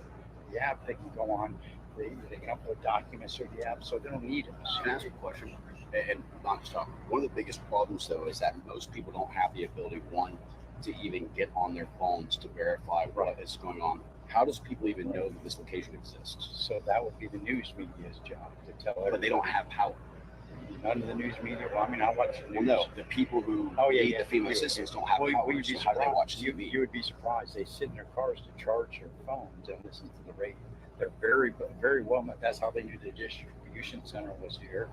The app, they can go on, they can upload documents through the app, so they don't need us. Can I ask you a question? And not to talk. One of the biggest problems, though, is that most people don't have the ability, one, to even get on their phones to verify what is going on. How does people even know that this location exists? So that would be the news media's job to tell everybody. But they don't have power. None of the news media. Well, I mean, I watch the news. Well, no, the people who need the FEMA assistance don't have power. So how do they watch TV? You would be surprised. They sit in their cars to charge their phones and listen to the radio. They're very, very well. That's how they knew the distribution center was here.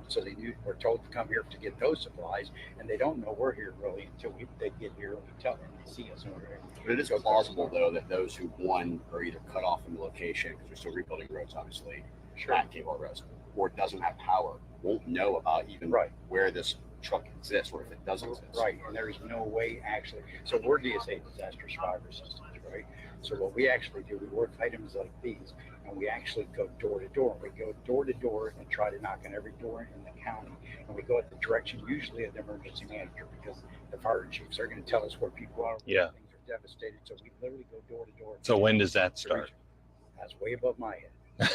So they were told to come here to get those supplies, and they don't know we're here really until they get here and we tell them they see us. And but it is plausible, though, that those who, one, are either cut off from the location because we're still rebuilding roads, obviously, at cable arrest, or doesn't have power, won't know about even where this truck exists, or if it doesn't exist. Right, and there is no way actually. So we're DSA Disaster Survivor Systems, right? So what we actually do, we work items like these, and we actually go door to door. We go door to door and try to knock on every door in the county, and we go at the direction usually of the emergency manager, because the fire chiefs are going to tell us where people are. Yeah. Things are devastated, so we literally go door to door. So when does that start? That's way above my head.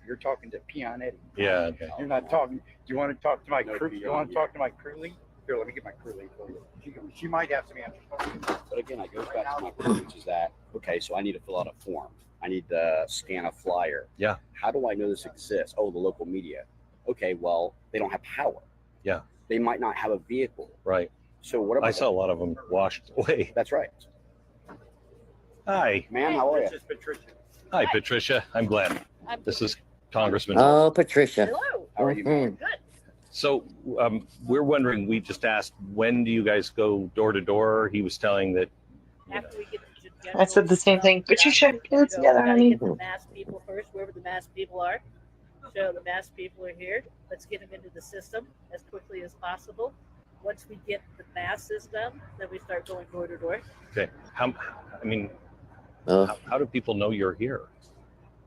You're talking to Peon Eddie. Yeah. Okay. You're not talking. Do you want to talk to my crew? You want to talk to my crew lead? Here, let me get my crew lead for you. She might have some answers. But again, it goes back to my point, which is that, okay, so I need to fill out a form. I need to scan a flyer. Yeah. How do I know this exists? Oh, the local media. Okay, well, they don't have power. Yeah. They might not have a vehicle. Right. So what about I saw a lot of them washed away. That's right. Hi. Ma'am, how are you? This is Patricia. Hi, Patricia. I'm glad. This is Congressman. Oh, Patricia. Hello. How are you? Mhm. Good. So we're wondering, we just asked, when do you guys go door to door? He was telling that. After we get the I said the same thing. Patricia, get it together, honey. Get the mass people first, wherever the mass people are. So the mass people are here. Let's get them into the system as quickly as possible. Once we get the masses done, then we start going door to door. Okay. How do people know you're here?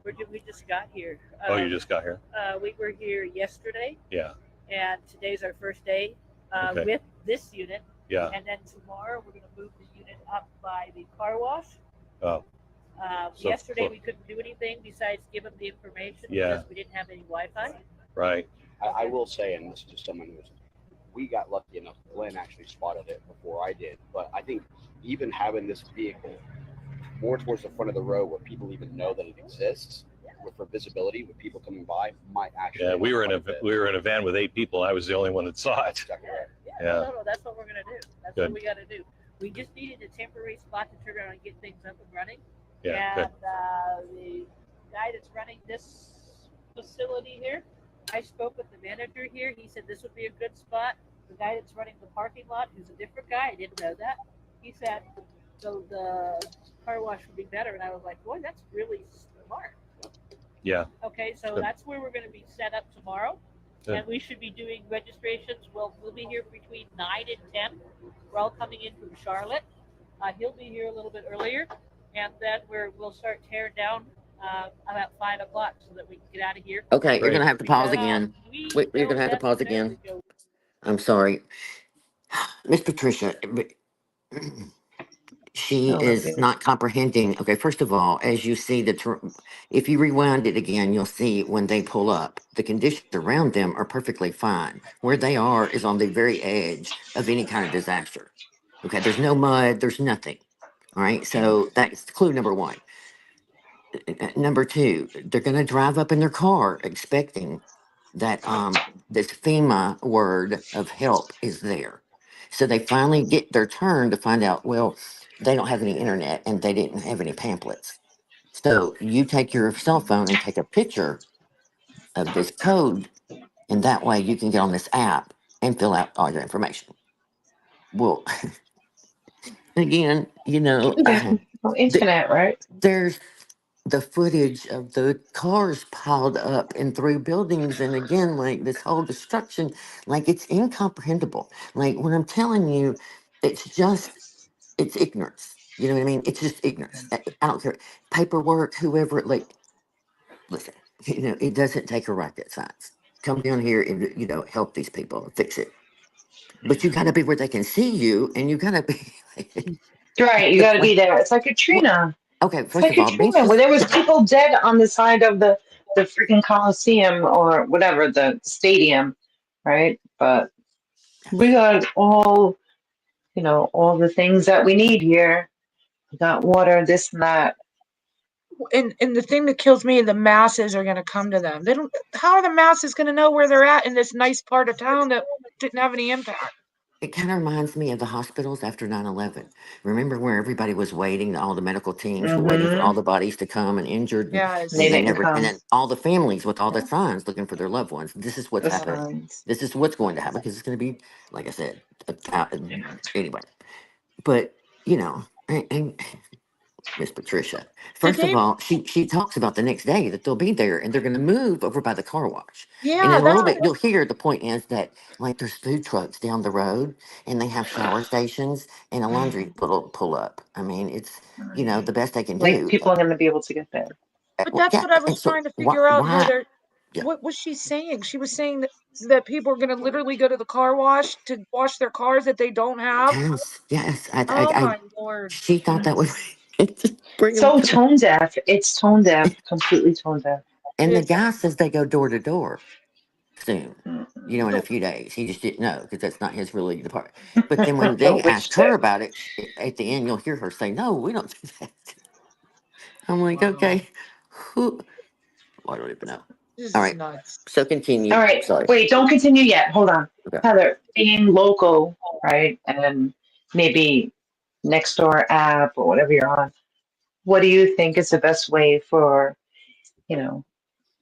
We just got here. You just got here? We were here yesterday. Yeah. And today's our first day Okay. with this unit. Yeah. And then tomorrow we're going to move the unit up by the car wash. Oh. So Yesterday we couldn't do anything besides give them the information because we didn't have any Wi-Fi. Right. I will say, and this is just someone who's, we got lucky enough. Glenn actually spotted it before I did. But I think even having this vehicle more towards the front of the road where people even know that it exists, for visibility with people coming by, might actually. Yeah, we were in a van with 8 people. I was the only one that saw it. Yeah. Yeah. No, that's what we're gonna do. That's Good. what we got to do. We just needed a temporary spot to turn around and get things up and running. Yeah. And Good. the guy that's running this facility here, I spoke with the manager here. He said this would be a good spot. The guy that's running the parking lot, who's a different guy, I didn't know that. He said the car wash would be better, and I was like, boy, that's really smart. Yeah. Okay, so Good. that's where we're going to be set up tomorrow. Good. And we should be doing registrations. We'll be here between 9 and 10. We're all coming in from Charlotte. He'll be here a little bit earlier. And then we'll start tearing down about 5 o'clock so that we can get out of here. Okay, you're Great. going to have to pause again. Wait, you're going to have to pause again. I'm sorry. Miss Patricia, she Oh, is not comprehending. Okay, first of all, as you see if you rewind it again, you'll see when they pull up, the conditions around them are perfectly fine. Where they are is on the very edge of any kind of disaster. Okay, there's no mud, there's nothing. All right, so that's clue number one. Number two, they're going to drive up in their car expecting that this FEMA word of help is there. So they finally get their turn to find out, well, they don't have any internet and they didn't have any pamphlets. So you take your cell phone and take a picture of this code, and that way you can get on this app and fill out all your information. Well, again, again, well, internet, right? there's the footage of the cars piled up and through buildings, and again, like this whole destruction, like it's incomprehensible. Like when I'm telling you, it's just it's ignorance. You know what I mean? It's just ignorance. I don't care. Paperwork, whoever, like, listen, it doesn't take a rocket science. Come down here and help these people fix it. But you got to be where they can see you, and you got to be Right, you got to be like, there. It's like what? Katrina. Okay, It's first like of all, be Katrina, where just there was people dead on the side of the freaking Coliseum or whatever the stadium, right? But we got all the things that we need here. We got water, this and that. And the thing that kills me, the masses are going to come to them. They don't. How are the masses going to know where they're at in this nice part of town that didn't have any impact? it kind of reminds me of the hospitals after 9/11. Remember where everybody was waiting, all the medical teams were waiting for all Mm-hmm. the bodies to come and injured, They and Yes. they didn't never, and come. then all the families with all the Yeah, signs looking for their loved ones. This is what's the Yeah. happening. signs. This is what's going to happen because it's going to be, like I said, Yeah. anyway. But, and Miss Patricia. Did First of they? all, she talks about the next day that they'll be there and they're going to move over by the car wash. And in Yeah, a little that's bit, you'll hear the point is that like there's food trucks down the road and they have shower stations and a laundry pull up. I mean, it's the best they can Like do. people are going to be able to get there. But that's Yeah, what I and was so trying to why? figure out, Why? Heather. Yeah. What was she saying? She was saying that people are going to literally go to the car wash to wash their cars that they don't have. Yes, yes. Oh my Lord. She thought that was just bring them So to, tone deaf. It's tone deaf, completely tone deaf. and the It's guy says they go door to door soon, in a so few days. He just didn't know because that's not his really department. But then when I they wish ask her to. about it, at the end, you'll hear her say, "No, we don't do that." I'm like, wow. okay, who? I don't even know. This All is right, nuts. so All continue. right, Sorry. wait, don't continue yet. Hold on. Okay. Heather, being local, right? And maybe next door app or whatever you're on, what do you think is the best way for, you know,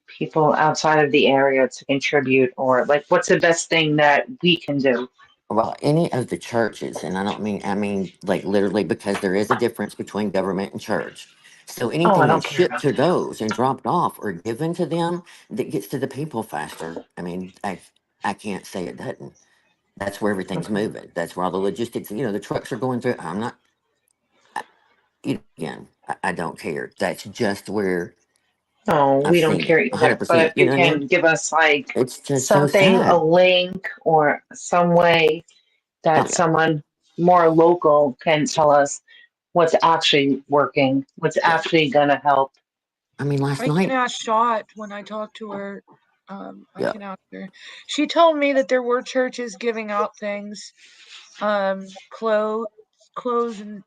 people outside of the area to contribute, or like what's the best thing that we can do? Well, any of the churches, and I mean like literally because there is a difference between government and church. So Oh, I anything don't that's care shipped about to that. those and dropped off or given to them that gets to the people faster. I mean, I can't say it doesn't. That's where everything's Okay. moving. That's where all the logistics, the trucks are going through. I'm not, again, I don't care. That's just where No, I've we don't seen it care either. But 100%. if You you know what I mean? can give us like It's just so something, a sad. link or some way Oh, that yeah. someone more local can tell us what's actually working, what's Yeah. actually gonna help. I mean, last I can night, ask Shot when I talk to her. I yeah. can ask her. She told me that there were churches giving out things, clothes, clothes, and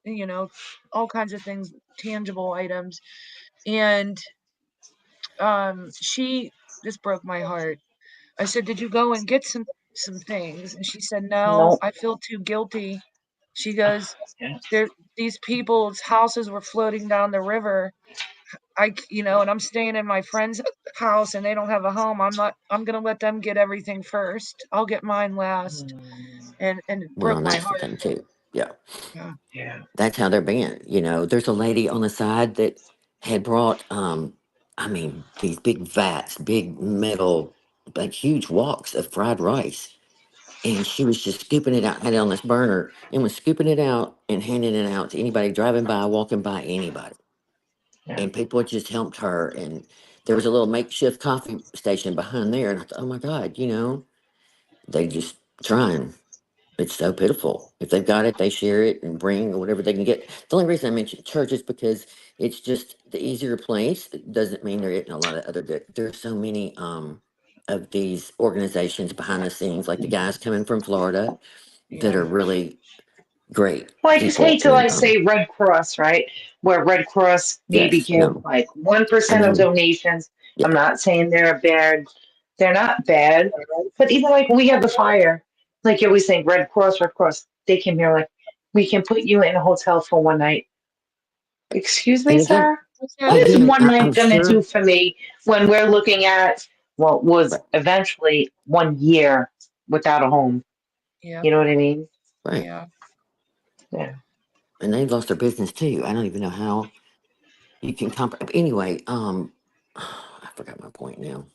all kinds of things, tangible items. And she this broke my heart. I said, "Did you go and get some things?" And she said, "No, Nope. I feel too guilty." She goes, Yeah. "There, these people's houses were floating down the river. And I'm staying in my friend's house and they don't have a home. I'm gonna let them get everything first. I'll get mine last." And it Well, broke and my that's the heart. thing, too. Yeah. Yeah. Yeah. That's how they're being. There's a lady on the side that had brought, I mean, these big vats, big metal, like huge woks of fried rice. And she was just scooping it out, had it on this burner, and was scooping it out and handing it out to anybody driving by, walking by, anybody. Yeah. And people just helped her. And there was a little makeshift coffee station behind there. And I thought, oh my God, they just trying. It's so pitiful. If they've got it, they share it and bring whatever they can get. The only reason I mentioned church is because it's just the easier place. It doesn't mean they're getting a lot of other good. There's so many of these organizations behind the scenes, like the guys coming from Florida, that are really great Well, I just people. hate to And like say Red Cross, right? Where Red Cross maybe yes, give no, like I 1% of mean, donations. yeah, I'm not saying they're bad. They're not bad. But even like when we had the fire, like you always saying Red Cross, Red Cross, they came here like, we can put you in a hotel for one night. Excuse me, and again, sir? What is one I'm night going to do sure. for me when we're looking at what was Right, eventually 1 year without a home? Yeah. You know what I mean? right, Yeah. Yeah. and they've lost their business too. I don't even know how you can anyway. I forgot my point now.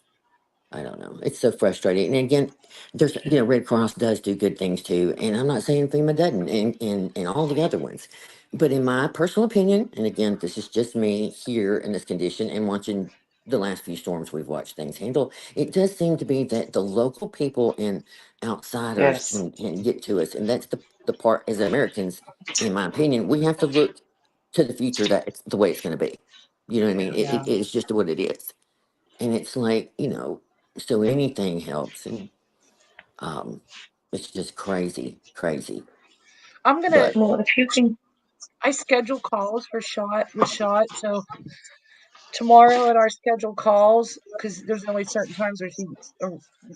I don't know. It's so frustrating. And again, there's Red Cross does do good things too. And I'm not saying FEMA doesn't and all the other ones. But in my personal opinion, and again, this is just me here in this condition and watching the last few storms we've watched things handle, it does seem to be that the local people and outsiders Yes. can get to us. And that's the part as Americans, in my opinion, we have to look to the future that it's the way it's going to be. You know what I mean? Yeah. It's just what it is. And it's like, so anything helps. And it's just crazy, crazy. I'm gonna. But Well, if you can, I schedule calls for shot. So tomorrow at our scheduled calls, because there's only certain times where she's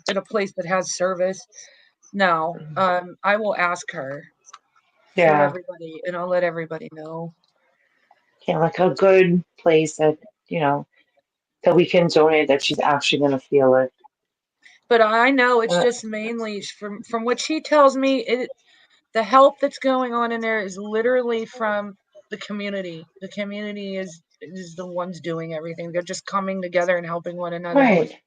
at a place that has service. Now, I will ask her for yeah, everybody, and I'll let everybody know. yeah, like a good place that, you know, that we can donate that she's actually going to feel it. But I know it's Uh, just mainly from what she tells me. The help that's going on in there is literally from the community. The community is the ones doing everything. They're just coming together and helping one another. right,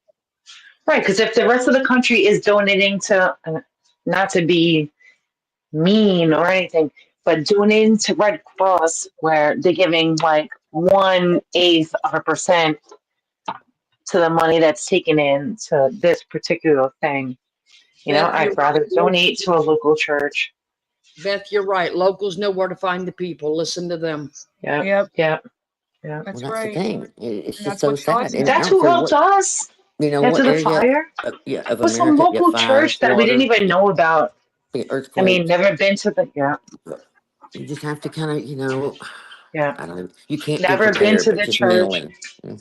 right. Because if the rest of the country is donating to, not to be mean or anything, but donating to Red Cross, where they're giving like 1/8% to the money that's taken in to this particular thing, Beth, you're I'd rather right. donate to a local church. Beth, you're right. Locals know where to find the people. Listen to them. Yep, Yep, yep, yep. well, that's that's the right. thing. It's And just that's so what sad. Shaw's And I That's don't who care helped what, us after what the area fire. of Was some America, local fire, church that we didn't flood, even know about. I mean, earthquakes. never been to the, yeah, You just have to kind of, yeah, I don't know. You can't be never been prepared, to but the just church, mentally.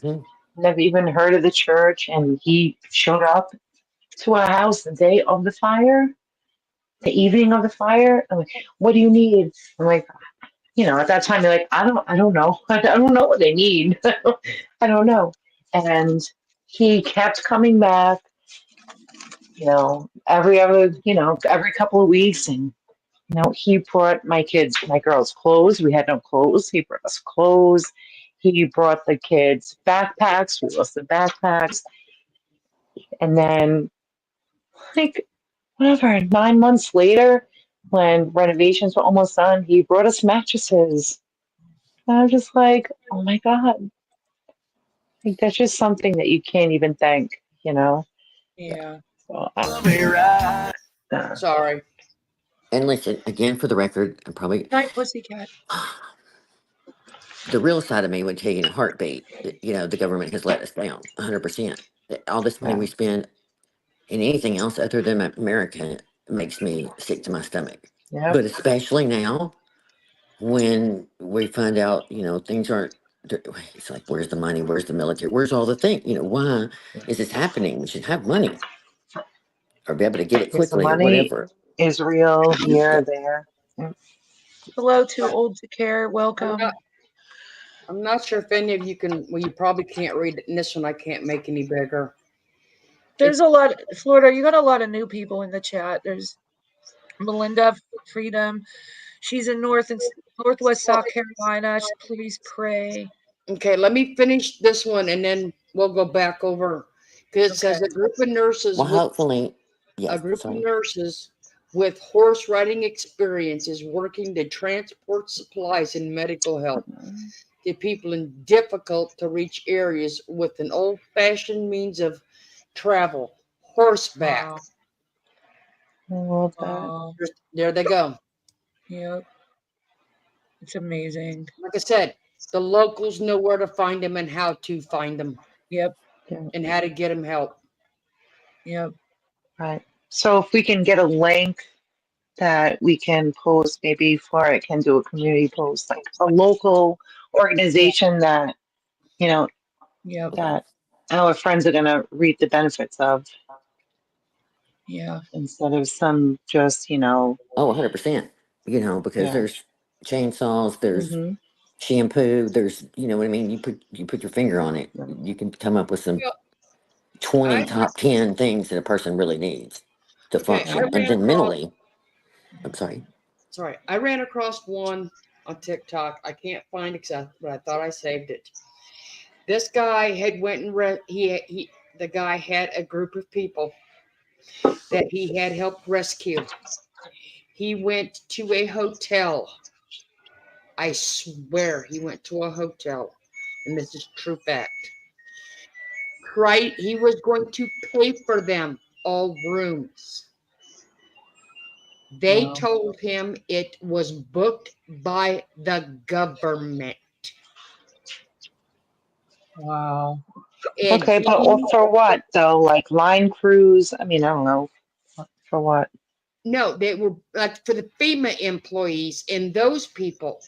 Hmm. never even heard of the church. And he showed up to our house the day of the fire, the evening of the fire. I'm like, what do you need? I'm like, at that time, you're like, I don't know. I don't know what they need. I don't know. And he kept coming back, every couple of weeks. And, he brought my girls clothes. We had no clothes. He brought us clothes. He brought the kids backpacks. We lost the backpacks. And then, like, whatever, 9 months later, when renovations were almost done, he brought us mattresses. And I was just like, oh my God. Like, that's just something that you can't even think. Yeah. So, Sorry. And listen, again, for the record, I'm probably Night, pussycat. the real side of me would tell you in a heartbeat that, the government has let us down 100%. All this money yeah, we spend in anything else other than America makes me sick to my stomach. yep. But especially now when we find out, things aren't, it's like, where's the money? Where's the military? Where's all the thing? Why is this happening? We should have money or be able to get it Because the quickly or money whatever. is real Yeah. here, there. Yep. Hello, too old to care. I'm Welcome. not, I'm not sure if any of you can, well, you probably can't read it. And this one I can't make any bigger. There's a lot, Florida. You got a lot of new people in the chat. There's Melinda Freedom. She's in Northwest South Carolina. Please pray. Okay, let me finish this one and then we'll go back over. Because it Okay. says a group of nurses Well, with hopefully, a yes, group of sorry. nurses with horse riding experience is working to transport supplies and medical help to people in difficult to reach areas with an old fashioned means of travel, horseback. Wow. I love that. Wow. There they go. Yep. It's amazing. Like I said, the locals know where to find them and how to find them. Yep. And how to get them help. Yep. Right. So if we can get a link that we can post, maybe Florida can do a community post, like a local organization that, Yep. that our friends are going to reap the benefits of Yeah. instead of some just, Oh, 100%. Because yeah. there's chainsaws, there's Hmm. shampoo, there's, you know what I mean? You put your finger on it. You can come up with some Well, 20 top 10 things that a person really needs to Okay, I function. And ran then across. mentally, I'm sorry. Sorry, I ran across one on TikTok. I can't find exactly, but I thought I saved it. This guy had went and the guy had a group of people that he had helped rescue. He went to a hotel. I swear he went to a hotel, and this is true fact. Right, he was going to pay for them all rooms. They Wow. told him it was booked by the government. Wow. And Okay, but for what though? Like line crews? I mean, I don't know. For what? no, they were like for the FEMA employees and those people.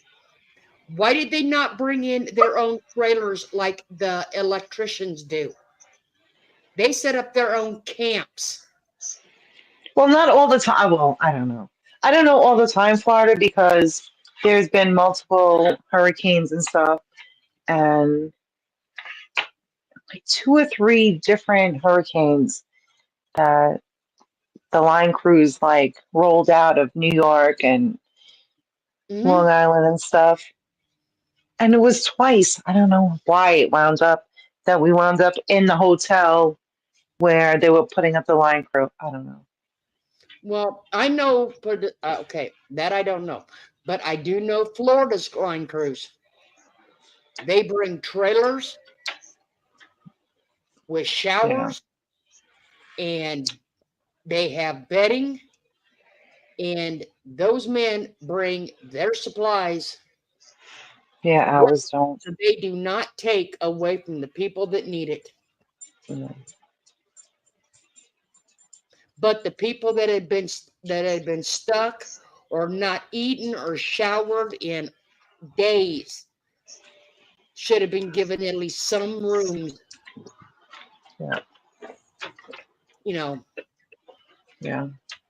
Why did they not bring in their own trailers like the electricians do? They set up their own camps. Well, not all the time. Well, I don't know. I don't know all the time, Florida, because there's been multiple hurricanes and stuff, and like two or three different hurricanes that the line crews like rolled out of New York and Long Island and stuff. And it was twice. I don't know why it wound up that we wound up in the hotel where they were putting up the line crew. I don't know. Well, I know okay, that I don't know, but I do know Florida's line crews. They bring trailers with showers, and they have bedding, and those men bring their supplies. Yeah, ours don't. So they do not take away from the people that need it. You But the people that had been stuck or not eaten or showered in days should have been given at least some rooms. Yeah. Yeah.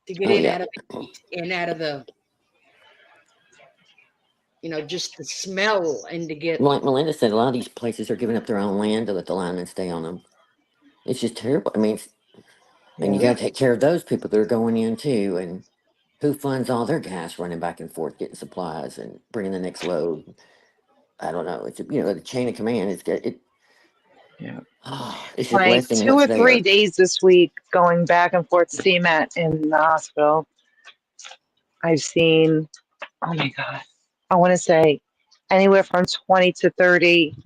To get Oh, in yeah. out of the heat and out of the, just the smell and to get. Like Melinda said, a lot of these places are giving up their own land to let the linemen stay on them. It's just terrible. I mean, and you got to take care of those people that are going in too. And who funds all their gas running back and forth, getting supplies and bringing the next load? I don't know. It's the chain of command. Yeah. It's just Like less than 2 or 3 what's there. days this week going back and forth to CMAT in the hospital. I've seen, oh my God, I want to say anywhere from 20 to 30.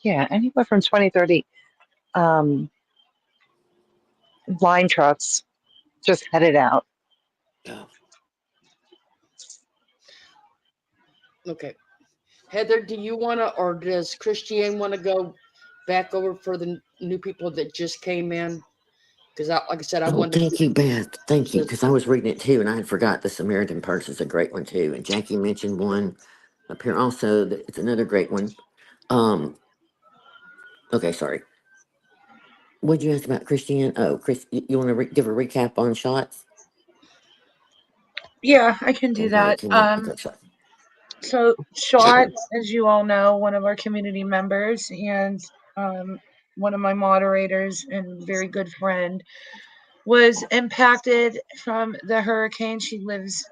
Yeah, anywhere from 20, 30 um, line trucks just headed out. Okay, Heather, do you want to, or does Christiane want to go back over for the new people that just came in? Because, like I said, I Oh, wanted thank you, Beth. Thank you. to. Because I was reading it too, and I had forgot the Samaritan Purse is a great one too. And Jackie mentioned one up here also. It's another great one. Okay, sorry. What'd you ask about Christiane? Oh, Chris, you want to give a recap on shots? Yeah, I can do Okay, that. can you? Okay, sorry. So Shot, as you all know, one of our community members and one of my moderators and very good friend, was impacted from the hurricane. She lives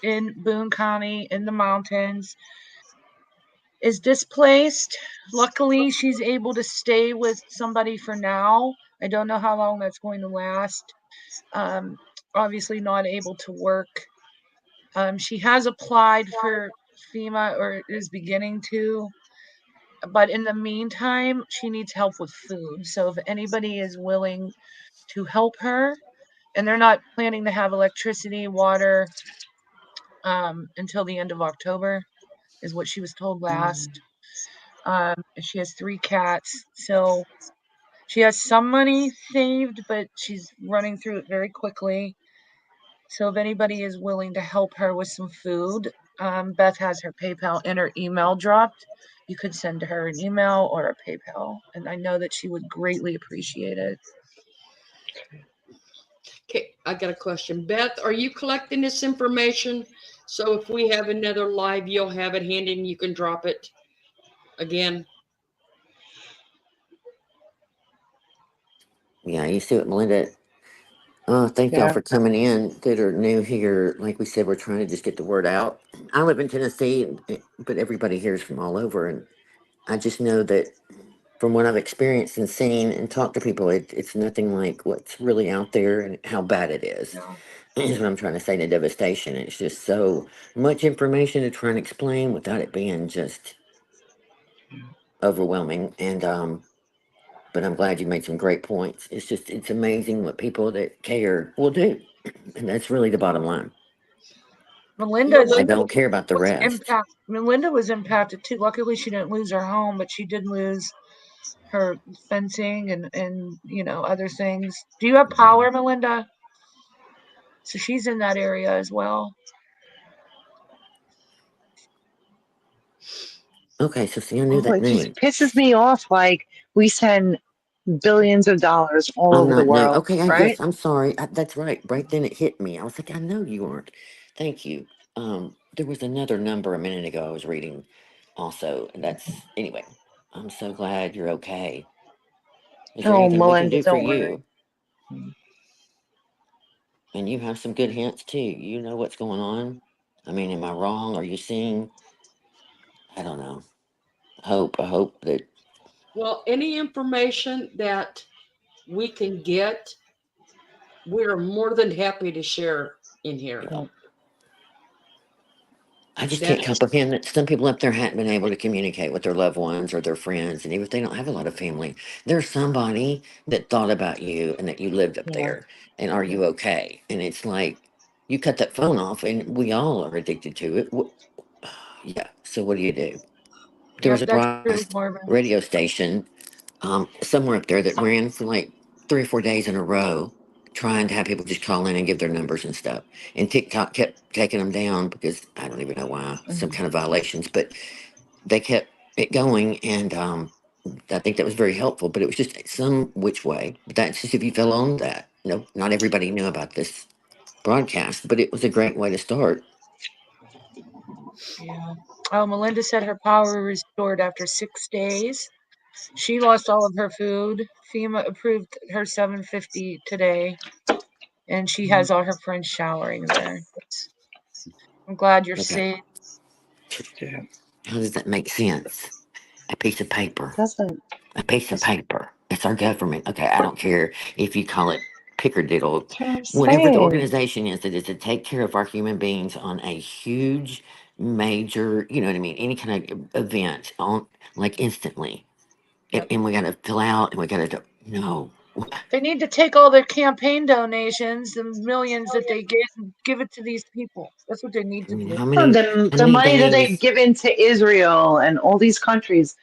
in Boone County in the mountains, is displaced. Luckily, she's able to stay with somebody for now. I don't know how long that's going to last. Obviously not able to work. She has applied for FEMA, or is beginning to, but in the meantime, she needs help with food. So if anybody is willing to help her, and they're not planning to have electricity, water until the end of October, is what she was told last. She has 3 cats, so she has some money saved, but she's running through it very quickly. So if anybody is willing to help her with some food, Beth has her PayPal and her email dropped. You could send her an email or a PayPal, and I know that she would greatly appreciate it. Okay, I got a question. Beth, are you collecting this information? So if we have another live, you'll have it handy and you can drop it again. Yeah, you see what Melinda. Thank y'all Yeah. for coming in that are new here. Like we said, we're trying to just get the word out. I live in Tennessee, but everybody here is from all over. And I just know that from what I've experienced and seen and talked to people, it's nothing like what's really out there and how bad it is. Is what I'm trying to say, the devastation. It's just so much information to try and explain without it being just overwhelming. And but I'm glad you made some great points. It's amazing what people that care will do. And that's really the bottom line. Melinda I don't care about the was rest. Melinda was impacted too. Luckily, she didn't lose her home, but she did lose her fencing and other things. Do you have power, Melinda? So she's in that area as well. Okay, so see, I knew Oh, that it just name. pisses me off. Like we send billions of dollars all I'm over the not new. world, Okay, right? yes, I'm sorry. That's right. Right then it hit me. I was like, I know you aren't. Thank you. There was another number a minute ago I was reading also. And that's anyway. I'm so glad you're okay. Is there Oh, anything we can Melinda, do for don't worry. you? And you have some good hints too. You know what's going on. I mean, am I wrong? Are you seeing? I don't know. I hope that. Well, any information that we can get, we're more than happy to share in here. Yeah. I just can't comprehend that some people up there hadn't been able to communicate with their loved ones or their friends. And even if they don't have a lot of family, there's somebody that thought about you and that you lived up there. And are you okay? And it's like you cut that phone off, and we all are addicted to it. Yeah. So what do you do? There was Yep, a that's true, broadcast Marvin. radio station somewhere up there that ran for like 3 or 4 days in a row, trying to have people just call in and give their numbers and stuff. And TikTok kept taking them down because I don't even know why, some kind of violations, but they kept it going. And I think that was very helpful, but it was just some which way. But that's just if you fell on that. No, not everybody knew about this broadcast, but it was a great way to start. Yeah. Oh, Melinda said her power restored after 6 days. She lost all of her food. FEMA approved her $750 today, and she has all her friends showering there. I'm glad you're Okay. safe. How does that make sense? A piece of paper. Doesn't. A piece of paper. It's our government. Okay, I don't care if you call it pickerdiddle. That's what I'm Whatever the saying. organization is that is to take care of our human beings on a huge, major, you know what I mean, any kind of event on like instantly. And we got to fill out and we got to do. No. They need to take all their campaign donations, the millions that they get, and give it to these people. That's what they need I to mean, do. Oh, how the many money that they've days? given to Israel and all these countries,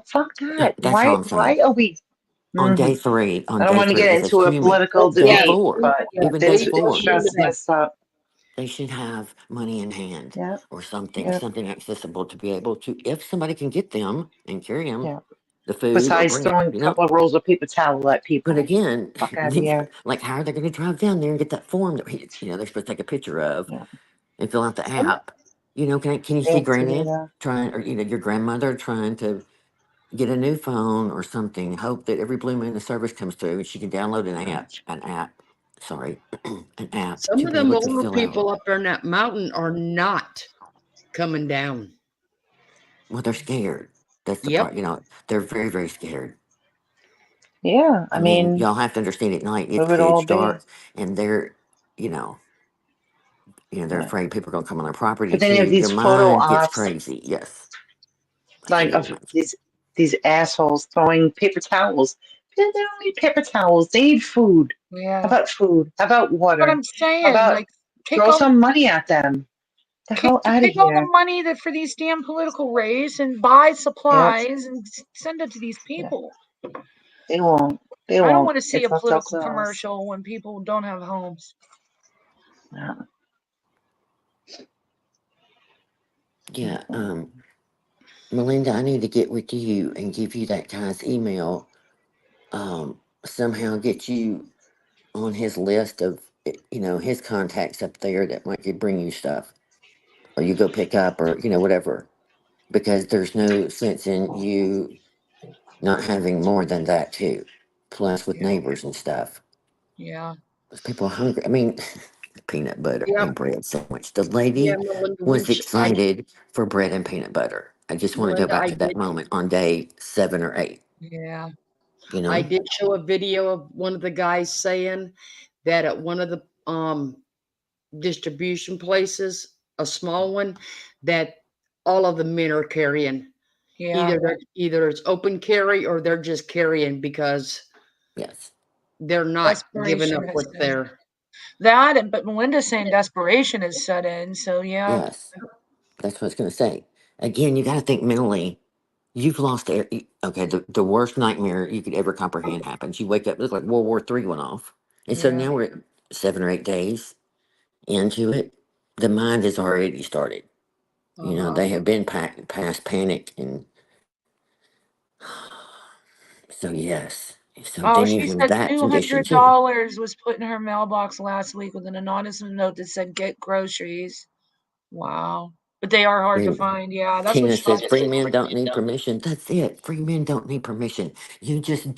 fuck that. That's all Why? I'm Why saying. are we? On Mhm. day three, I don't want to get is a into a human. political Day debate, four, but even day this four. stresses us up. They should have money in hand Yeah. or something, Yeah. something accessible to be able to, if somebody can get them and carry them, Yeah. the food or Besides bring, throwing a couple of rolls of paper towel at But people. again, Fuck out of here. like how are they going to drive down there and get that form that they're supposed to take a picture of and fill out the app? Can you They see have to do Granny that. trying, or your grandmother trying to get a new phone or something? Hope that every blue moon the service comes through and she can download an app. Sorry, an app Some to of be them able to older fill out. people up there in that mountain are not coming down. Well, they're scared. That's the Yep. part. They're very, very scared. Yeah. I mean, y'all have to understand at night Who it's would all pitch be? dark, and you know, they're Yeah. afraid people are gonna come on their property But then you have too. Your these photo mind gets ops, crazy. Yes, I like can't even of imagine. these assholes throwing paper towels. They don't need paper towels. They need food. Yeah. How about food? How about That's what water? I'm saying. How about Like, take throw all some money at them? The hell out of take all the here. money that for these damn political race and buy Yep. supplies and send it to these Yeah. people. They won't. They I don't won't. want to see a It's left up political to us. commercial when people don't have homes. Yeah. Yeah. Melinda, I need to get with you and give you that guy's email. Somehow get you on his list of, his contacts up there that might could bring you stuff, or you go pick up, or whatever. Because there's no sense in you not having more than that too. Plus with Yeah. neighbors and stuff. Yeah. Those people are hungry. I mean, peanut butter Yep. and bread sandwich. The Yeah, lady Melinda, was excited for bread and peanut butter. I just want to go Melinda, back I to that did. moment on day 7 or 8. Yeah. I did show a video of one of the guys saying that at one of the distribution places, a small one, that all of the men are carrying. Yeah. Either it's open carry or they're just carrying because Yes. they're not giving Desperation up has what's set in. there. That and but Melinda's saying desperation has set in. So yeah. Yes. That's what I was going to say. Again, you got to think mentally. You've lost air. Okay, the worst nightmare you could ever comprehend happens. You wake up, it looks like World War III went off. And so Yeah. now we're at 7 or 8 days into it. The mind has already started. They have been past panic. And so, yes. So Oh, then you she have said that condition too. $200 was put in her mailbox last week with an anonymous note that said "Get groceries." Wow, but they are hard to Free- find. Yeah, that's what Tina says, shocked free me. men don't need permission. That's it. Free men don't need permission. You just,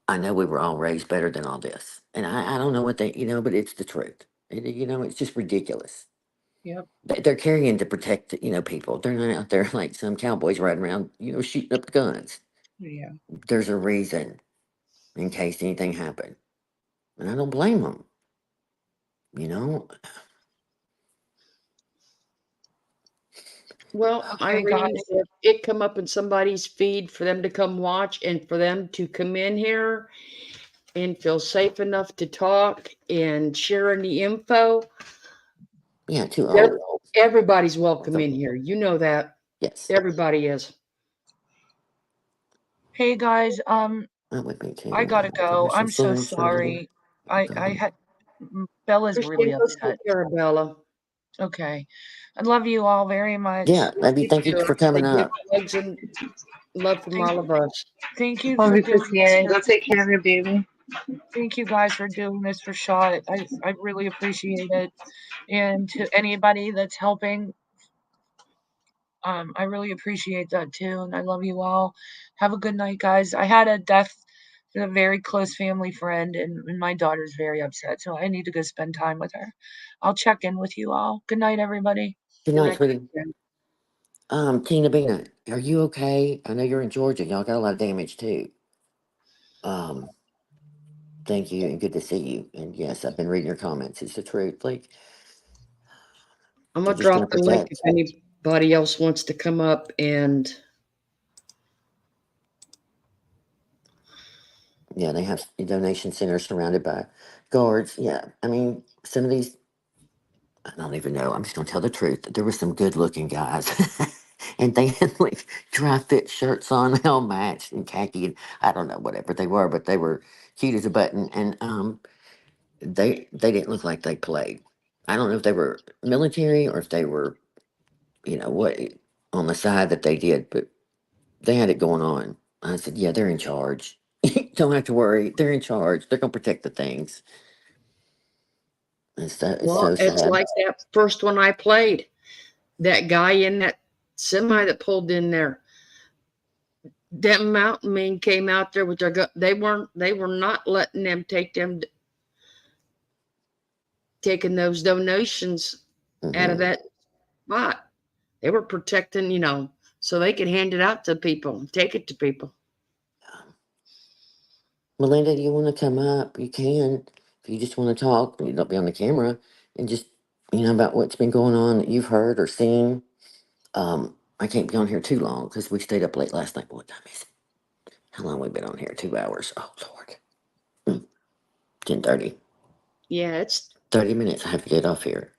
I know we were all raised better than all this. And I don't know what they, but it's the truth. It's just ridiculous. Yep. They're carrying to protect, people. They're not out there like some cowboys riding around, shooting up the guns. Yeah. There's a reason in case anything happened. And I don't blame them, you know? Well, Okay, guys. Irene, if it come up in somebody's feed for them to come watch and for them to come in here and feel safe enough to talk and share any info, Yeah, too old. everybody's welcome in here. You know that. Yes. Everybody is. Hey guys, That would be too. I gotta go. I'm so Centers for the- sorry. I had Bella's really Christine, go upset. take care of Bella. Okay, I love you all very much. Yeah, maybe thank you for coming They give up. hugs and love from all of us. Thank you Love for you, doing this. Christiane. Go take care of your baby. Thank you guys for doing this for Shot. I really appreciate it. And to anybody that's helping, I really appreciate that too. And I love you all. Have a good night, guys. I had a death in a very close family friend, and my daughter's very upset. So I need to go spend time with her. I'll check in with you all. Good night, everybody. Good night, sweetie. Tina Bina, are you okay? I know you're in Georgia. Y'all got a lot of damage too. Thank you and good to see you. And yes, I've been reading your comments. It's the truth. Like, I'm they're gonna just gonna drop the link if protect. anybody else wants to come up and Yeah, they have donation centers surrounded by guards. Yeah, I mean, some of these, I don't even know. I'm just gonna tell the truth. There were some good looking guys. And they had like dry fit shirts on, all matched and khaki, and I don't know whatever they were, but they were cute as a button. And they didn't look like they played. I don't know if they were military or if they were, what on the side that they did, but they had it going on. I said, yeah, they're in charge. Don't have to worry. They're in charge. They're gonna protect the things. It's well, so it's sad. like that first one I played. That guy in that semi that pulled in there. Them mountain men came out there with their gun. They were not letting them taking those donations out of that spot. They were protecting, so they could hand it out to people, take it to people. Melinda, do you want to come up? You can. If you just want to talk, you don't be on the camera and just, about what's been going on that you've heard or seen. I can't be on here too long because we stayed up late last night. What time is it? How long we been on here? 2 hours. Oh Lord. 10:30. Yeah, it's 30 minutes. I have to get off here.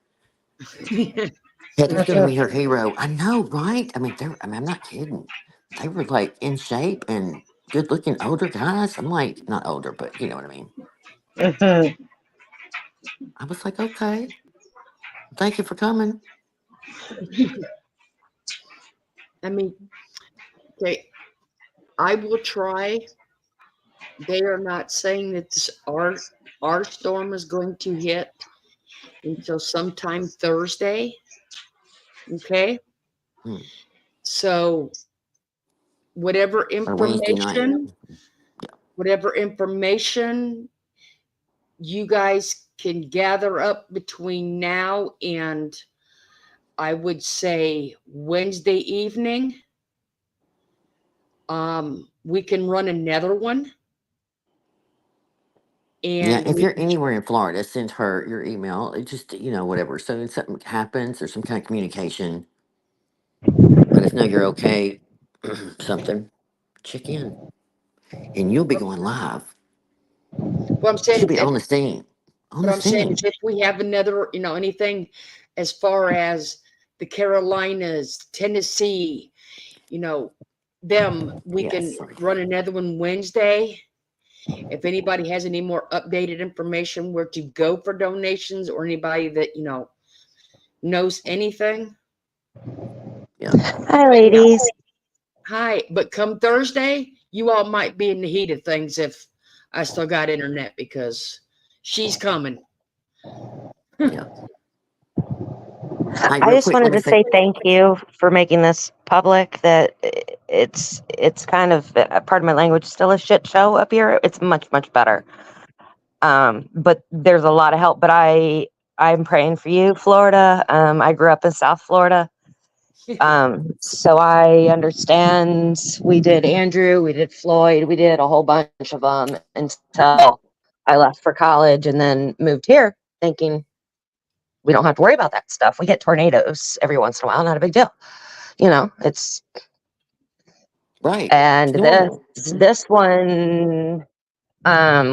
Heather's gonna meet her hero. I know, right? I mean, I'm not kidding. They were like in shape and good looking older guys. I'm like, not older, but you know what I mean. Mhm. I was like, okay, thank you for coming. I mean, okay, I will try. They are not saying that our storm is going to hit until sometime Thursday. Okay. Hmm. So whatever Or Wednesday night. whatever information you guys can gather up between now and, I would say, Wednesday evening, we can run another one. Yeah, And if we you're can, anywhere in Florida, send her your email. It just, whatever. So if something happens or some kind of communication, let us know you're okay. Something. Check in. And you'll be going live. what I'm saying She'll is be if, on the scene. On what the I'm saying scene. is if we have another, anything as far as the Carolinas, Tennessee, them, we can Yes. run another one Wednesday. If anybody has any more updated information where to go for donations, or anybody that, knows anything. Yeah. Hi, ladies. Hi, but come Thursday, you all might be in the heat of things if I still got internet, because she's coming. Yeah. Hi, I real just quick, let wanted me to say say thank you for making this public. That it's kind of, part of my language, still a shit show up here. It's much better. But there's a lot of help. But I'm praying for you, Florida. I grew up in South Florida. So I understand. We did Andrew, we did Floyd, we did a whole bunch of them until I left for college and then moved here thinking we don't have to worry about that stuff. We get tornadoes every once in a while, not a big deal. It's right. and It's normal. this one,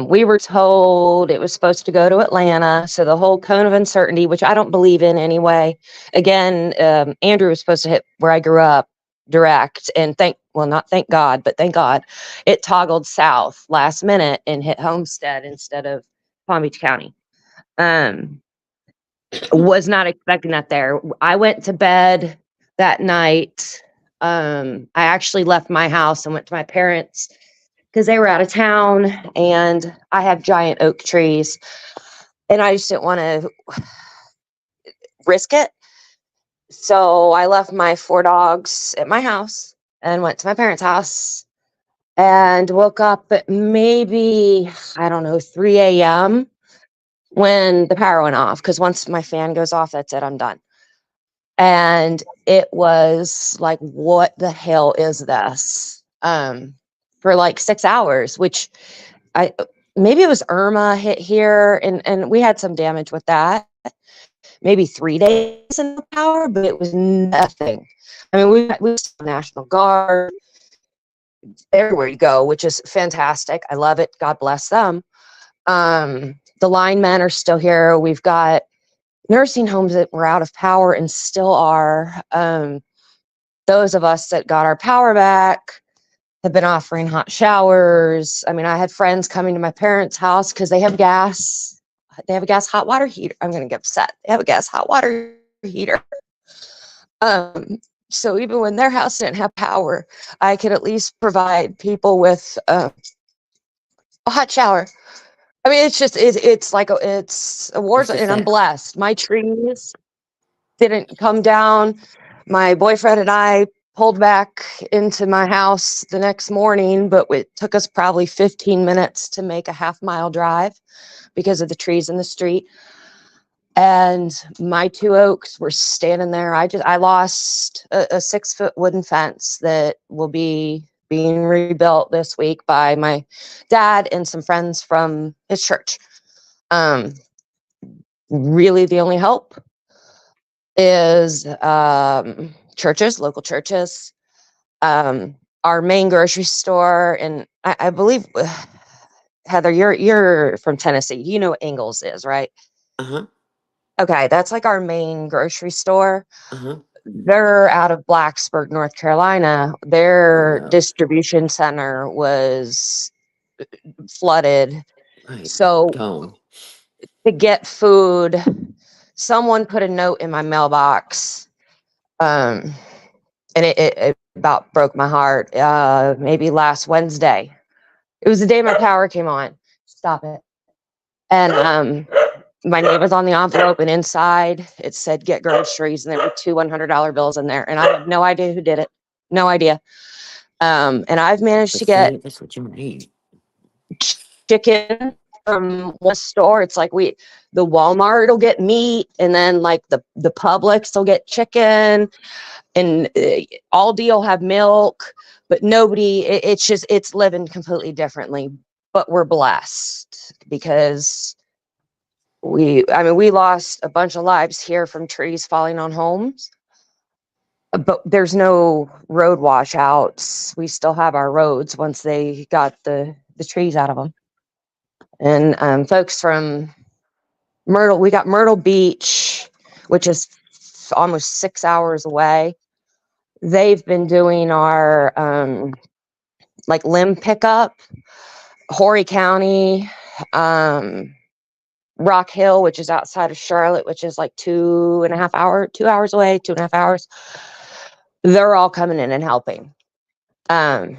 we were told it was supposed to go to Atlanta. So the whole cone of uncertainty, which I don't believe in anyway. Again, Andrew was supposed to hit where I grew up direct, and not thank God, but thank God, it toggled south last minute and hit Homestead instead of Palm Beach County. Was not expecting that there. I went to bed that night. I actually left my house and went to my parents because they were out of town, and I have giant oak trees and I just didn't want to risk it. So I left my 4 dogs at my house and went to my parents' house and woke up at maybe, I don't know, 3 a.m. when the power went off. Because once my fan goes off, that's it, I'm done. And it was like, what the hell is this? For like 6 hours, which maybe it was Irma hit here, and we had some damage with that. Maybe 3 days in the power, but it was nothing. I mean, we saw National Guard everywhere you go, which is fantastic. I love it. God bless them. The linemen are still here. We've got nursing homes that were out of power and still are. Those of us that got our power back have been offering hot showers. I mean, I had friends coming to my parents' house because they have gas. They have a gas hot water heater. I'm going to get upset. They have a gas hot water heater. So even when their house didn't have power, I could at least provide people with a hot shower. I mean, it's like it's a war It's zone, just and I'm that. blessed. My trees didn't come down. My boyfriend and I pulled back into my house the next morning, but it took us probably 15 minutes to make a half-mile drive because of the trees in the street. And my 2 oaks were standing there. I lost a 6-foot wooden fence that will be being rebuilt this week by my dad and some friends from his church. Really the only hope is churches, local churches, our main grocery store, and I believe Heather, you're from Tennessee. You know what Ingles is, right? Uh-huh. Okay, that's like our main grocery store. Uh-huh. They're out of Blacksburg, North Carolina. Oh Their no. distribution center was flooded. Right. So Gone. to get food, someone put a note in my mailbox. And it about broke my heart. Maybe last Wednesday. It was the day my power came on. Stop it. And my name was on the envelope, and inside it said "Get groceries," and there were two $100 bills in there, and I have no idea who did it. No idea. And I've managed But to get see, that's what you need. chicken from one store. It's like the Walmart will get meat, and then like the Publix will get chicken, and Aldi will have milk, but nobody. It's living completely differently. But we're blessed because we lost a bunch of lives here from trees falling on homes, but there's no road washouts. We still have our roads once they got the trees out of them. And folks from Myrtle, we got Myrtle Beach, which is almost 6 hours away. They've been doing our like limb pickup. Horry County, Rock Hill, which is outside of Charlotte, which is like 2 hours away, 2.5 hours. They're all coming in and helping. The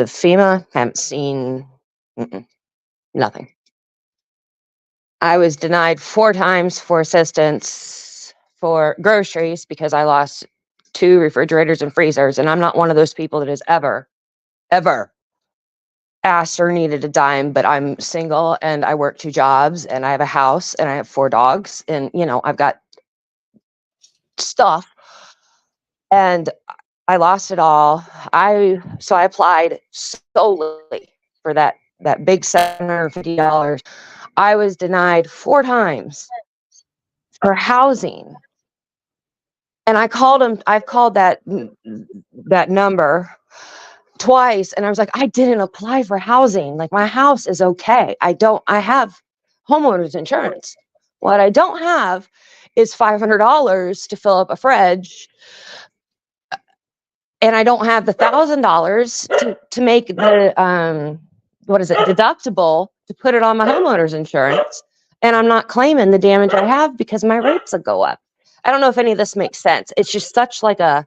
FEMA, haven't seen nothing. I was denied 4 times for assistance for groceries because I lost 2 refrigerators and freezers, and I'm not one of those people that has ever asked or needed a dime, but I'm single and I work 2 jobs and I have a house and I have 4 dogs and I've got stuff, and I lost it all. So I applied solely for that big $750. I was denied 4 times for housing. And I've called that number twice, and I was like, I didn't apply for housing. Like, my house is okay. I have homeowners insurance. What I don't have is $500 to fill up a fridge, and I don't have the $1,000 to make the deductible to put it on my homeowners insurance. And I'm not claiming the damage I have because my rates will go up. I don't know if any of this makes sense. It's just such like it's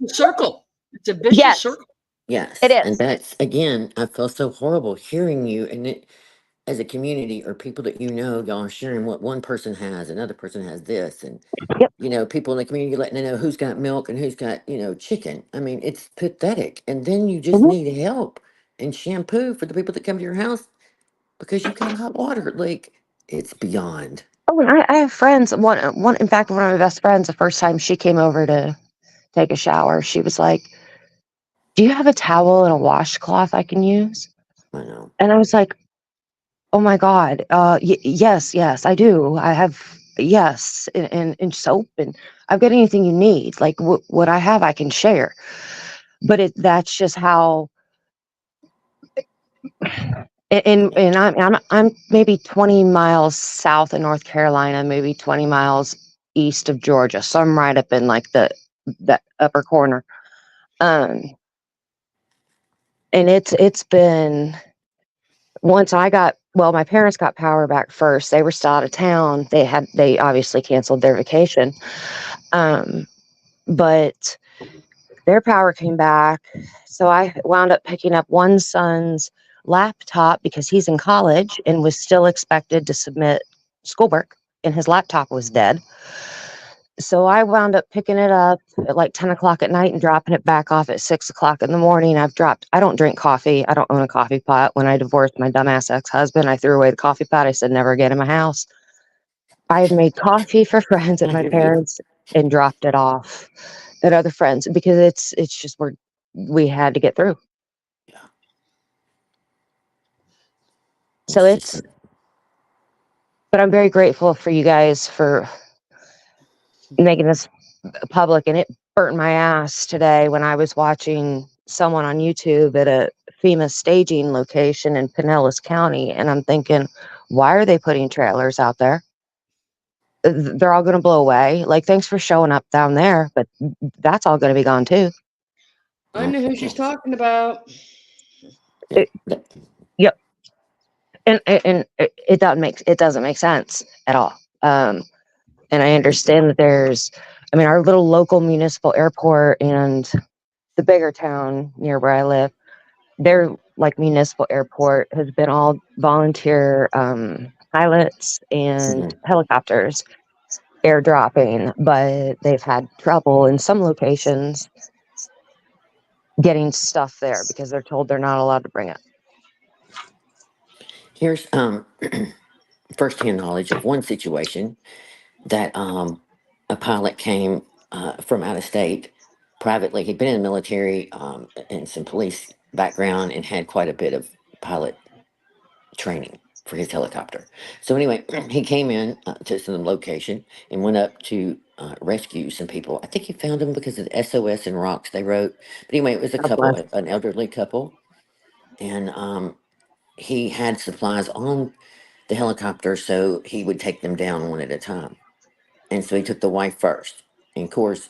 a circle. It's a vicious circle. Yes. It is. And that's, again, I feel so horrible hearing you. And it, as a community or people that y'all are sharing what one person has, another person has this. And, people in the community letting them know who's got milk and who's got, chicken. I mean, it's pathetic. And then you just need help and shampoo for the people that come to your house because you've got hot water. Like, it's beyond. Oh, and I have friends. In fact, one of my best friends, the first time she came over to take a shower, she was like, "Do you have a towel and a washcloth I can use?" I know. And I was like, "Oh my God, yes, I do. I have yes, and soap, and I've got anything you need. Like what I have, I can share." But that's just how. And I'm maybe 20 miles south of North Carolina, maybe 20 miles east of Georgia. So I'm right up in like that upper corner. And it's been, once my parents got power back first. They were still out of town. They obviously canceled their vacation. But their power came back. So I wound up picking up one son's laptop because he's in college and was still expected to submit schoolwork, and his laptop was dead. So I wound up picking it up at like 10 o'clock at night and dropping it back off at 6 o'clock in the morning. I don't drink coffee. I don't own a coffee pot. When I divorced my dumbass ex-husband, I threw away the coffee pot. I said, never again in my house. I had made coffee for friends at my parents and dropped it off at other friends because it's just we had to get through. Yeah. So but I'm very grateful for you guys for making this public, and it burnt my ass today when I was watching someone on YouTube at a FEMA staging location in Pinellas County, and I'm thinking, why are they putting trailers out there? They're all going to blow away. Like, thanks for showing up down there, but that's all going to be gone too. I know who she's talking about. Yep. And it doesn't make sense at all. And I understand that our little local municipal airport and the bigger town near where I live, their like municipal airport has been all volunteer pilots and helicopters airdropping, but they've had trouble in some locations getting stuff there because they're told they're not allowed to bring it. Here's firsthand knowledge of one situation that a pilot came from out of state privately. He'd been in the military and some police background and had quite a bit of pilot training for his helicopter. So anyway, he came in to some location and went up to rescue some people. I think he found them because of the SOS and rocks they wrote. But anyway, it was a couple, an elderly couple, and he had supplies on the helicopter, so he would take them down one at a time. And so he took the wife first. And of course,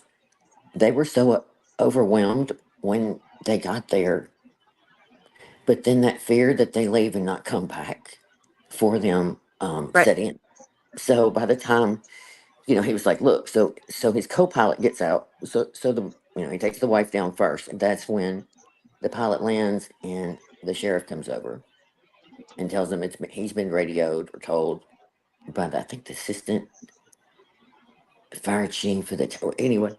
they were so overwhelmed when they got there. But then that fear that they leave and not come back for them set in. So by the time, he was like, look, so his co-pilot gets out. So he takes the wife down first. And that's when the pilot lands and the sheriff comes over and tells him he's been radioed or told by I think the assistant fire chief for anyway,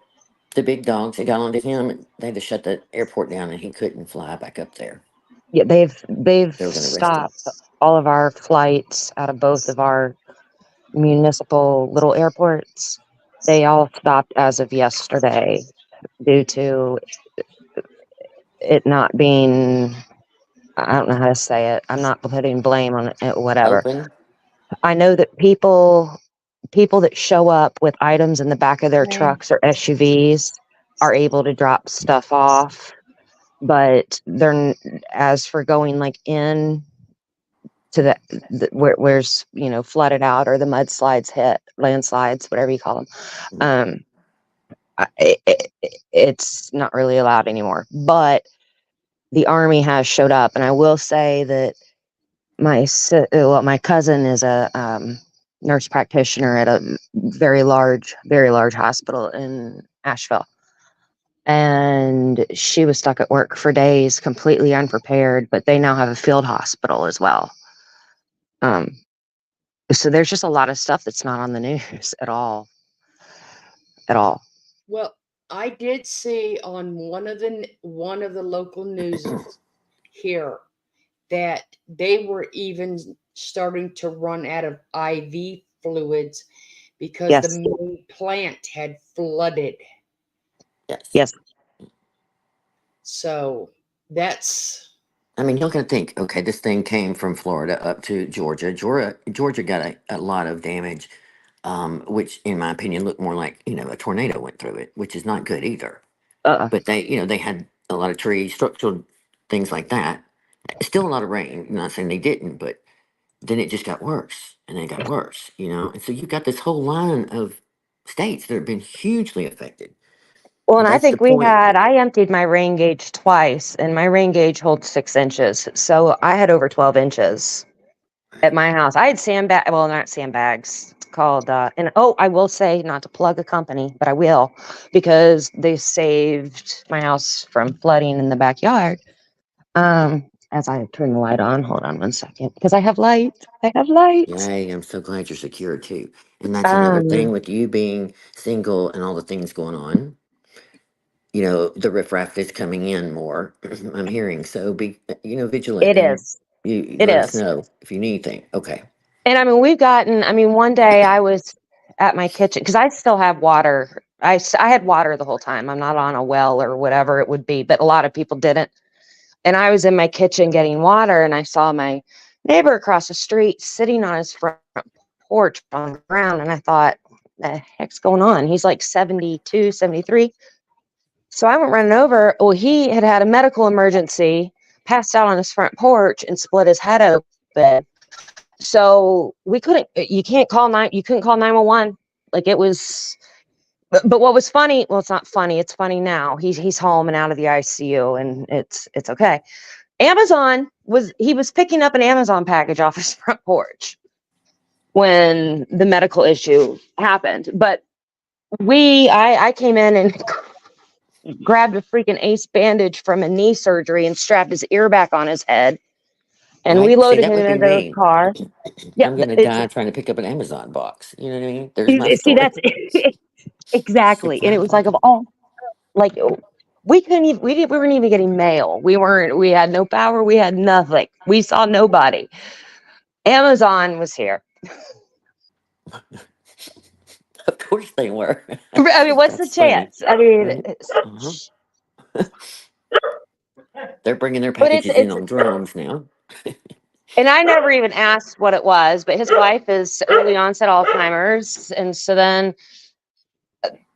the big dogs, they got onto him and they had to shut the airport down and he couldn't fly back up there. Yeah, they've stopped all of our flights out of both of our municipal little airports. They all stopped as of yesterday due to it not being, I don't know how to say it. I'm not putting blame on it, whatever. Open. I know that people that show up with items in the back of their trucks or SUVs are able to drop stuff off, but as for going like in to the where's flooded out or the mudslides hit, landslides, whatever you call them, it's not really allowed anymore. But the Army has showed up, and I will say that my cousin is a nurse practitioner at a very large hospital in Asheville. And she was stuck at work for days, completely unprepared, but they now have a field hospital as well. So there's just a lot of stuff that's not on the news at all. Well, I did see on one of the local news here that they were even starting to run out of IV fluids because the main plant had flooded. Yes. So that's. I mean, you're going to think, okay, this thing came from Florida up to Georgia. Georgia got a lot of damage, which, in my opinion, looked more like a tornado went through it, which is not good either. But they had a lot of trees, structural things like that. Still a lot of rain. I'm not saying they didn't, but then it just got worse, and then it got worse. And so you've got this whole line of states that have been hugely affected. Well, and I think I emptied my rain gauge twice, and my rain gauge holds 6 inches. So I had over 12 inches at my house. I had not sandbags. It's called, I will say, not to plug a company, but I will, because they saved my house from flooding in the backyard. As I turn the light on, hold on one second, because I have light. Yay, I'm so glad you're secure too. And that's another thing with you being single and all the things going on. The riffraff is coming in more. I'm hearing. So be, vigilant. It is. You It let is. us know if you need anything. Okay. And one day I was at my kitchen because I still have water. I had water the whole time. I'm not on a well or whatever it would be, but a lot of people didn't. And I was in my kitchen getting water, and I saw my neighbor across the street sitting on his front porch on the ground. And I thought, the heck's going on? He's like 72, 73. So I went running over. Well, he had had a medical emergency, passed out on his front porch and split his head open. So we couldn't, you couldn't call 911. Like it was, but what was funny, well, it's not funny. It's funny now. He's home and out of the ICU and it's okay. He was picking up an Amazon package off his front porch when the medical issue happened. But I came in and grabbed a freaking ace bandage from a knee surgery and strapped his ear back on his head. And we Right? See, loaded that him would be into the me. car. Yeah, I'm gonna it's die trying to pick up an Amazon box. You know what I mean? There's my see story. that's exactly. And it was like of all, like we couldn't even we weren't even getting mail. We had no power. We had nothing. We saw nobody. Amazon was here. Of course they were. I mean, what's the That's funny, chance? I mean, right? Uh-huh. They're bringing their but packages in on drones now. and I never even asked what it was, but his wife is early onset Alzheimer's. And so then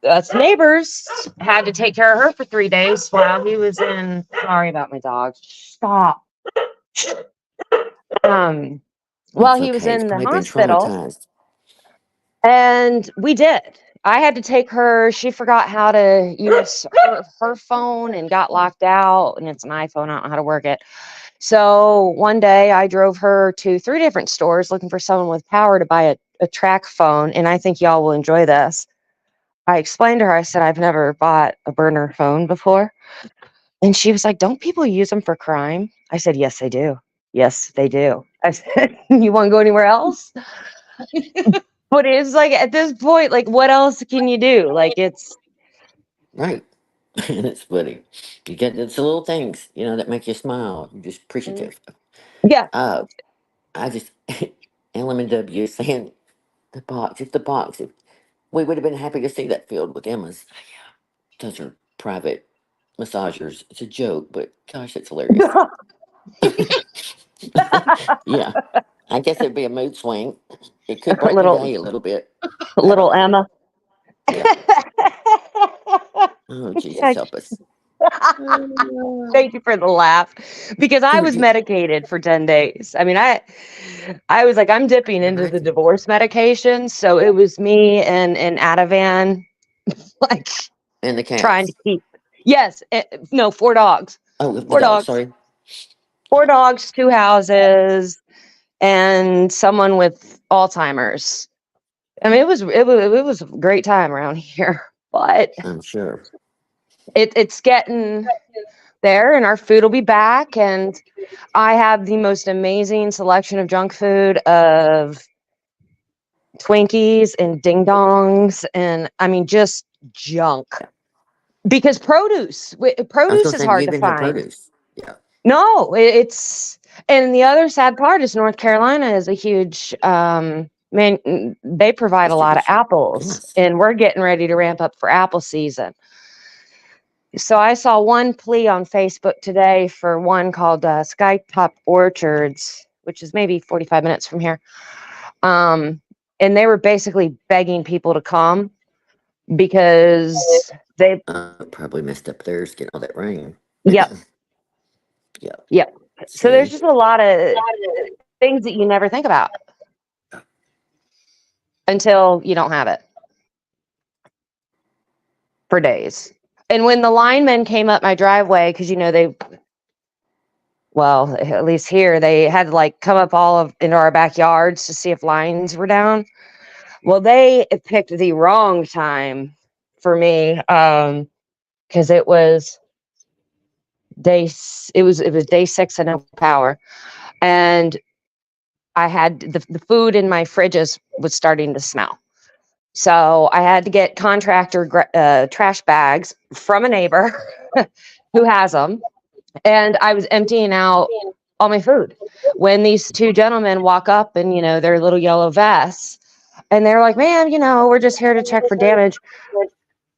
us neighbors had to take care of her for 3 days while he was in, sorry about my dog. Stop. While It's he was okay. He's in the probably been hospital. traumatized. And we did. I had to take her. She forgot how to use her phone and got locked out. And it's an iPhone. I don't know how to work it. So one day I drove her to 3 different stores looking for someone with power to buy a track phone. And I think y'all will enjoy this. I explained to her, I said, I've never bought a burner phone before. And she was like, don't people use them for crime? I said, yes, they do. Yes, they do. I said, you want to go anywhere else? But it's like at this point, like, what else can you do? Like, it's Right. And it's funny. It's the little things, that make you smile. You're just appreciative. yeah. I just LMW is saying the box, if we would have been happy to see that filled with Emma's. Those are private massagers. It's a joke, but gosh, it's hilarious. Yeah. I guess it'd be a mood swing. It could brighten your day a little bit. I don't little know. Emma. Yeah. Oh, Jesus help us. Thank you for the laugh, because I was medicated for 10 days. I mean, I was like, I'm dipping into the divorce medication. So it was me and Ativan, like And the trying to cats. keep, yes, no, 4 dogs, Oh, the 4 dog, dogs, sorry. 4 dogs, 2 houses, and someone with Alzheimer's. I mean, it was a great time around here, but I'm sure. it's getting there, and our food will be back. And I have the most amazing selection of junk food of Twinkies and ding dongs, and I mean just junk. Because produce I was produce going to is say, you hard to even have find. produce. Yeah. No, it's, and the other sad part is North Carolina is a huge they provide a lot of Distribution. apples, Yes. and we're getting ready to ramp up for apple season. So I saw one plea on Facebook today for one called Skytop Orchards, which is maybe 45 minutes from here. And they were basically begging people to come because they probably messed up theirs getting all that rain. Yep. Yep. Yep. So there's See? just a lot of things that you never think about until you don't have it for days. And when the linemen came up my driveway, because well, at least here, they had to like come up into our backyards to see if lines were down. Well, they picked the wrong time for me, because it was day 6 and no power, and I had the food in my fridges was starting to smell. So I had to get contractor trash bags from a neighbor who has them, and I was emptying out all my food when these 2 gentlemen walk up in their little yellow vests, and they're like, "Ma'am, we're just here to check for damage."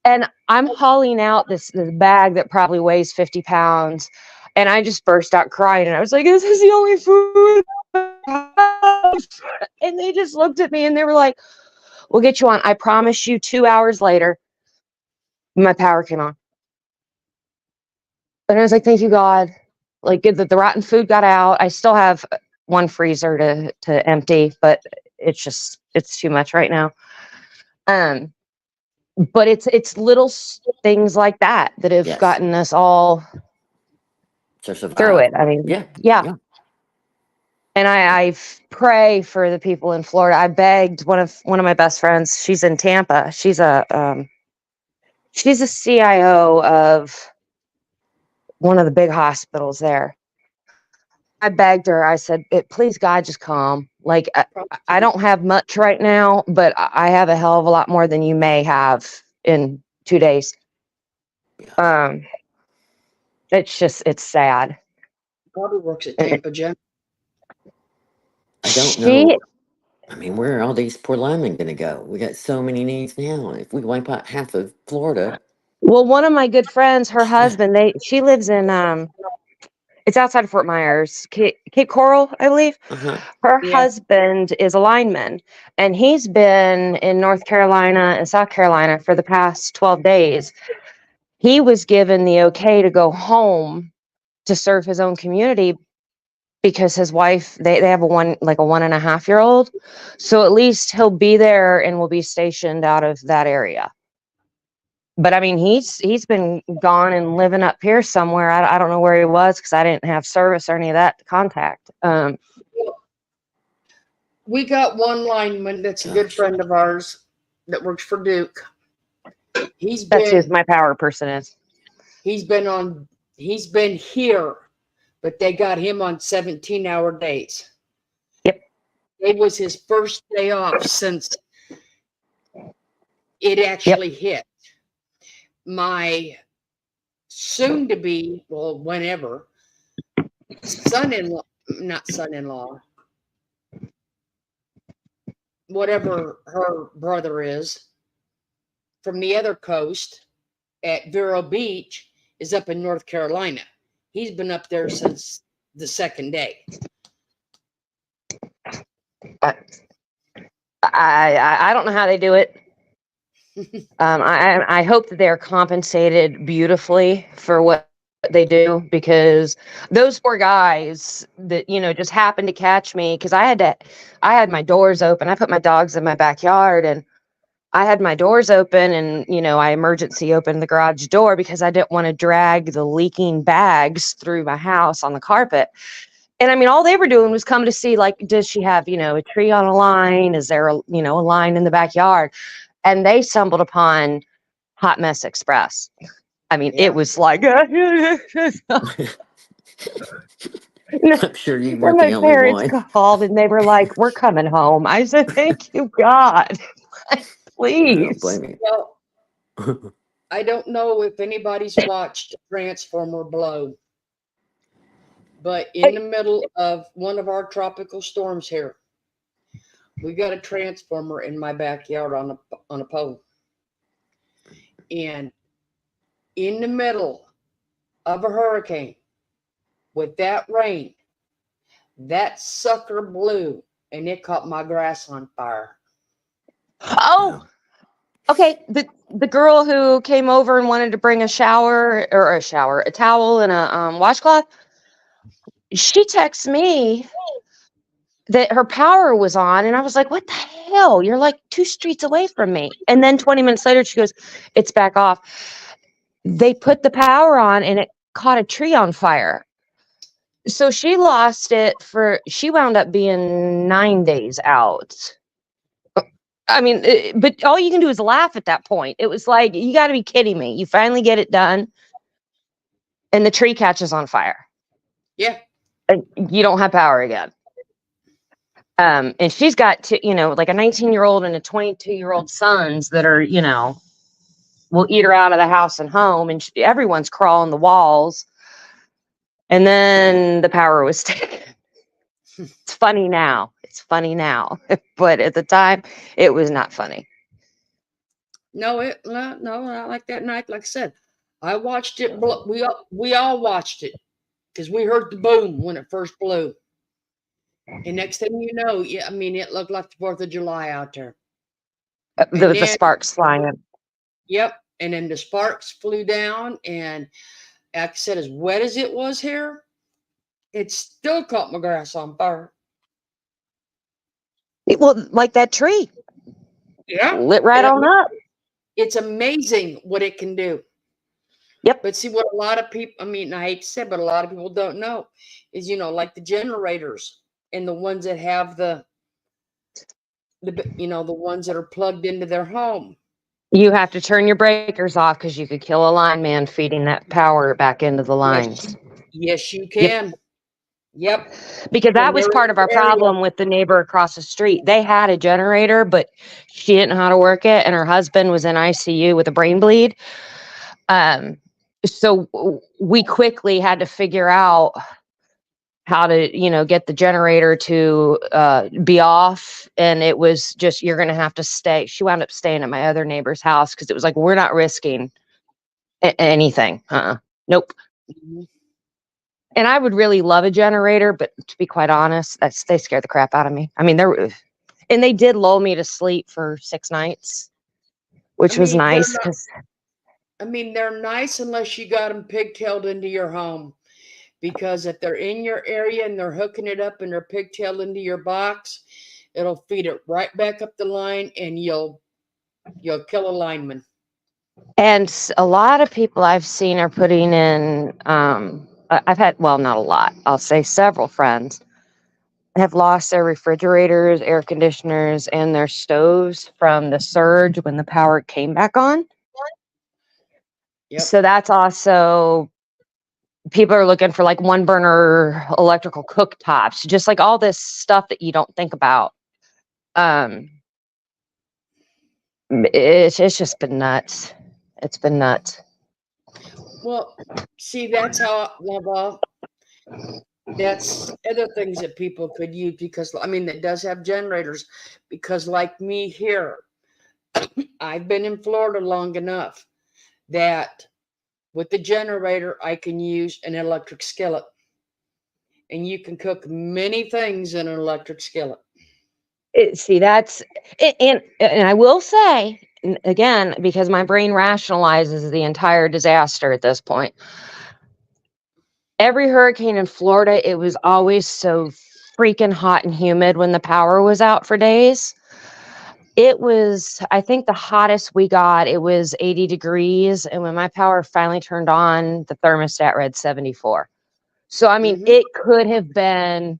And I'm hauling out this bag that probably weighs 50 pounds. And I just burst out crying. And I was like, this is the only food I have. And they just looked at me and they were like, we'll get you on. I promise you 2 hours later, my power came on. And I was like, thank you, God. Like the rotten food got out. I still have one freezer to empty, but it's too much right now. But it's little things like that have Yes. gotten us all To survive. through it. I mean, yeah. And I pray for the people in Florida. I begged one of my best friends. She's in Tampa. She's a CIO of one of the big hospitals there. I begged her. I said, please, God, just come. Like, I don't have much right now, but I have a hell of a lot more than you may have in 2 days. It's sad. Barbara works at Tampa Gem. I don't know. I mean, where are all these poor linemen going to go? We got so many needs now. If we wipe out half of Florida. Well, one of my good friends, her husband, she lives in it's outside of Fort Myers, Cape Coral, I believe. Her husband is a lineman, and he's been in North Carolina and South Carolina for the past 12 days. He was given the okay to go home to serve his own community because his wife, they have a 1.5-year-old. So at least he'll be there and will be stationed out of that area. But I mean, he's been gone and living up here somewhere. I don't know where he was because I didn't have service or any of that contact. We got one lineman that's a good friend of ours that works for Duke. That's who my power person is. He's been here, but they got him on 17-hour days. Yep. It was his first day off since it actually hit. My soon-to-be, well, whenever, not son-in-law, whatever her brother is, from the other coast at Vero Beach, is up in North Carolina. He's been up there since the second day. I don't know how they do it. I hope that they're compensated beautifully for what they do, because those poor guys that just happened to catch me, because I had my doors open. I put my dogs in my backyard, and I had my doors open, and I emergency opened the garage door because I didn't want to drag the leaking bags through my house on the carpet. And I mean, all they were doing was come to see, like, does she have a tree on a line? Is there a line in the backyard? And they stumbled upon Hot Mess Express. I mean, it was like, I'm sure you weren't my the only parents one. called and they were like, we're coming home. I said, thank you, God. Please. I don't blame you. Well, I don't know if anybody's watched Transformer Blow, but in the middle of one of our tropical storms here, we got a transformer in my backyard on a pole. And in the middle of a hurricane, with that rain, that sucker blew and it caught my grass on fire. Oh, okay. The girl who came over and wanted to bring a towel and a washcloth, she texted me that her power was on, and I was like, what the hell? You're like 2 streets away from me. And then 20 minutes later, she goes, it's back off. They put the power on and it caught a tree on fire. So she lost it she wound up being 9 days out. I mean, but all you can do is laugh at that point. It was like, you got to be kidding me. You finally get it done and the tree catches on fire. Yeah. And you don't have power again. And she's got like a 19-year-old and a 22-year-old sons that are, will eat her out of the house and home, and everyone's crawling the walls. And then the power was taken. It's funny now. But at the time, it was not funny. No, not like that night. Like I said, I watched it. We all watched it because we heard the boom when it first blew. And next thing you know, I mean, it looked like the 4th of July out there. The sparks flying. Yep. And then the sparks flew down, and like I said, as wet as it was here, it still caught my grass on fire. Well, like that tree Yeah. lit right on up. It's amazing what it can do. Yep. But see, what a lot of people, I mean, I hate to say, but a lot of people don't know is, like the generators and the ones that have the ones that are plugged into their home. You have to turn your breakers off because you could kill a lineman feeding that power back into the lines. Yes, you Yep. can. Yep. Because that was part of our problem with the neighbor across the street. They had a generator, but she didn't know how to work it, and her husband was in ICU with a brain bleed. So we quickly had to figure out how to, get the generator to be off. And it was just, you're going to have to stay. She wound up staying at my other neighbor's house because it was like, we're not risking anything. Nope. Mm-hmm. And I would really love a generator, but to be quite honest, they scare the crap out of me. I mean, they did lull me to sleep for 6 nights, which was nice because. They're nice unless you got them pigtailed into your home, because if they're in your area and they're hooking it up and they're pigtailed into your box, it'll feed it right back up the line, and you'll kill a lineman. And a lot of people I've seen are putting in, I've had, well, not a lot, I'll say several friends have lost their refrigerators, air conditioners, and their stoves from the surge when the power came back on. Yep. So that's also, people are looking for like 1-burner electrical cooktops, just like all this stuff that you don't think about. It's just been nuts. It's been nuts. Well, see, that's how, that's other things that people could use, because that does have generators, because like me here, I've been in Florida long enough that with the generator, I can use an electric skillet, and you can cook many things in an electric skillet. See, that's and I will say again, because my brain rationalizes the entire disaster at this point. Every hurricane in Florida, it was always so freaking hot and humid when the power was out for days. It was, I think the hottest we got, it was 80 degrees. And when my power finally turned on, the thermostat read 74. So, it could have been,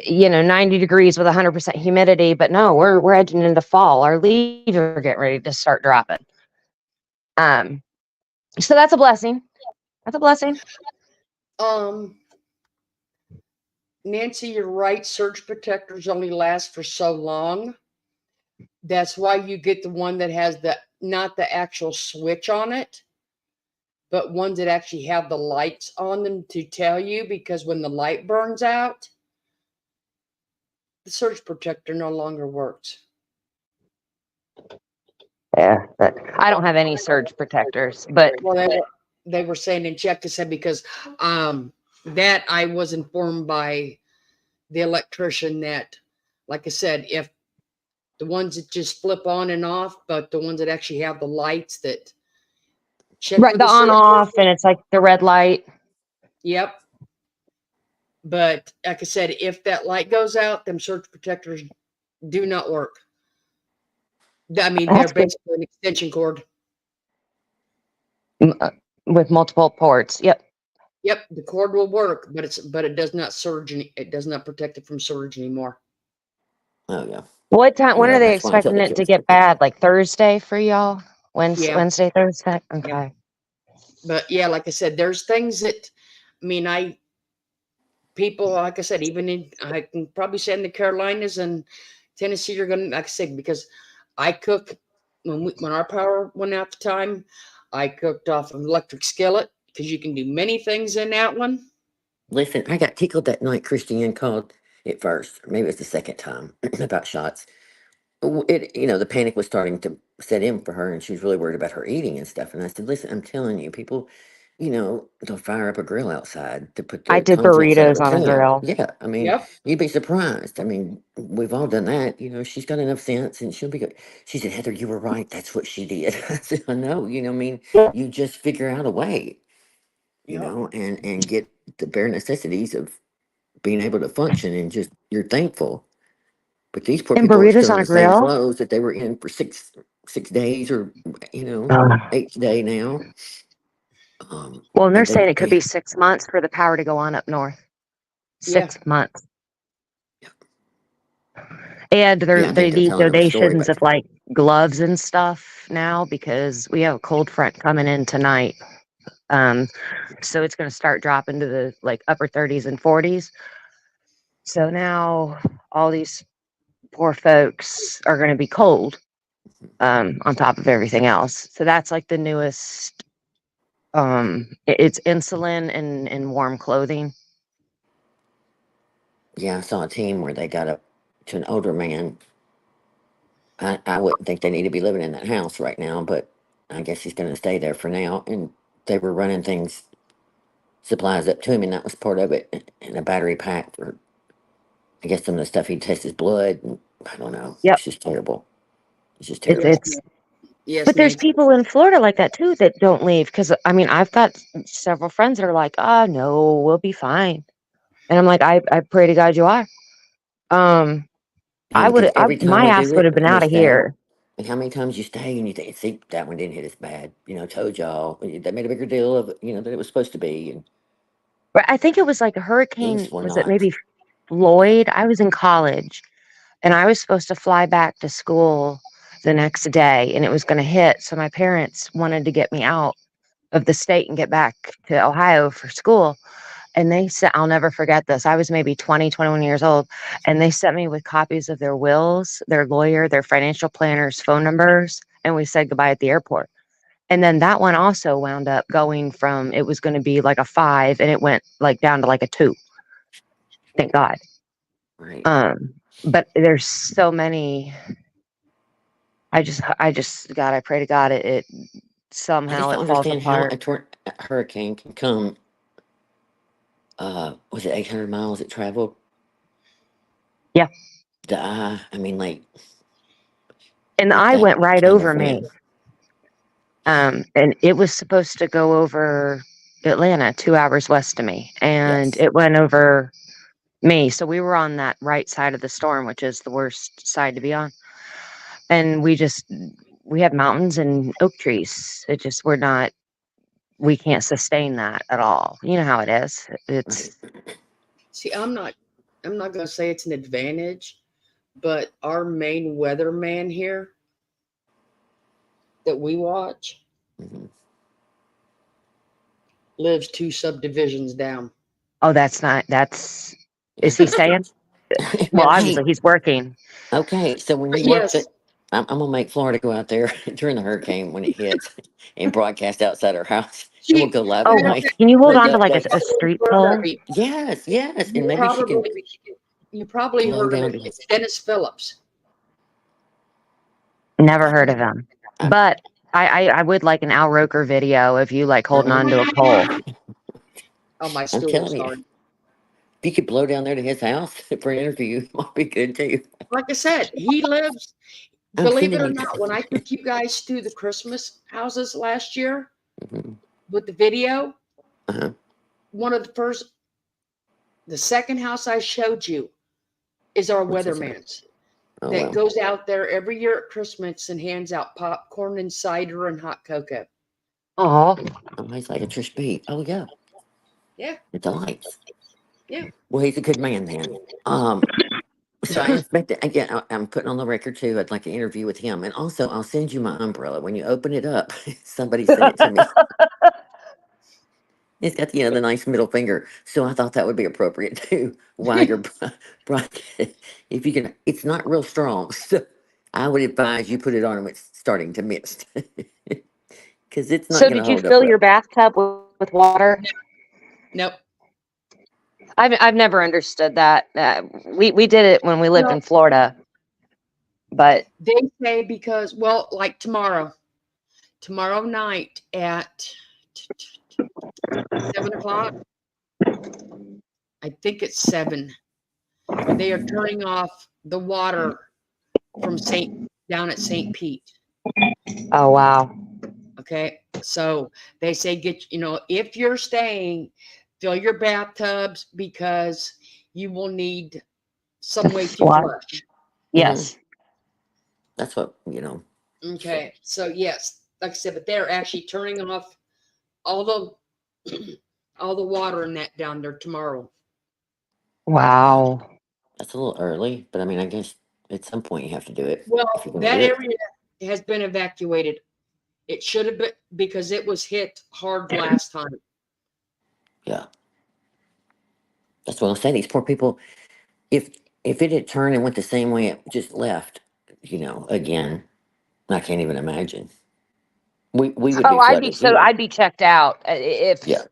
90 degrees with 100% humidity, but no, we're edging into fall. Our leaves are getting ready to start dropping. So that's a blessing. That's a blessing. Nancy, you're right. Surge protectors only last for so long. That's why you get the one that has not the actual switch on it, but ones that actually have the lights on them to tell you, because when the light burns out, the surge protector no longer works. Yeah, but I don't have any surge protectors, but well, they were saying in check to say, because that I was informed by the electrician that, like I said, if the ones that just flip on and off, but the ones that actually have the lights that check right, the on off, and it's like the red light. Yep. But like I said, if that light goes out, them surge protectors do not work. They're basically an extension cord with multiple ports. Yep. Yep, the cord will work, but it does not surge. It does not protect it from surge anymore. Oh yeah. What time? When Yeah, are they that's why I tell expecting the it to kids get bad? Like Thursday for y'all? Yeah. Wednesday, Thursday. Okay. Yeah. But yeah, like I said, there's things that, people, like I said, even I can probably say in the Carolinas and Tennessee, you're gonna, like I said, because I cook when our power went out the time, I cooked off an electric skillet, because you can do many things in that one. Listen, I got tickled that night. Christiane called it first, or maybe it was the second time, about shots. The panic was starting to set in for her, and she was really worried about her eating and stuff. And I said, listen, I'm telling you, people, they'll fire up a grill outside to put I the did contents of burritos it. on a Yeah, grill. yeah. Yep. You'd be surprised. We've all done that. She's got enough sense, and she'll be good. She said, Heather, you were right. That's what she did. I said, I know. You just figure out a way. you know, and get the bare necessities of being able to function, and just you're thankful. But these poor And people are burritos still in on a the same grill. clothes that they were in for six days, or you know, Ugh. 8th day now. Well, and they're And saying it could they be 6 months for the power to go on up north. Yeah. 6 months. And yeah, I they think they're need telling a story, donations but of like gloves and stuff now because we have a cold front coming in tonight. So it's going to start dropping to the like upper 30s and 40s. So now all these poor folks are going to be cold on top of everything else. So that's like the newest. It's insulin and warm clothing. yeah, I saw a team where they got up to an older man. I wouldn't think they need to be living in that house right now, but I guess he's going to stay there for now. And they were running things, supplies up to him, and that was part of it. And a battery pack for, I guess, some of the stuff he'd test his blood. And I don't know. Yep. It's just terrible. It's just It's terrible. it's. Yes, But there's Nancy. people in Florida like that too that don't leave because I mean I've got several friends that are like, oh no, we'll be fine, and I'm like, I pray to God you are. Yeah, because every time My we ass do would it, have been we out of stay. here. And how many times you stay and you think, see, that one didn't hit as bad. You know, told y'all. They made a bigger deal of it, you know, than it was supposed to be. And But I think it was like a hurricane. things were Was it not. maybe Floyd? I was in college, and I was supposed to fly back to school the next day, and it was going to hit. So my parents wanted to get me out of the state and get back to Ohio for school. And they said, I'll never forget this. I was maybe 20, 21 years old. And they sent me with copies of their wills, their lawyer, their financial planners' phone numbers. And we said goodbye at the airport. And then that one also wound up going from, it was going to be like a 5 and it went like down to like a 2. Thank God. Right. But there's so many. God, I pray to God it I somehow just don't it falls understand how apart. a hurricane can come. Was it 800 miles it traveled? Yeah. I mean, like, And the with eye that went right kind over of me. wind. And it was supposed to go over Atlanta, 2 hours west of me, and Yes. it went over me. So we were on that right side of the storm, which is the worst side to be on. And we have mountains and oak trees. We can't sustain that at all. You know how it is. It's See, I'm not going to say it's an advantage, but our main weatherman here that we watch Mhm. lives 2 subdivisions down. oh, that's is he saying? Well, Now, obviously hey, he's working. okay, so when But you work yes, that, I'm gonna make Florida go out there during the hurricane when it hits and broadcast outside our house, and we'll she go live at Oh, night. can you hold the on to day like Like, a street pole? yes, yes, and you maybe she can probably blow heard of down it. to. It's Dennis Phillips. Never I heard don't of know. him. I, But I would like an Al Roker video of you like holding on to a pole. Oh, my I'm stool telling you, started. if you could blow down there to his house for an interview, it might be good too. Like I said, he lives, I'm believe it sending or you. not, when I took you guys through the Christmas houses last year Mhm. with the video, Uh-huh. one of the second house I showed you is our What's this say? weatherman's Oh that well. goes out there every year at Christmas and hands out popcorn and cider and hot cocoa. Oh, Oh, he's like a Trish B. Oh yeah, Yeah, it delights. yeah. Well, he's a good man then. So I expect again. I'm putting on the record too. I'd like an interview with him, and also I'll send you my umbrella when you open it up. Somebody sent it to me. It's got the nice middle finger. So I thought that would be appropriate too. While you're broadcasting, if you can, it's not real strong. So I would advise you put it on when it's starting to mist, because it's not so going to did you hold up fill your well. bathtub with water? Nope. I've never understood that. We did it when we lived Well, in Florida, but they say because, well, like tomorrow night at 7 o'clock, I think it's 7, they are turning off the water from down at St. Pete. oh wow. Okay. So they say, if you're staying, fill your bathtubs because you will need some way to Flush. flush. Yes. That's what, Okay. So yes, like I said, but they're actually turning off all the all the water in that down there tomorrow. Wow. that's a little early, but I mean, I guess at some point you have to do it Well, if you're going to that do it. area has been evacuated. It should have been because it was hit hard last time. Yeah. That's what I'm saying. These poor people, if it had turned and went the same way it just left, again, I can't even imagine. We would Oh, be flooded here. I'd be checked out if Yeah.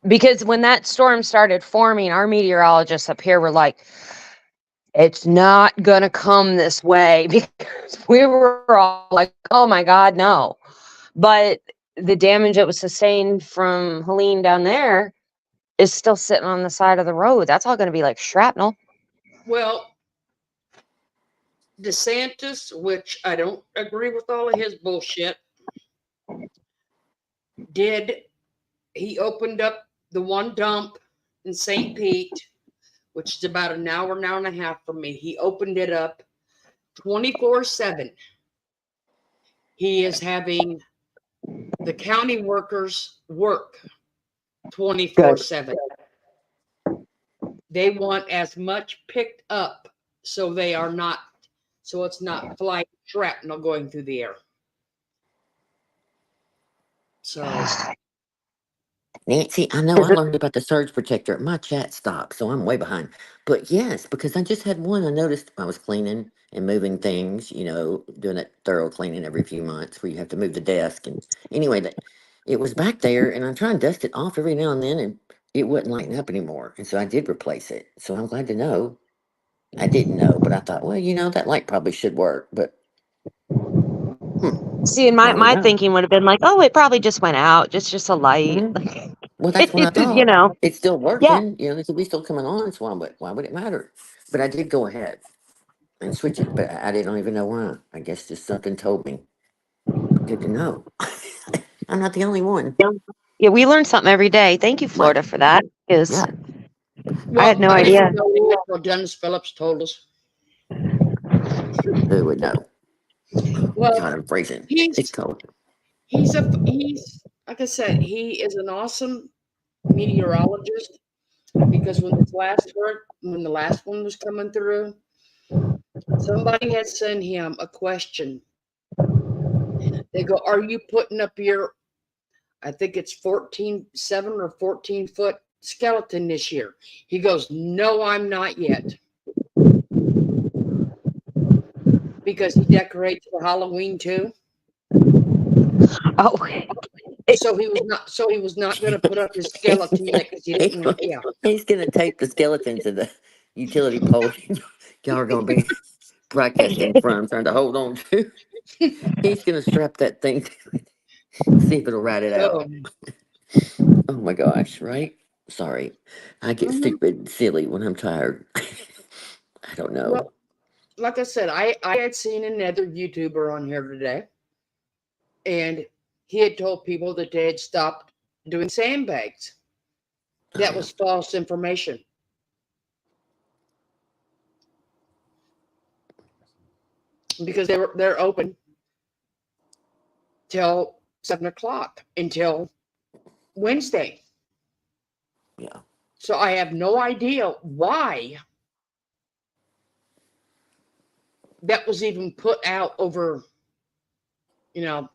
because when that storm started forming, our meteorologists up here were like, it's not gonna come this way because we were all like, oh my God, no. But the damage that was sustained from Helene down there is still sitting on the side of the road. That's all gonna be like shrapnel. Well, DeSantis, which I don't agree with all of his bullshit, he opened up the one dump in St. Pete, which is about an hour and a half from me. He opened it up 24/7. He is having the county workers work 24/7. They want as much picked up so it's not flight shrapnel going through the air. So Nancy, I know I learned about the surge protector. My chat stopped, so I'm way behind. But yes, because I just had one. I noticed I was cleaning and moving things, doing that thorough cleaning every few months where you have to move the desk. And anyway, it was back there, and I try and dust it off every now and then, and it wouldn't lighten up anymore. And so I did replace it. So I'm glad to know. I didn't know, but I thought, well, that light probably should work. But See, and now we my know. thinking would have been like, oh, it probably just went out. Just a light. Mhm. Well, that's what I You thought. know. It's still Yeah. working. It should be still coming on. So why would it matter? But I did go ahead and switch it, but I didn't even know why. I guess just something told me. Good to know. I'm not the only one. Yeah, we learn something every day. Thank you, Right. Florida, for that. Because Yeah. I had no I idea. didn't know it until Dennis Phillips told us. Who would know? Well, God, I'm freezing. he's It's cold. he's like I said, he is an awesome meteorologist because when the last one was coming through, somebody had sent him a question. They go, "Are you putting up your, I think it's 7 or 14-foot skeleton this year?" He goes, "No, I'm not yet." Because he decorates for Halloween too. Oh. So he was not going to put up his skeleton yet because he didn't want. Yeah. He's going to tape the skeleton to the utility pole. Y'all are going to be broadcasting from, trying to hold on to. He's going to strap that thing to it. See if it'll ride it out. Oh my gosh, right? Sorry. I get stupid, silly when I'm tired. I don't know. Well, like I said, I had seen another YouTuber on here today, and he had told people that they had stopped doing sandbags. That was false information. Because they're open till 7 o'clock until Wednesday. Yeah. So I have no idea why that was even put out over, and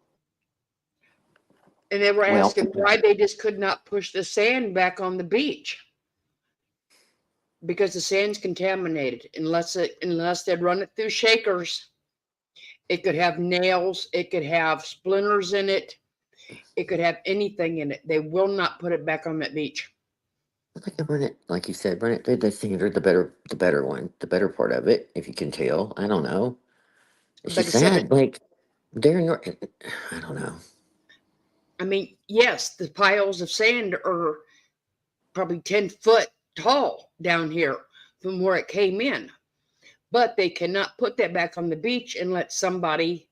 they were asking why they just could not push the sand back on the beach. Because the sand's contaminated. Unless they'd run it through shakers, it could have nails, it could have splinters in it, it could have anything in it. They will not put it back on that beach. I think I run it, like you said, run it through the sander, the better one, the better part of it, if you can tell. I don't know. It's Like just I said, sad. Like, Darren, I don't know. I mean, yes, the piles of sand are probably 10 foot tall down here from where it came in. But they cannot put that back on the beach and let somebody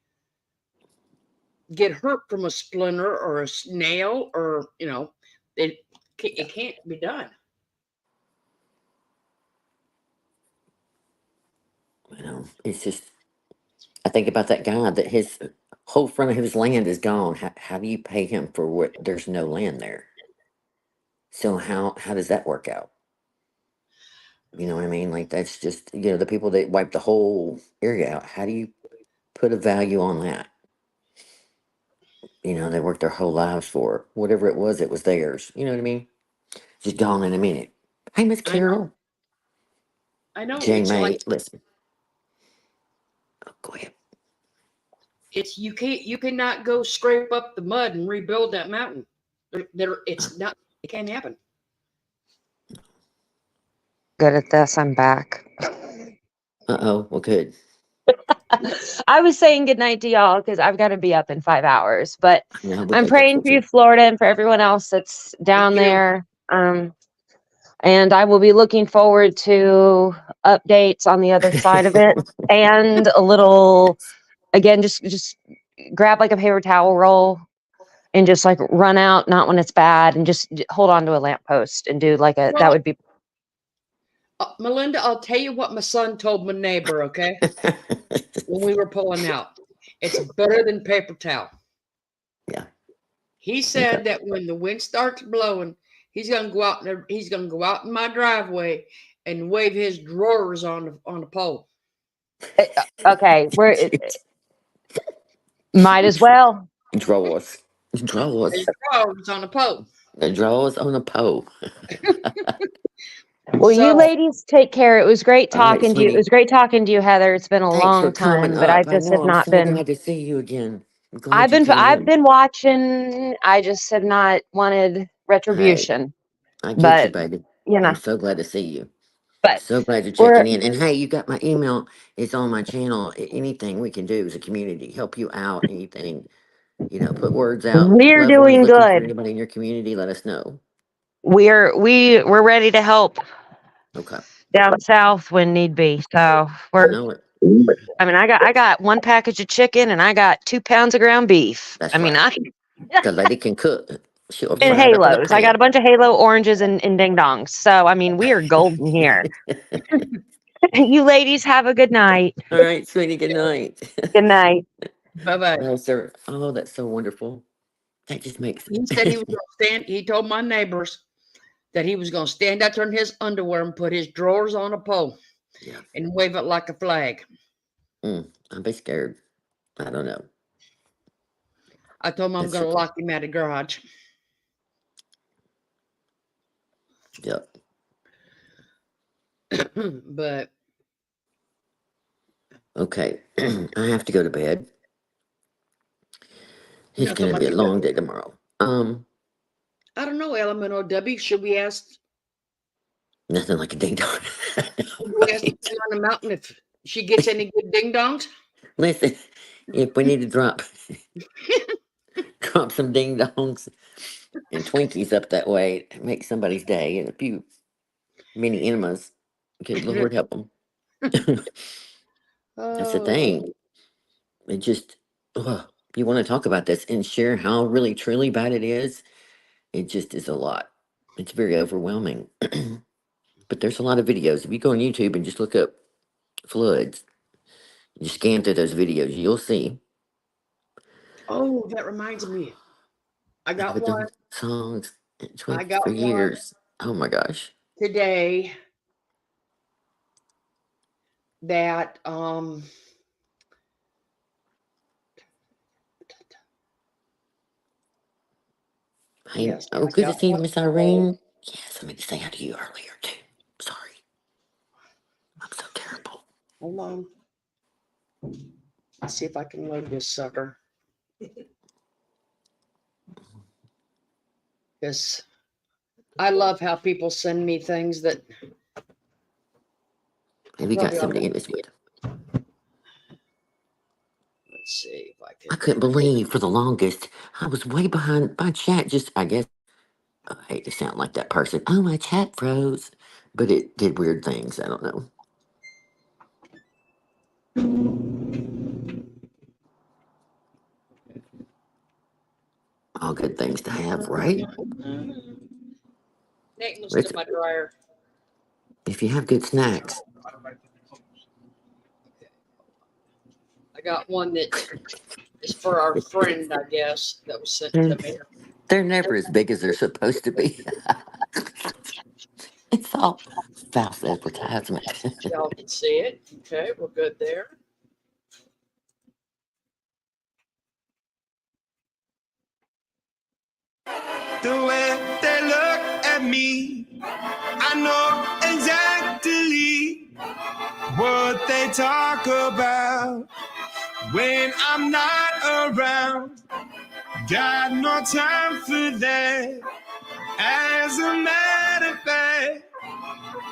get hurt from a splinter or a nail, or it can't be done. It's just, I think about that guy that his whole front of his land is gone. How do you pay him for what? There's no land there. So how does that work out? You know what I mean? Like, that's just, the people that wipe the whole area out. How do you put a value on that? They worked their whole lives for whatever it was theirs. You know what I mean? Just gone in a minute. Hey, Miss Carol. I know. Jane It's May, like, listen. Oh, go ahead. you cannot go scrape up the mud and rebuild that mountain. It can't happen. Good at this. I'm back. Uh-oh. Well, good. I was saying goodnight to y'all because I've got to be up in 5 hours, but No, we I'm gotta get praying for you, you. Florida, and for everyone else that's down Thank you. there. And I will be looking forward to updates on the other side of it, and a little, again, just grab like a paper towel roll and just like run out, not when it's bad, and just hold on to a lamppost and do like that Well, would be. Melinda, I'll tell you what my son told my neighbor, okay? When we were pulling out. It's better than paper towel. Yeah. He said that when the wind starts blowing, he's gonna go out there, he's gonna go out in my driveway and wave his drawers on the pole. Okay, might as well. Drawers. His drawers on the pole. The drawers on the pole. Well, you So, ladies take care. It was great All right, talking to you. It sweetie. was great talking to you, Heather. It's been a Thanks for long coming time, but I up. I just have know. I'm not so been. glad to see you again. I'm glad you came I've in. been watching. I just have not wanted Hey, retribution. I get you, But baby. you know, I'm so glad to see you. but So glad you're we're checking in. And hey, you got my email. It's on my channel. Anything we can do as a community, help you out, anything, put words out. we're Loved ones doing looking for good. anybody in your community, let us know. We're ready to help Okay. down south when need be. So I know it. I mean, I got 1 package of chicken and I got 2 pounds of ground beef. That's I mean, right. The lady can cook. She'll and fry it up in a halos. I got pan. a bunch of halo oranges and ding dongs. So I mean, we are golden here. You ladies have a good night. All right, sweetie. Good night. Good night. bye-bye. No, sir. Oh, that's so wonderful. That just makes He said he was gonna stand. He told my neighbors that he was gonna stand out there in his underwear and put his drawers on a pole and wave it like a flag. I'd be scared. I don't know. I told him I'm gonna lock him out of the garage. Yep. But Okay. I have to go to bed. It's gonna be a long day tomorrow. I don't know, Elemental W. Should we ask? Nothing like a ding dong. We ask on the mountain if she gets any good ding dongs. Listen, if we need to drop some ding dongs and Twinkies up that way, make somebody's day, and a few mini enemas. Good Lord help them. That's the thing. It just, you want to talk about this and share how really truly bad it is. It just is a lot. It's very overwhelming. But there's a lot of videos. If you go on YouTube and just look up floods, you scan through those videos, you'll see. Oh, that reminds me. I got With one. the songs I got for one years. Oh my gosh. today that Hey, yes, oh, I good to got see you, one. Miss Irene. Yes, I meant to say hi to you earlier too. Sorry. I'm so terrible. Hold on. Let's see if I can load this sucker. Because I love how people send me things that. Maybe got somebody in this with. Let's see if I can. I couldn't believe for the longest I was way behind my chat. Just, I guess, I hate to sound like that person. Oh, my chat froze, but it did weird things. I don't know. All good things to have, right? Nate was If, in my dryer. if you have good snacks. I got one that is for our friend, I guess, that was sent They're, to me. they're never as big as they're supposed to be. It's all false advertisement. Y'all can see it. Okay, we're good there. The way they look at me, I know exactly what they talk about when I'm not around. Got no time for that. As a matter of fact,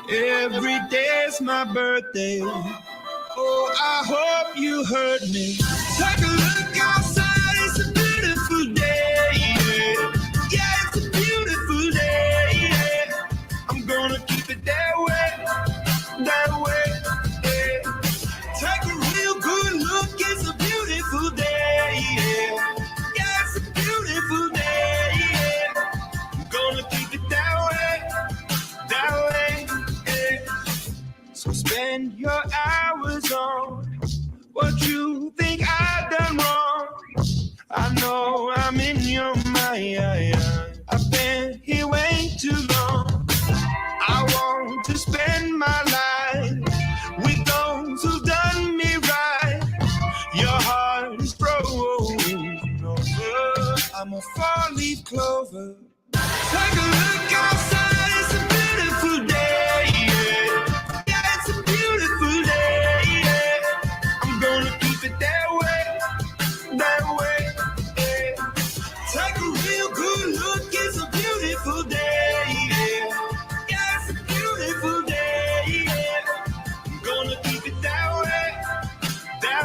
every day's my birthday. Oh, I hope you heard me. Take a look outside, it's a beautiful day. Yeah, yeah, it's a beautiful day. Yeah. I'm gonna keep it that way, that way. Yeah. Take a real good look, it's a beautiful day. Yeah, yeah, it's a beautiful day. Yeah. I'm gonna keep it that way, yeah. So spend your hours on what you think I've done wrong. I know I'm in your mind. I've been here way too long. I want to spend my life with those who've done me right. Your heart is broken over. I'm a four-leaf clover. Take a look outside, it's a beautiful day. Yeah, yeah, it's a beautiful day. Yeah. I'm gonna keep it that way, that way. Yeah. Take a real good look, it's a beautiful day. Yeah, yeah, it's a beautiful day. Yeah. I'm gonna keep it that way, yeah.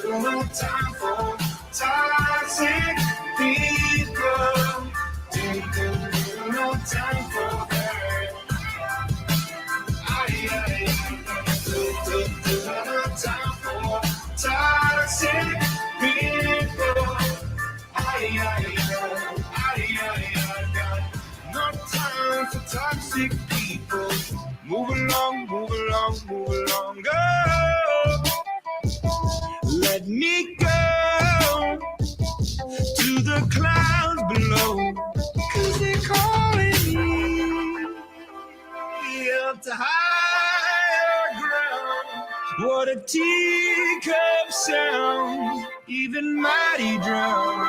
No time for toxic people. No time for that. No time for toxic people. No time for toxic people. Move along, move along, move along. Oh, let me go to the clouds below. 'Cause they're calling me up to higher ground. What a teacup sound, even mighty drown.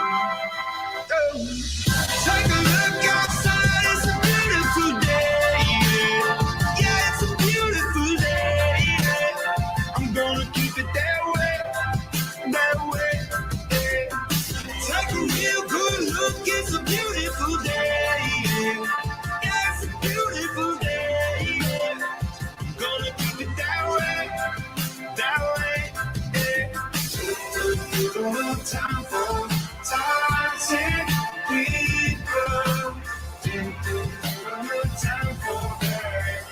Oh. Take a look outside, it's a beautiful day. Yeah, yeah, it's a beautiful day. Yeah. I'm gonna keep it that way, that way. Yeah. Take a real good look, it's a beautiful day. Yeah, yeah, it's a beautiful day. Yeah. I'm gonna keep it that way, yeah. No time for toxic people. No time for that.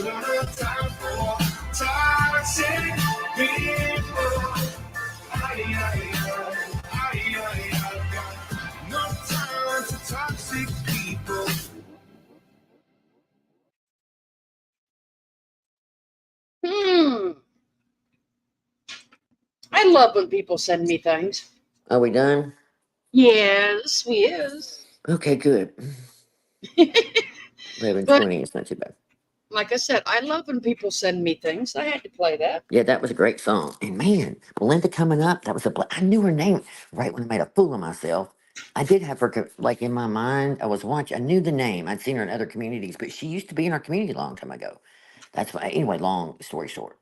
No time for toxic people. No time for toxic people. I love when people send me things. Are we done? Yes, we is. Okay, good. 11:20 is not too bad. Like I said, I love when people send me things. I had to play that. Yeah, that was a great song. And man, Melinda coming up, that was I knew her name right when I made a fool of myself. I did have her like in my mind. I was watching, I knew the name. I'd seen her in other communities, but she used to be in our community a long time ago. That's why, anyway, long story short.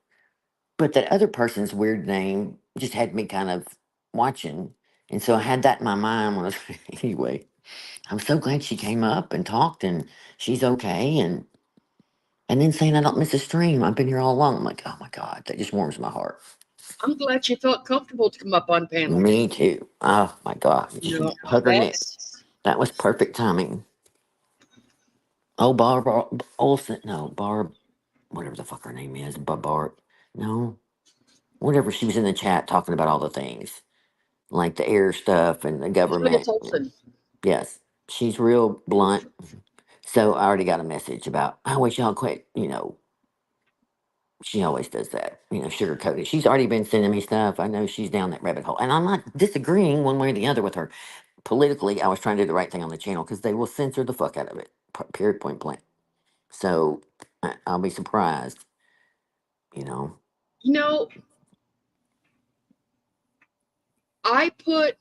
But that other person's weird name just had me kind of watching. And so I had that in my mind when I was, anyway, I'm so glad she came up and talked and she's okay. And then saying I don't miss a stream. I've been here all along. I'm like, oh my God, that just warms my heart. I'm glad you felt comfortable to come up on panel. Me too. Oh my God. You know, Hug her neck. That was perfect timing. Oh, Barbara Olsen. No, Barb, whatever the fuck her name is. Barb. No. whatever. She was in the chat talking about all the things like the air stuff and the Julia government. Tolson. Yes, she's real blunt. So I already got a message about, I wish y'all quit, she always does that, sugarcoat it. She's already been sending me stuff. I know she's down that rabbit hole. And I'm not disagreeing one way or the other with her. Politically, I was trying to do the right thing on the channel because they will censor the fuck out of it. Period, point blank. So I'll be surprised, you know. You know, I played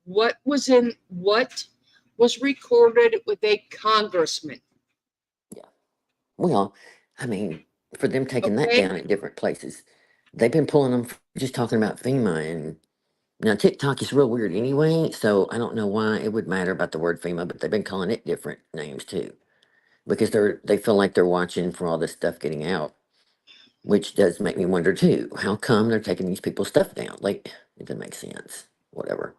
what was recorded with a congressman. Well, I mean, for them taking that Okay. down at different places, they've been pulling them just talking about FEMA. And now TikTok is real weird anyway, so I don't know why it would matter about the word FEMA, but they've been calling it different names too, because they feel like they're watching for all this stuff getting out, which does make me wonder too. How come they're taking these people's stuff down? Like, it doesn't make sense. Whatever.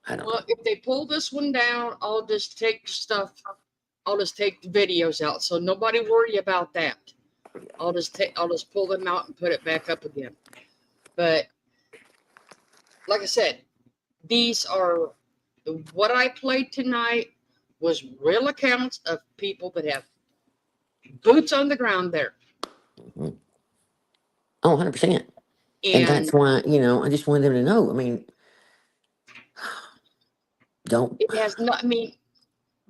I don't know. If they pull this one down, I'll just take the videos out. So nobody worry about that. I'll just pull them out and put it back up again. But like I said, these are what I played tonight was real accounts of people that have boots on the ground there. Mm-hmm. Oh, 100%. And that's why, I just wanted them to know. I mean, it has not, I mean,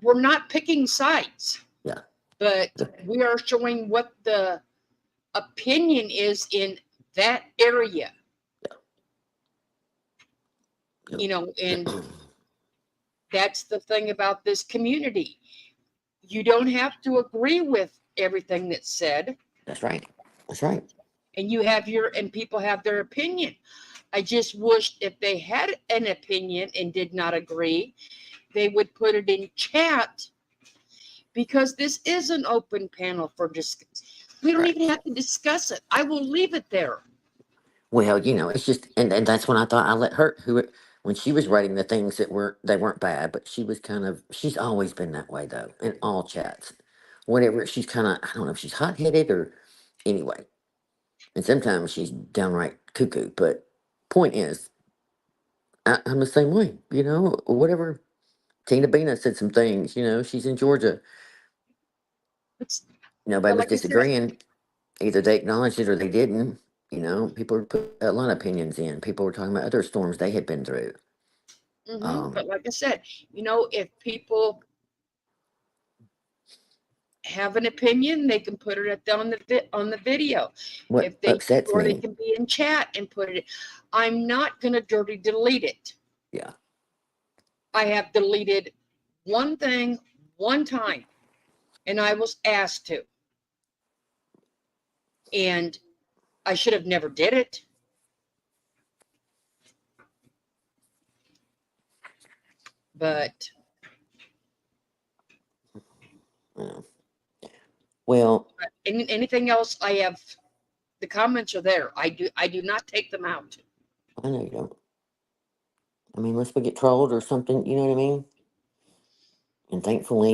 we're not picking sides. Yeah. But we are showing what the opinion is in that area. And that's the thing about this community. You don't have to agree with everything that's said. That's right. That's right. And people have their opinion. I just wished if they had an opinion and did not agree, they would put it in chat, because this is an open panel for discussion. We don't even have to discuss it. I will leave it there. Well, it's just, and that's when I thought I let her, when she was writing the things they weren't bad, but she was she's always been that way though, in all chats. Whatever, she's I don't know if she's hot headed or anyway. And sometimes she's downright cuckoo, but point is, I'm the same way, whatever. Tina Bina said some things, she's in Georgia. Nobody was disagreeing. Either they acknowledged it or they didn't. People put a lot of opinions in. People were talking about other storms they had been through. But like I said, if people have an opinion, they can put it on the video. What if they upsets or me, they can be in chat and put it. I'm not gonna dirty delete it. Yeah. I have deleted one thing one time, and I was asked to. And I should have never did it. But well, anything else, I have the comments are there. I do not take them out. I know you don't. I mean, unless we get trolled or something, you know what I mean? And thankfully,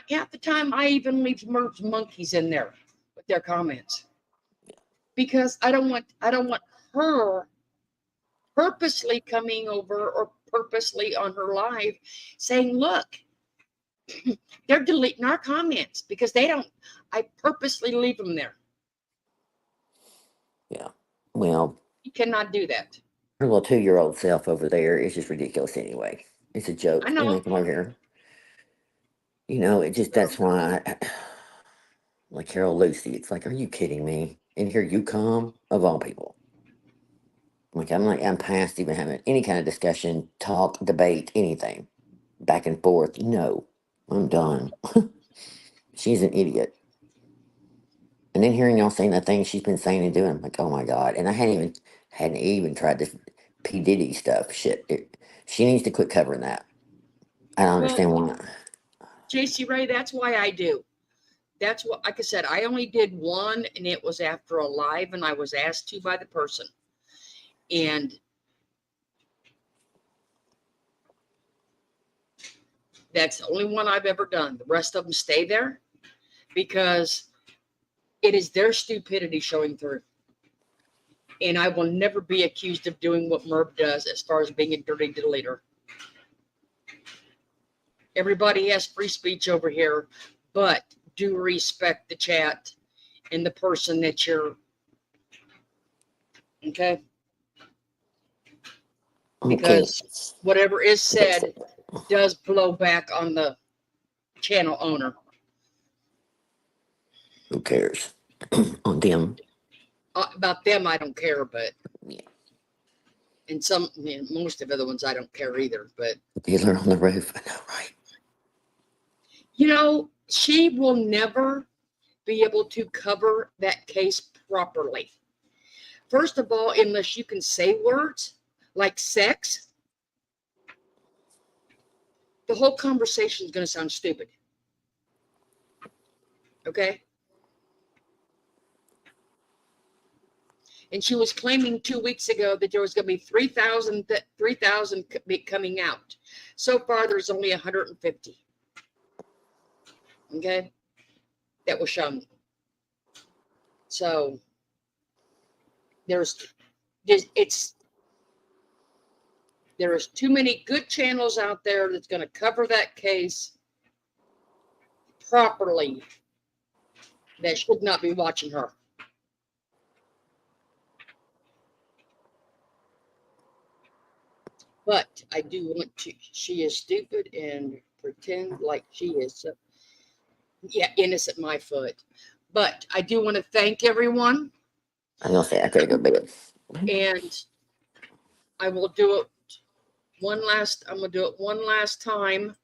half the time I even leave merge monkeys in there with their comments. Because I don't want her purposely coming over or purposely on her live saying, look, they're deleting our comments because I purposely leave them there. Yeah. Well, you cannot do that. Her little 2-year-old self over there is just ridiculous anyway. It's a joke. I know. Come over here. It just, that's why, like Carol Lucy, it's like, are you kidding me? And here you come, of all people. I'm past even having any kind of discussion, talk, debate, anything. Back and forth. No, I'm done. She's an idiot. And then hearing y'all saying the things she's been saying and doing, I'm like, oh my God. And I hadn't even tried this P. Diddy stuff. Shit. She needs to quit covering that. I don't understand why. JC Ray, that's why I do. That's what, like I said, I only did one, and it was after a live, and I was asked to by the person. And that's the only one I've ever done. The rest of them stay there because it is their stupidity showing through. And I will never be accused of doing what Merv does as far as being a dirty deleter. Everybody has free speech over here, but do respect the chat and the person that you're, okay? Because whatever is said does blow back on the channel owner. Who cares? On them. About them, I don't care, but yeah. And some, I mean, most of the other ones, I don't care either, but. Dealer on the roof, I know, right? You know, she will never be able to cover that case properly. First of all, unless you can say words like sex, the whole conversation is going to sound stupid. Okay? And she was claiming 2 weeks ago that there was going to be 3,000 coming out. So far, there's only 150. Okay? That was shown. So there is too many good channels out there that's going to cover that case properly that should not be watching her. But I do want to, she is stupid and pretend like she is, innocent my foot. But I do want to thank everyone. I'm going to say I gotta go to bed. And I will do it I'm going to do it one last time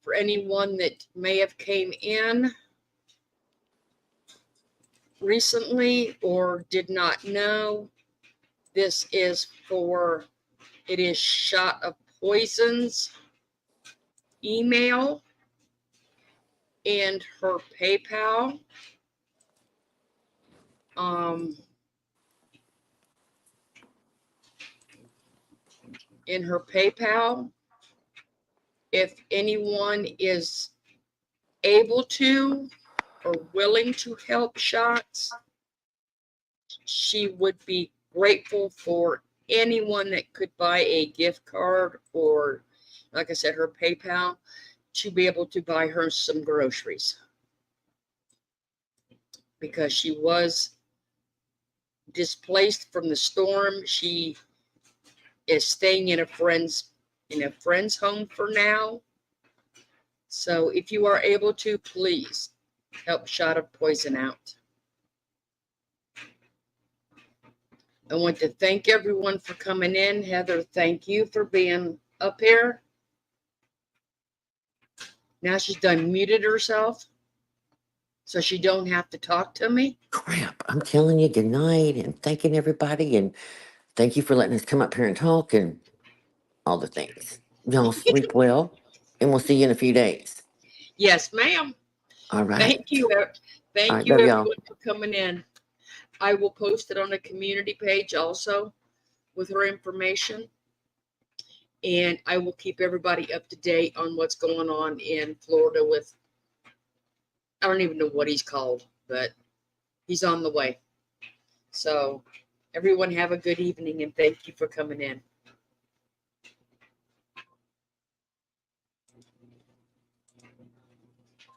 for anyone that may have came in recently or did not know. This is for, it is Shot of Poison's email and her PayPal. In her PayPal, if anyone is able to or willing to help Shots, she would be grateful for anyone that could buy a gift card or, like I said, her PayPal to be able to buy her some groceries. Because she was displaced from the storm. She is staying in a friend's home for now. So if you are able to, please help Shot of Poison out. I want to thank everyone for coming in. Heather, thank you for being up here. Now she's done muted herself, so she don't have to talk to me. Crap, I'm telling you good night and thanking everybody and thank you for letting us come up here and talk and all the things. Y'all sleep well and we'll see you in a few days. Yes, ma'am. All right. Thank you. Thank All right, you, love everyone, y'all. for coming in. I will post it on a community page also with her information. And I will keep everybody up to date on what's going on in Florida with, I don't even know what he's called, but he's on the way. So everyone have a good evening and thank you for coming in.